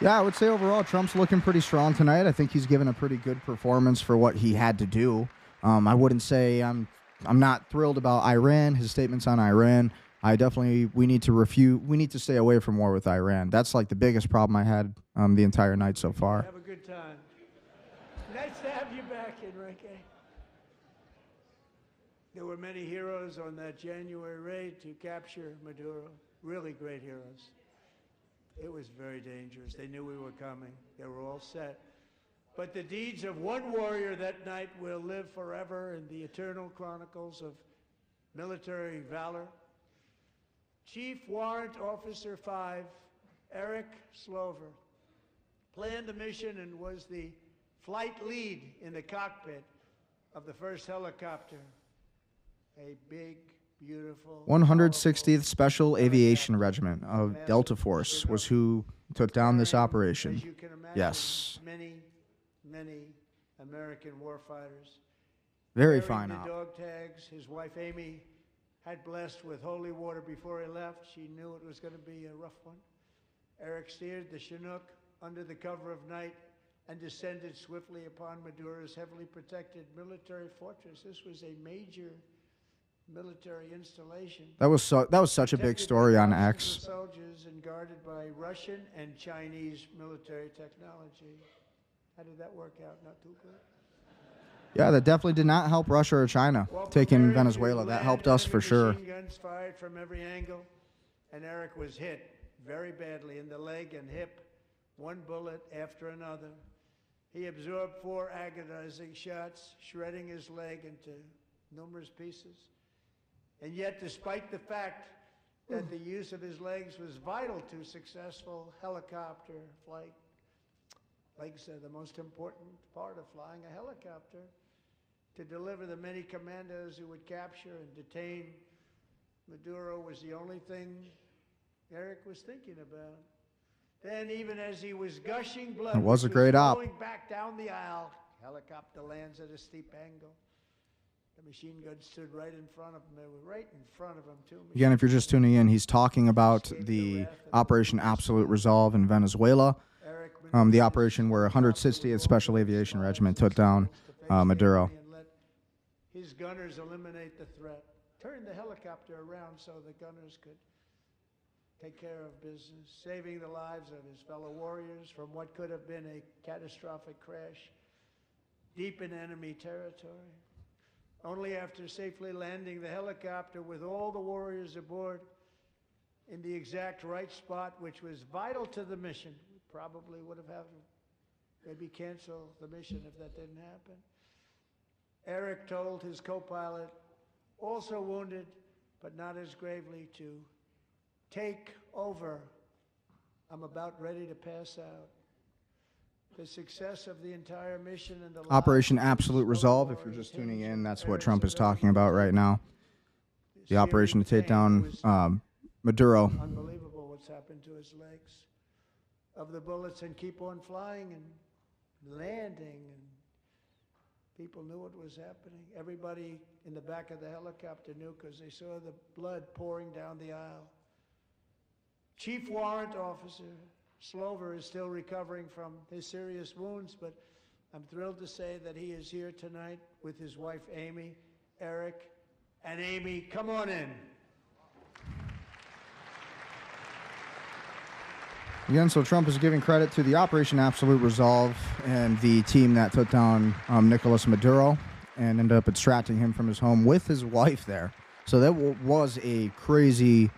Yeah, I would say overall Trump's looking pretty strong tonight. I think he's given a pretty good performance for what he had to do. I wouldn't say I'm not thrilled about Iran, his statements on Iran. We need to stay away from war with Iran. That's the biggest problem I had the entire night so far. Have a good time. Nice to have you back, Enrique. There were many heroes on that January raid to capture Maduro. Really great heroes. It was very dangerous. They knew we were coming. They were all set. But the deeds of one warrior that night will live forever in the eternal chronicles of military valor. Chief Warrant Officer 5, Eric Slover, planned the mission and was the flight lead in the cockpit of the first helicopter. A big, beautiful... 160th Special Aviation Regiment of Delta Force was who took down this operation. As you can imagine, Yes. many American warfighters. Very Wearing fine the op. dog tags. His wife Amy had blessed with holy water before he left. She knew it was going to be a rough one. Eric steered the Chinook under the cover of night and descended swiftly upon Maduro's heavily protected military fortress. This was a major military installation. That was such a big Protected story by on thousands X. of soldiers and guarded by Russian and Chinese military technology. How did that work out? Not too good. Yeah, that definitely did not help Russia or China While taking preparing to Venezuela. That land, helped us enemy for sure. Machine guns fired from every angle, and Eric was hit very badly in the leg and hip, one bullet after another. He absorbed 4 agonizing shots, shredding his leg into numerous pieces. And yet, despite the fact that the use of his legs was vital to successful helicopter flight, Legs are the most important part of flying a helicopter. To deliver the many commandos who would capture and detain Maduro was the only thing Eric was thinking about. Then, even as he was gushing blood, It was a which great op. flowing back down the aisle, helicopter lands at a steep angle. The machine gun stood right in front of him. They were right in front of him, too. Again, if you're just tuning in, he's talking about the Operation Absolute Resolve in Venezuela, the operation where 160th Special Aviation Regiment took down Maduro. And let his gunners eliminate the threat. Turned the helicopter around so the gunners could take care of business, saving the lives of his fellow warriors from what could have been a catastrophic crash deep in enemy territory. Only after safely landing the helicopter with all the warriors aboard in the exact right spot, which was vital to the mission. We probably would have had to maybe cancel the mission if that didn't happen. Eric told his co-pilot, also wounded, but not as gravely, to take over. I'm about ready to pass out. The success of the entire mission and the Operation Absolute Resolve, if you're just tuning in, that's what Trump is talking about right now. The operation to take down Maduro. Unbelievable what's happened to his legs. Of the bullets, and keep on flying and landing, and people knew what was happening. Everybody in the back of the helicopter knew because they saw the blood pouring down the aisle. Chief Warrant Officer Slover is still recovering from his serious wounds, but I'm thrilled to say that he is here tonight with his wife, Amy, Eric, and Amy, come on in. Again, so Trump is giving credit to the Operation Absolute Resolve and the team that took down Nicolas Maduro and ended up extracting him from his home with his wife there. So that was a crazy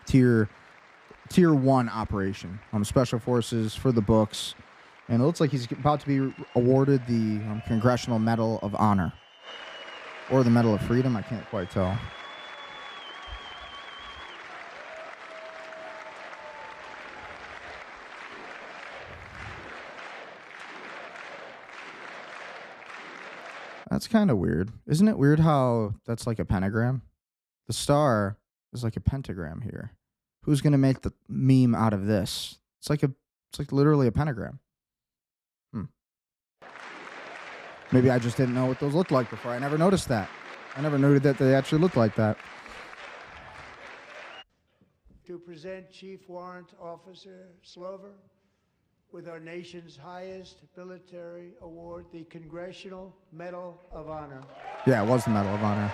Tier 1 operation. Special Forces for the books. And it looks like he's about to be awarded the Congressional Medal of Honor. Or the Medal of Freedom, I can't quite tell. That's kind of weird. Isn't it weird how that's like a pentagram? The star is like a pentagram here. Who's going to make the meme out of this? It's like literally a pentagram. Maybe I just didn't know what those looked like before. I never noticed that. I never noted that they actually looked like that. To present Chief Warrant Officer Slover with our nation's highest military award, the Congressional Medal of Honor. Yeah, it was the Medal of Honor.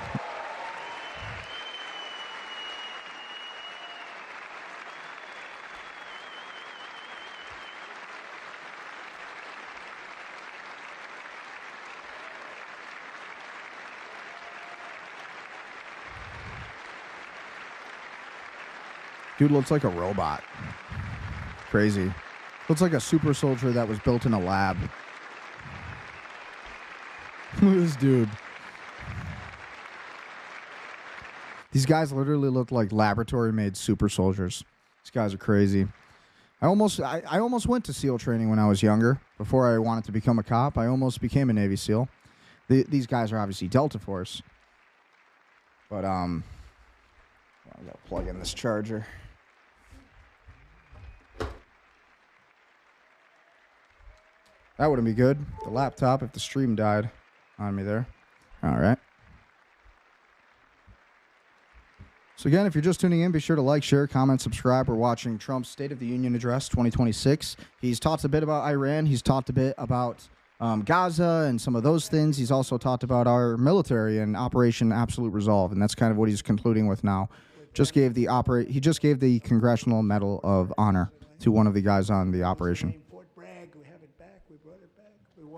Dude looks like a robot. Crazy. Looks like a super soldier that was built in a lab. Look at this dude. These guys literally look like laboratory-made super soldiers. These guys are crazy. I almost went to SEAL training when I was younger. Before I wanted to become a cop, I almost became a Navy SEAL. These guys are obviously Delta Force. But, I gotta plug in this charger. That wouldn't be good. The laptop, if the stream died on me there. All right. So again, if you're just tuning in, be sure to like, share, comment, subscribe. We're watching Trump's State of the Union Address 2026. He's talked a bit about Iran. He's talked a bit about Gaza and some of those things. He's also talked about our military and Operation Absolute Resolve, and that's kind of what he's concluding with now. He just gave the Congressional Medal of Honor to one of the guys on the operation.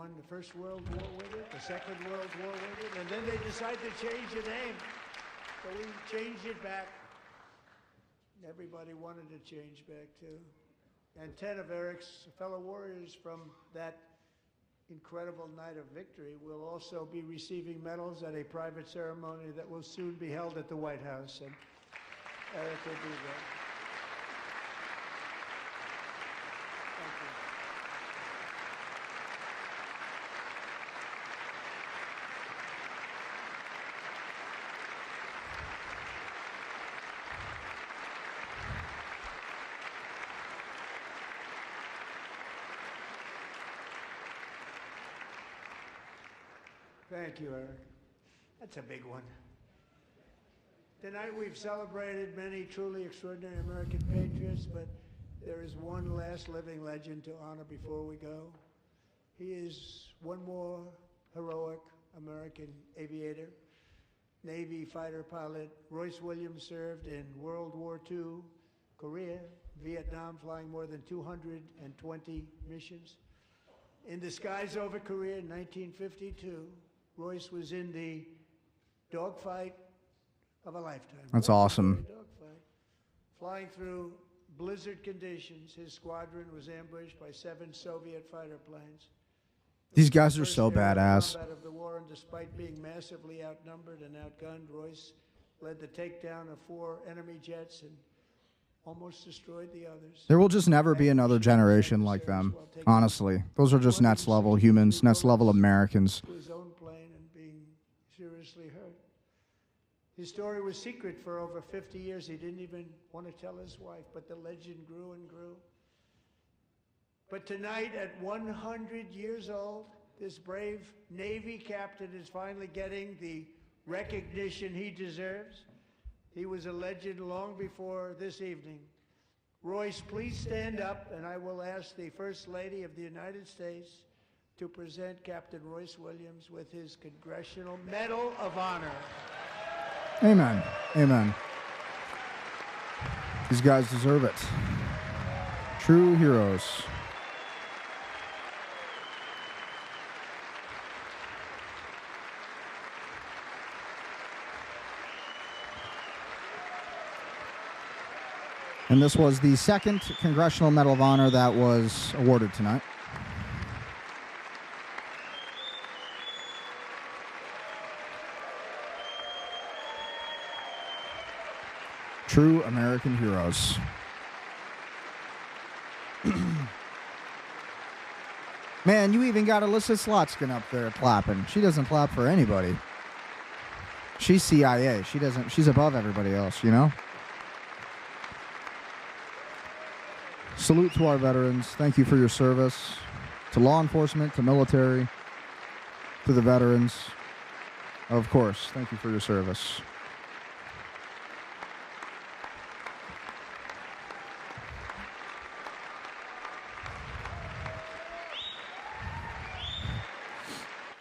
The First World War with it, the Second World War with it, and then they decided to change the name. So we changed it back. Everybody wanted to change back too. And 10 of Eric's fellow warriors from that incredible night of victory will also be receiving medals at a private ceremony that will soon be held at the White House. And Eric will be there. Thank you. Thank you, Eric. That's a big one. Tonight we've celebrated many truly extraordinary American patriots, but there is one last living legend to honor before we go. He is one more heroic American aviator, Navy fighter pilot. Royce Williams served in World War II, Korea, Vietnam, flying more than 220 missions. In the skies over Korea in 1952, Royce was in the dogfight of a lifetime. That's awesome. Dogfight. Flying through blizzard conditions, his squadron was ambushed by 7 Soviet fighter planes. These guys are First so aerial badass. combat of the war, and despite being massively outnumbered and outgunned, Royce led the takedown of 4 enemy jets and almost destroyed the others. There will just never be another generation like them. Honestly, those are just next level humans, next level Americans. To his own plane and being seriously hurt. His story was secret for over 50 years. He didn't even want to tell his wife, but the legend grew and grew. But tonight, at 100 years old, this brave Navy captain is finally getting the recognition he deserves. He was a legend long before this evening. Royce, please stand up, and I will ask the First Lady of the United States to present Captain Royce Williams with his Congressional Medal of Honor. Amen. Amen. These guys deserve it. True heroes. And this was the second Congressional Medal of Honor that was awarded tonight. True American heroes. Man, you even got Alyssa Slotskin up there clapping. She doesn't clap for anybody. She's CIA. She's above everybody else, you know? Salute to our veterans. Thank you for your service. To law enforcement, to military, to the veterans. Of course, thank you for your service.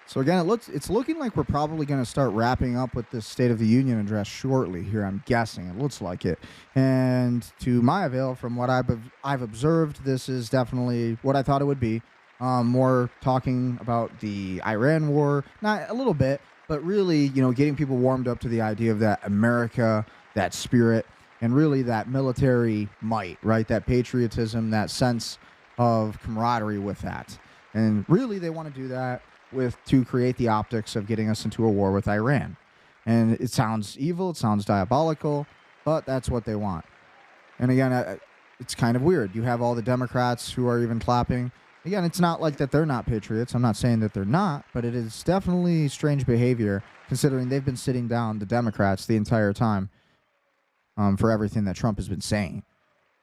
So again, it's looking like we're probably going to start wrapping up with this State of the Union address shortly here, I'm guessing. It looks like it. And to my avail, from what I've observed, this is definitely what I thought it would be. More talking about the Iran war, not a little bit, but really, getting people warmed up to the idea of that America, that spirit, and really that military might, right? That patriotism, that sense of camaraderie with that. And really, they want to do that to create the optics of getting us into a war with Iran. And it sounds evil, it sounds diabolical, but that's what they want. And again, it's kind of weird. You have all the Democrats who are even clapping. Again, it's not like that they're not patriots. I'm not saying that they're not, but it is definitely strange behavior considering they've been sitting down, the Democrats, the entire time for everything that Trump has been saying.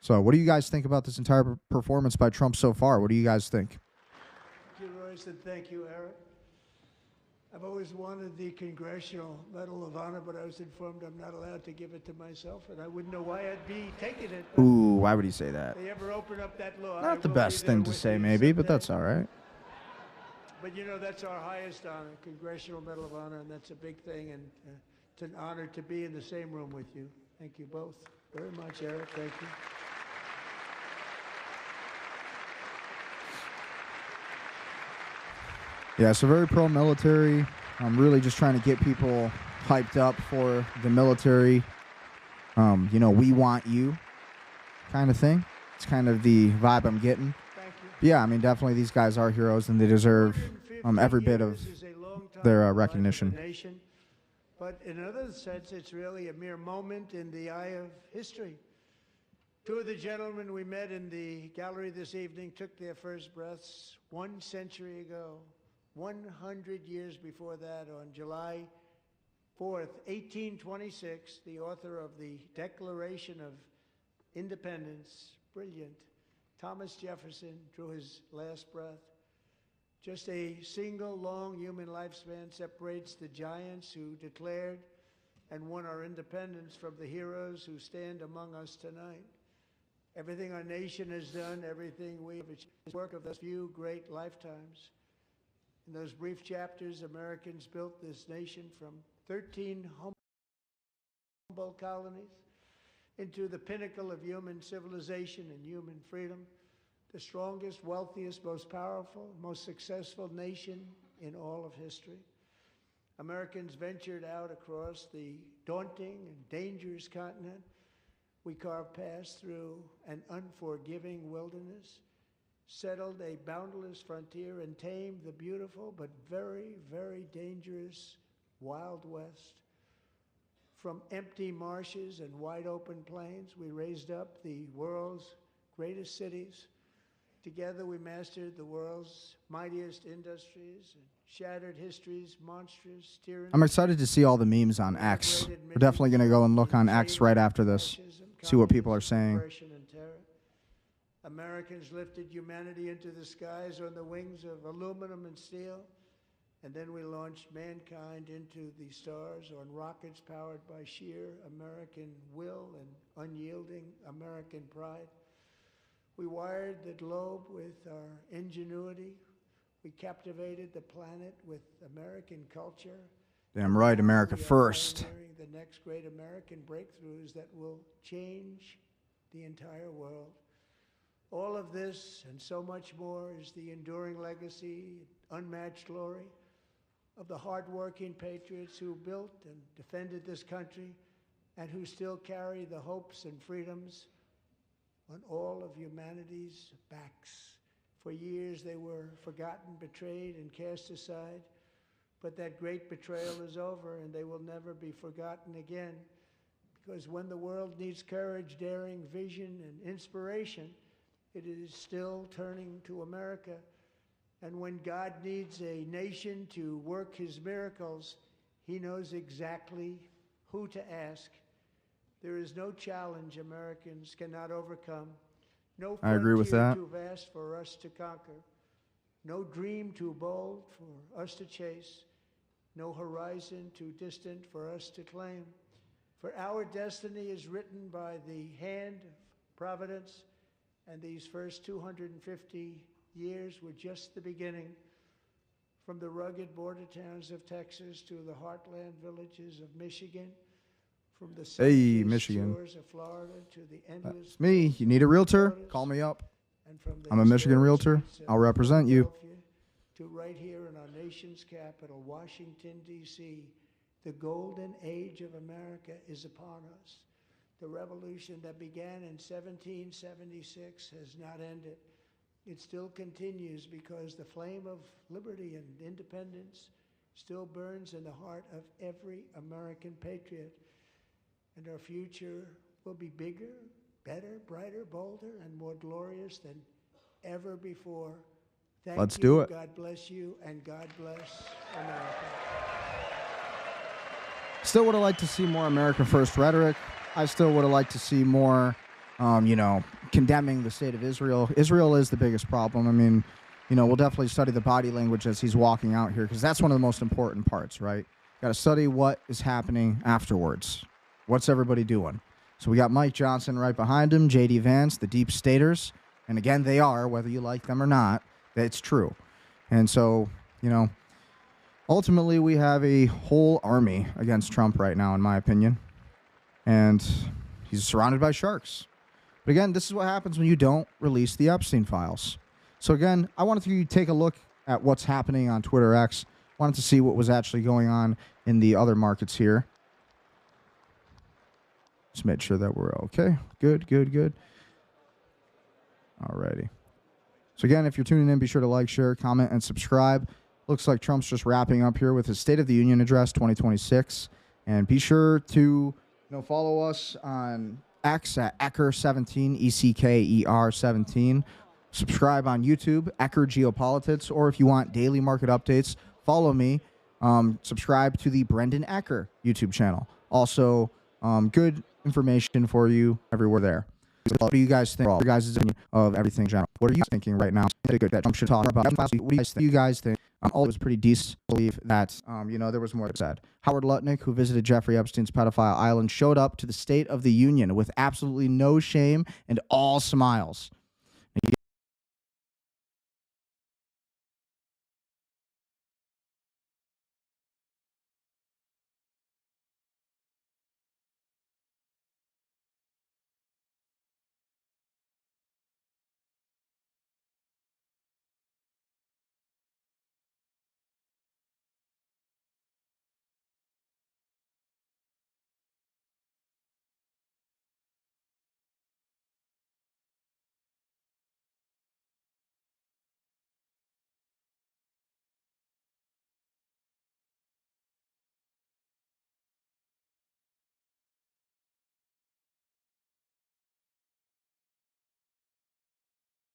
So what do you guys think about this entire performance by Trump so far? What do you guys think? Thank you, Royce, and thank you, Eric. I've always wanted the Congressional Medal of Honor, but I was informed I'm not allowed to give it to myself, and I wouldn't know why I'd be taking it. Ooh, why would he say that? If they ever open up that law, I Not the will best be there thing to with say, you maybe, but someday. that's all right. But that's our highest honor, Congressional Medal of Honor, and that's a big thing, and it's an honor to be in the same room with you. Thank you both very much, Eric. Thank you. Yeah, so very pro-military. I'm really just trying to get people hyped up for the military. We want you kind of thing. It's kind of the vibe I'm getting. Thank you. But yeah, I mean, definitely these guys are heroes, and they deserve every bit of their recognition. Nation, but in another sense, it's really a mere moment in the eye of history. Two of the gentlemen we met in the gallery this evening took their first breaths 1 century ago. 100 years before that, on July 4th, 1826, the author of the Declaration of Independence, brilliant, Thomas Jefferson, drew his last breath. Just a single long human lifespan separates the giants who declared and won our independence from the heroes who stand among us tonight. Everything our nation has done, everything we have achieved, is work of those few great lifetimes. In those brief chapters, Americans built this nation from 13 humble colonies into the pinnacle of human civilization and human freedom, the strongest, wealthiest, most powerful, most successful nation in all of history. Americans ventured out across the daunting and dangerous continent. We carved paths through an unforgiving wilderness, settled a boundless frontier, and tamed the beautiful but very, very dangerous Wild West. From empty marshes and wide open plains, we raised up the world's greatest cities. Together we mastered the world's mightiest industries and shattered history's monstrous tyranny. I'm excited to see all the memes on X. We're definitely going to go and look on X right after this, see what people are saying. Americans lifted humanity into the skies on the wings of aluminum and steel, and then we launched mankind into the stars on rockets powered by sheer American will and unyielding American pride. We wired the globe with our ingenuity. We captivated the planet with American culture. Damn right, America first. The next great American breakthroughs that will change the entire world. All of this and so much more is the enduring legacy, unmatched glory of the hardworking patriots who built and defended this country and who still carry the hopes and freedoms on all of humanity's backs. For years they were forgotten, betrayed, and cast aside. But that great betrayal is over, and they will never be forgotten again. Because when the world needs courage, daring, vision, and inspiration, it is still turning to America. And when God needs a nation to work his miracles, he knows exactly who to ask. There is no challenge Americans cannot overcome. No I agree with frontier that. too vast for us to conquer. No dream too bold for us to chase. No horizon too distant for us to claim. For our destiny is written by the hand of providence, and these first 250 years were just the beginning. From the rugged border towns of Texas to the heartland villages of Michigan, from the Hey, sun-kissed Michigan. shores of Florida to the endless It's me. You need a realtor? Call me up. and from the I'm a Michigan historic realtor. streets of I'll represent you. Philadelphia to right here in our nation's capital, Washington, D.C., the golden age of America is upon us. The revolution that began in 1776 has not ended. It still continues because the flame of liberty and independence still burns in the heart of every American patriot. And our future will be bigger, better, brighter, bolder, and more glorious than ever before. Thank Let's you, do it. God bless you, and God bless America. Still would have liked to see more America First rhetoric. I still would have liked to see more, condemning the state of Israel. Israel is the biggest problem. I mean, we'll definitely study the body language as he's walking out here because that's one of the most important parts, right? Got to study what is happening afterwards. What's everybody doing? So we got Mike Johnson right behind him, J.D. Vance, the deep staters. And again, they are, whether you like them or not, it's true. And so, ultimately we have a whole army against Trump right now, in my opinion. And he's surrounded by sharks. But again, this is what happens when you don't release the Epstein files. So again, I wanted to take a look at what's happening on Twitter X. Wanted to see what was actually going on in the other markets here. Just make sure that we're okay. Good. Alrighty. So again, if you're tuning in, be sure to like, share, comment, and subscribe. Looks like Trump's just wrapping up here with his State of the Union Address 2026. And be sure to follow us on X at Ecker17, ECKER17. Subscribe on YouTube, Ecker Geopolitics, or if you want daily market updates, follow me. Subscribe to the Brendan Ecker YouTube channel. Also, good information for you everywhere there. What do you guys think? Your guys' opinion of everything in general. What are you thinking right now? That Trump should talk about. What do you guys think? All it was pretty decent to believe that, there was more said. Howard Lutnick, who visited Jeffrey Epstein's pedophile island, showed up to the State of the Union with absolutely no shame and all smiles.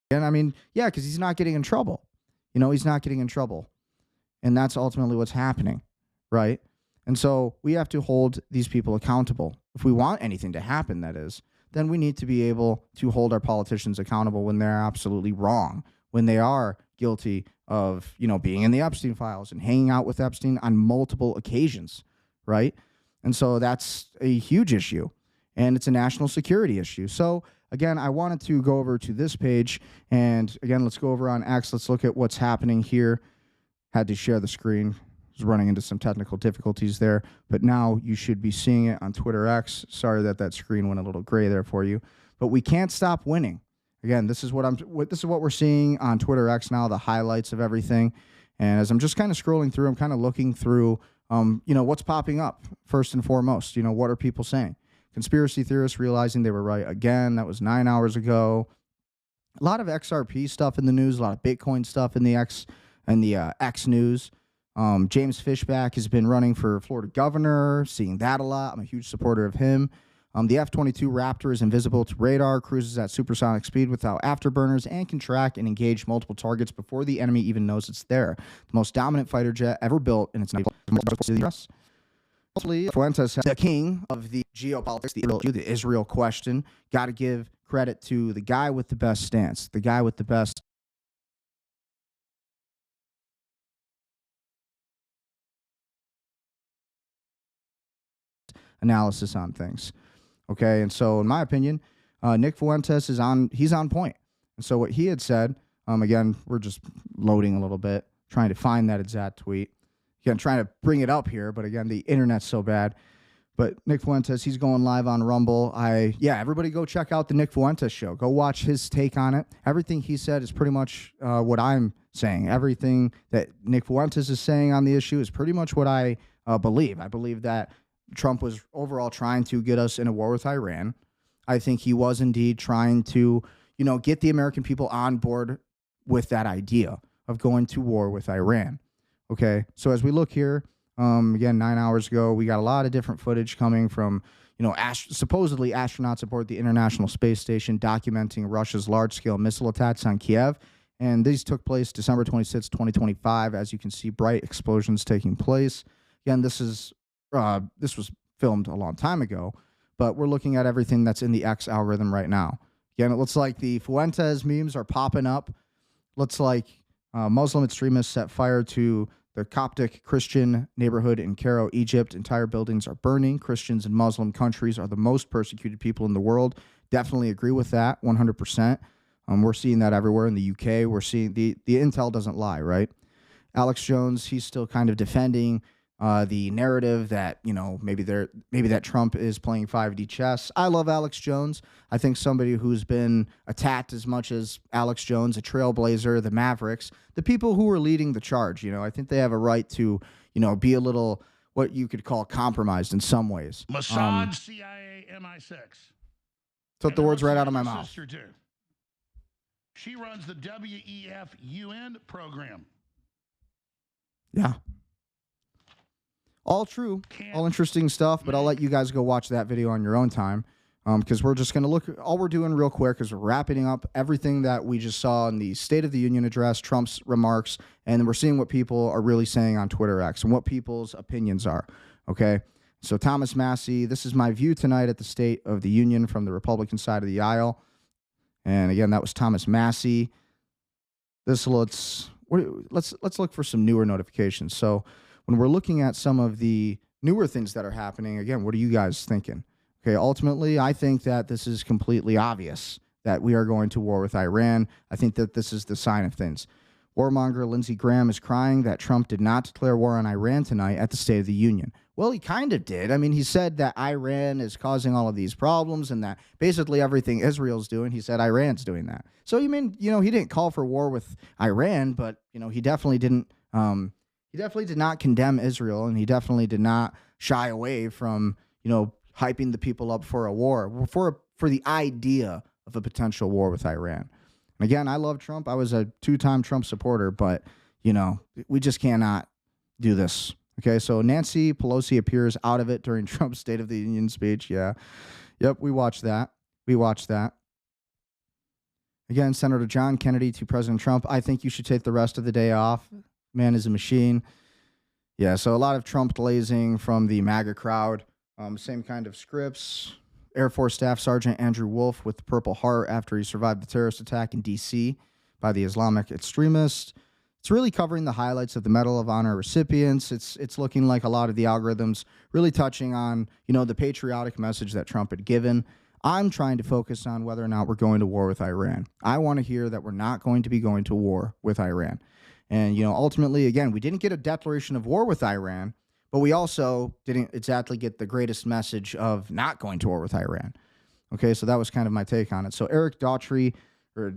And I mean, yeah, because he's not getting in trouble. He's not getting in trouble. And that's ultimately what's happening, right? And so we have to hold these people accountable. If we want anything to happen, that is, then we need to be able to hold our politicians accountable when they're absolutely wrong, when they are guilty of, being in the Epstein files and hanging out with Epstein on multiple occasions, right? And so that's a huge issue, and it's a national security issue. So again, I wanted to go over to this page, and again, let's go over on X. Let's look at what's happening here. Had to share the screen. Was running into some technical difficulties there, but now you should be seeing it on Twitter X. Sorry that screen went a little gray there for you, but we can't stop winning. Again, this is what we're seeing on Twitter X now, the highlights of everything. And as I'm just kind of scrolling through, I'm kind of looking through, what's popping up first and foremost. What are people saying? Conspiracy theorists realizing they were right again. That was 9 hours ago. A lot of XRP stuff in the news, a lot of Bitcoin stuff in the X news. James Fishback has been running for Florida governor, seeing that a lot. I'm a huge supporter of him. The F-22 Raptor is invisible to radar, cruises at supersonic speed without afterburners, and can track and engage multiple targets before the enemy even knows it's there. The most dominant fighter jet ever built, and it's not to the U.S. Fuentes, the king of the geopolitics, the Israel question. Got to give credit to the guy with the best stance, the guy with the best analysis on things. Okay, and so in my opinion, Nick Fuentes he's on point. And so what he had said, again, we're just loading a little bit, trying to find that exact tweet. Again, trying to bring it up here, but again, the internet's so bad. But Nick Fuentes, he's going live on Rumble. Everybody go check out the Nick Fuentes show. Go watch his take on it. Everything he said is pretty much what I'm saying. Everything that Nick Fuentes is saying on the issue is pretty much what I believe. I believe that Trump was overall trying to get us in a war with Iran. I think he was indeed trying to, get the American people on board with that idea of going to war with Iran. Okay, so as we look here, again, 9 hours ago, we got a lot of different footage coming from, supposedly astronauts aboard the International Space Station documenting Russia's large-scale missile attacks on Kiev. And these took place December 26, 2025. As you can see, bright explosions taking place. Again, this was filmed a long time ago, but we're looking at everything that's in the X algorithm right now. Again, it looks like the Fuentes memes are popping up. Looks like Muslim extremists set fire to the Coptic Christian neighborhood in Cairo, Egypt. Entire buildings are burning. Christians in Muslim countries are the most persecuted people in the world. Definitely agree with that, 100%. We're seeing that everywhere in the UK. We're seeing the intel doesn't lie, right? Alex Jones, he's still kind of defending the narrative that, maybe that Trump is playing 5D chess. I love Alex Jones. I think somebody who's been attacked as much as Alex Jones, a trailblazer, the Mavericks, the people who are leading the charge, I think they have a right to, be a little what you could call compromised in some ways. Mossad, CIA, MI6. Took the words right out of my mouth. Sister too. She runs the WEF UN program. Yeah. All true, all interesting stuff, but I'll let you guys go watch that video on your own time because we're just going to look at all we're doing real quick is we're wrapping up everything that we just saw in the State of the Union address, Trump's remarks, and we're seeing what people are really saying on Twitter X and what people's opinions are, okay? So Thomas Massey, this is my view tonight at the State of the Union from the Republican side of the aisle. And again, that was Thomas Massey. Let's look for some newer notifications. So when we're looking at some of the newer things that are happening, again, what are you guys thinking? Okay, ultimately, I think that this is completely obvious that we are going to war with Iran. I think that this is the sign of things. Warmonger Lindsey Graham is crying that Trump did not declare war on Iran tonight at the State of the Union. Well, he kind of did. I mean, he said that Iran is causing all of these problems and that basically everything Israel's doing, he said Iran's doing that. So, you mean, he didn't call for war with Iran, but, he definitely didn't, he definitely did not condemn Israel, and he definitely did not shy away from, hyping the people up for a war, for the idea of a potential war with Iran. And again, I love Trump. I was a 2-time Trump supporter, but, we just cannot do this. Okay, so Nancy Pelosi appears out of it during Trump's State of the Union speech. Yeah. Yep, we watched that. Again, Senator John Kennedy to President Trump. I think you should take the rest of the day off. Man is a machine. Yeah, so a lot of Trump glazing from the MAGA crowd. Same kind of scripts. Air Force Staff Sergeant Andrew Wolf with the Purple Heart after he survived the terrorist attack in D.C. by the Islamic extremists. It's really covering the highlights of the Medal of Honor recipients. It's looking like a lot of the algorithms really touching on, the patriotic message that Trump had given. I'm trying to focus on whether or not we're going to war with Iran. I want to hear that we're not going to be going to war with Iran. And, ultimately, again, we didn't get a declaration of war with Iran, but we also didn't exactly get the greatest message of not going to war with Iran. Okay, so that was kind of my take on it. So Eric Daughtry, or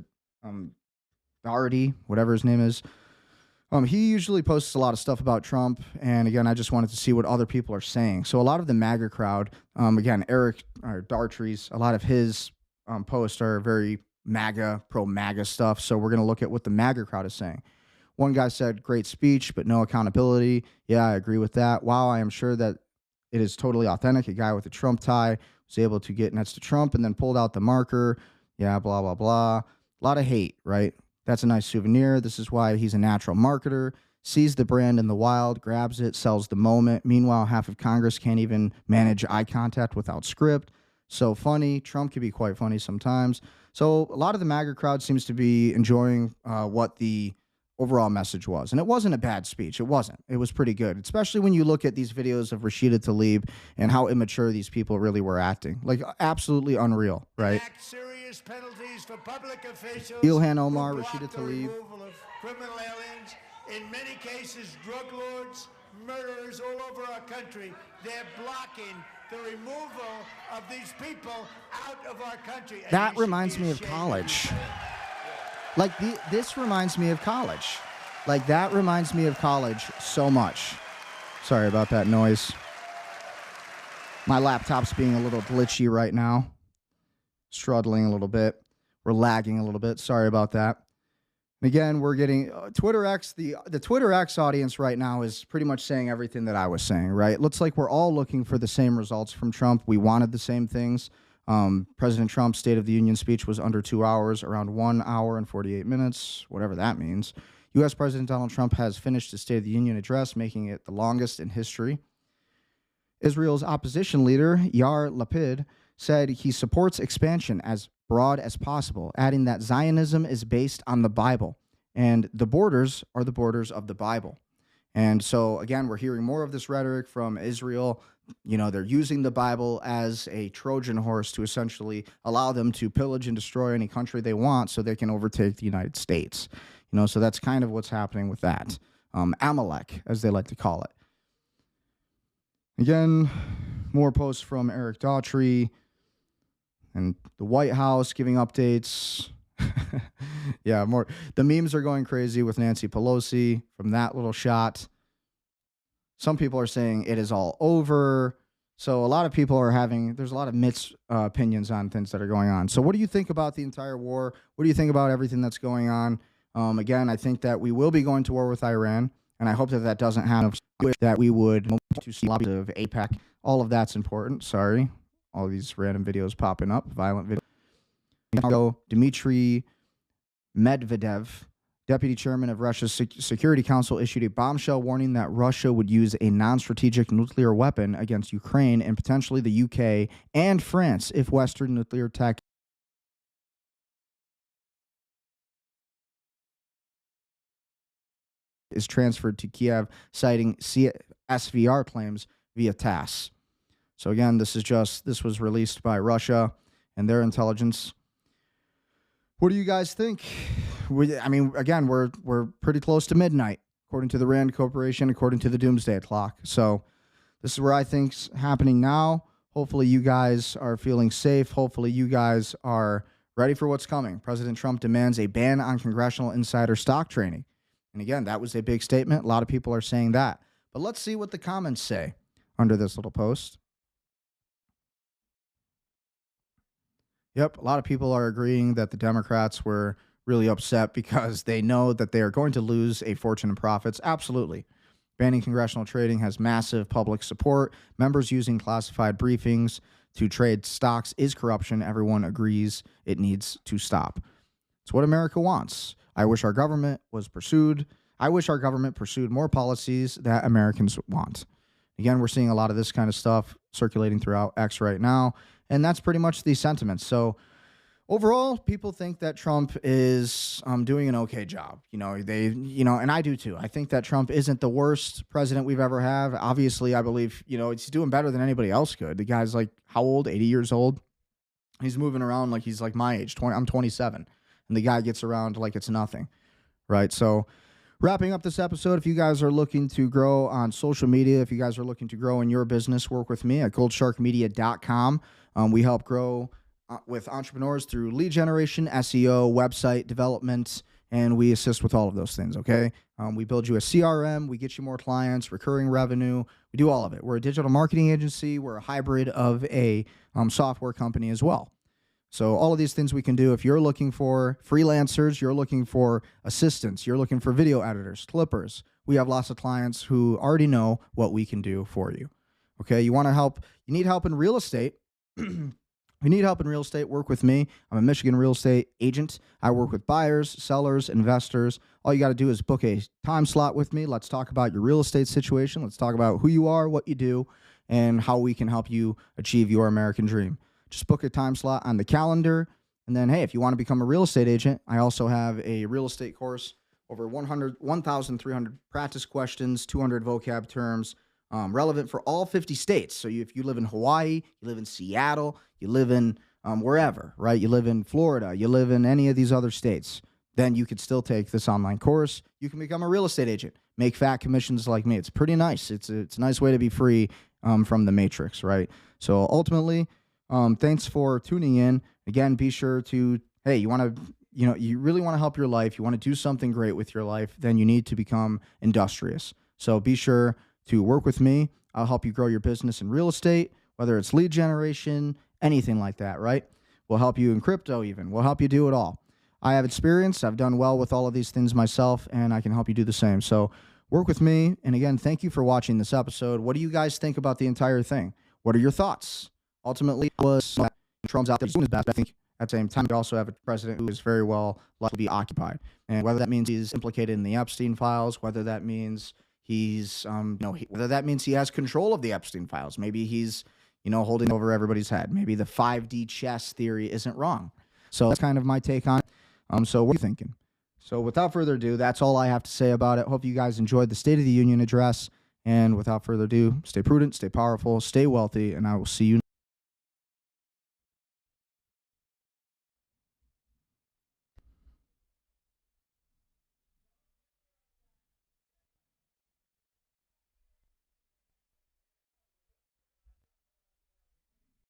Daugherty, whatever his name is, he usually posts a lot of stuff about Trump, and again, I just wanted to see what other people are saying. So a lot of the MAGA crowd, again, Eric Daughtry's, a lot of his posts are very MAGA, pro-MAGA stuff, so we're going to look at what the MAGA crowd is saying. One guy said, great speech, but no accountability. Yeah, I agree with that. Wow, I am sure that it is totally authentic. A guy with a Trump tie was able to get next to Trump and then pulled out the marker. Yeah, blah, blah, blah. A lot of hate, right? That's a nice souvenir. This is why he's a natural marketer. Sees the brand in the wild, grabs it, sells the moment. Meanwhile, half of Congress can't even manage eye contact without script. So funny. Trump can be quite funny sometimes. So a lot of the MAGA crowd seems to be enjoying what the overall message was. And it wasn't a bad speech. It wasn't. It was pretty good, especially when you look at these videos of Rashida Tlaib and how immature these people really were acting. Like, absolutely unreal, right? Serious penalties for public officials. Ilhan Omar, Rashida Tlaib. Criminal aliens, in many cases, drug lords, murderers all over our country. They're blocking the removal of these people out of our country. That reminds me of college. Like, this reminds me of college. Like, that reminds me of college so much. Sorry about that noise. My laptop's being a little glitchy right now. Struggling a little bit. We're lagging a little bit. Sorry about that. Again, we're getting Twitter X. The Twitter X audience right now is pretty much saying everything that I was saying, right? It looks like we're all looking for the same results from Trump. We wanted the same things. President Trump's State of the Union speech was under 2 hours, around 1 hour and 48 minutes, whatever that means. U.S. President Donald Trump has finished his State of the Union address, making it the longest in history. Israel's opposition leader, Yair Lapid, said he supports expansion as broad as possible, adding that Zionism is based on the Bible, and the borders are the borders of the Bible. And so, again, we're hearing more of this rhetoric from Israel. They're using the Bible as a Trojan horse to essentially allow them to pillage and destroy any country they want so they can overtake the United States. So that's kind of what's happening with that. Amalek, as they like to call it. Again, more posts from Eric Daughtry and the White House giving updates. Yeah, more. The memes are going crazy with Nancy Pelosi from that little shot. Some people are saying it is all over. So a lot of people are there's a lot of mixed opinions on things that are going on. So what do you think about the entire war? What do you think about everything that's going on? Again, I think that we will be going to war with Iran, and I hope that that doesn't happen, that we would to see lobbies of AIPAC. All of that's important. Sorry. All these random videos popping up, violent videos. Dmitry Medvedev Deputy Chairman of Russia's Security Council issued a bombshell warning that Russia would use a non-strategic nuclear weapon against Ukraine and potentially the UK and France if Western nuclear tech is transferred to Kiev, citing SVR claims via TASS. So again, this was released by Russia and their intelligence. What do you guys think? Again, we're pretty close to midnight, according to the Rand Corporation, according to the Doomsday Clock. So this is where I think's happening now. Hopefully you guys are feeling safe. Hopefully you guys are ready for what's coming. President Trump demands a ban on congressional insider stock trading. And again, that was a big statement. A lot of people are saying that. But let's see what the comments say under this little post. Yep, a lot of people are agreeing that the Democrats were really upset because they know that they are going to lose a fortune in profits. Absolutely. Banning congressional trading has massive public support. Members using classified briefings to trade stocks is corruption. Everyone agrees it needs to stop. It's what America wants. I wish our government pursued more policies that Americans want. Again, we're seeing a lot of this kind of stuff circulating throughout X right now, and that's pretty much the sentiment. So overall, people think that Trump is doing an okay job. And I do too. I think that Trump isn't the worst president we've ever had. Obviously, I believe, he's doing better than anybody else could. The guy's like, how old? 80 years old? He's moving around like he's like my age. I'm 27. And the guy gets around like it's nothing, right? So wrapping up this episode, if you guys are looking to grow on social media, if you guys are looking to grow in your business, work with me at goldsharkmedia.com. We help grow with entrepreneurs through lead generation, SEO, website development, and we assist with all of those things, okay? We build you a CRM, we get you more clients, recurring revenue, we do all of it. We're a digital marketing agency, we're a hybrid of a software company as well. So all of these things we can do. If you're looking for freelancers, you're looking for assistants, you're looking for video editors, clippers, we have lots of clients who already know what we can do for you. Okay, you need help in real estate. If you need help in real estate, work with me. I'm a Michigan real estate agent. I work with buyers, sellers, investors. All you got to do is book a time slot with me. Let's talk about your real estate situation. Let's talk about who you are, what you do, and how we can help you achieve your American dream. Just book a time slot on the calendar. And then, hey, if you want to become a real estate agent, I also have a real estate course, over 1,300 practice questions, 200 vocab terms, relevant for all 50 states. So if you live in Hawaii, you live in Seattle, you live in wherever, right? You live in Florida, you live in any of these other states, then you could still take this online course. You can become a real estate agent, make fat commissions like me. It's pretty nice. It's a nice way to be free from the matrix, right? So ultimately, thanks for tuning in. Again, be sure to, hey, you really want to help your life. You want to do something great with your life, then you need to become industrious. So be sure to work with me. I'll help you grow your business in real estate, whether it's lead generation, anything like that, right? We'll help you in crypto even. We'll help you do it all. I have experience. I've done well with all of these things myself, and I can help you do the same. So work with me. And again, thank you for watching this episode. What do you guys think about the entire thing? What are your thoughts? Ultimately, was Trump's out there doing his best. I think at the same time, we also have a president who is very well likely to be occupied. And whether that means he's implicated in the Epstein files, whether that means whether that means he has control of the Epstein files, maybe he's, holding over everybody's head. Maybe the 5D chess theory isn't wrong. So that's kind of my take on it. So what are you thinking? So without further ado, that's all I have to say about it. Hope you guys enjoyed the State of the Union address. And without further ado, stay prudent, stay powerful, stay wealthy, and I will see you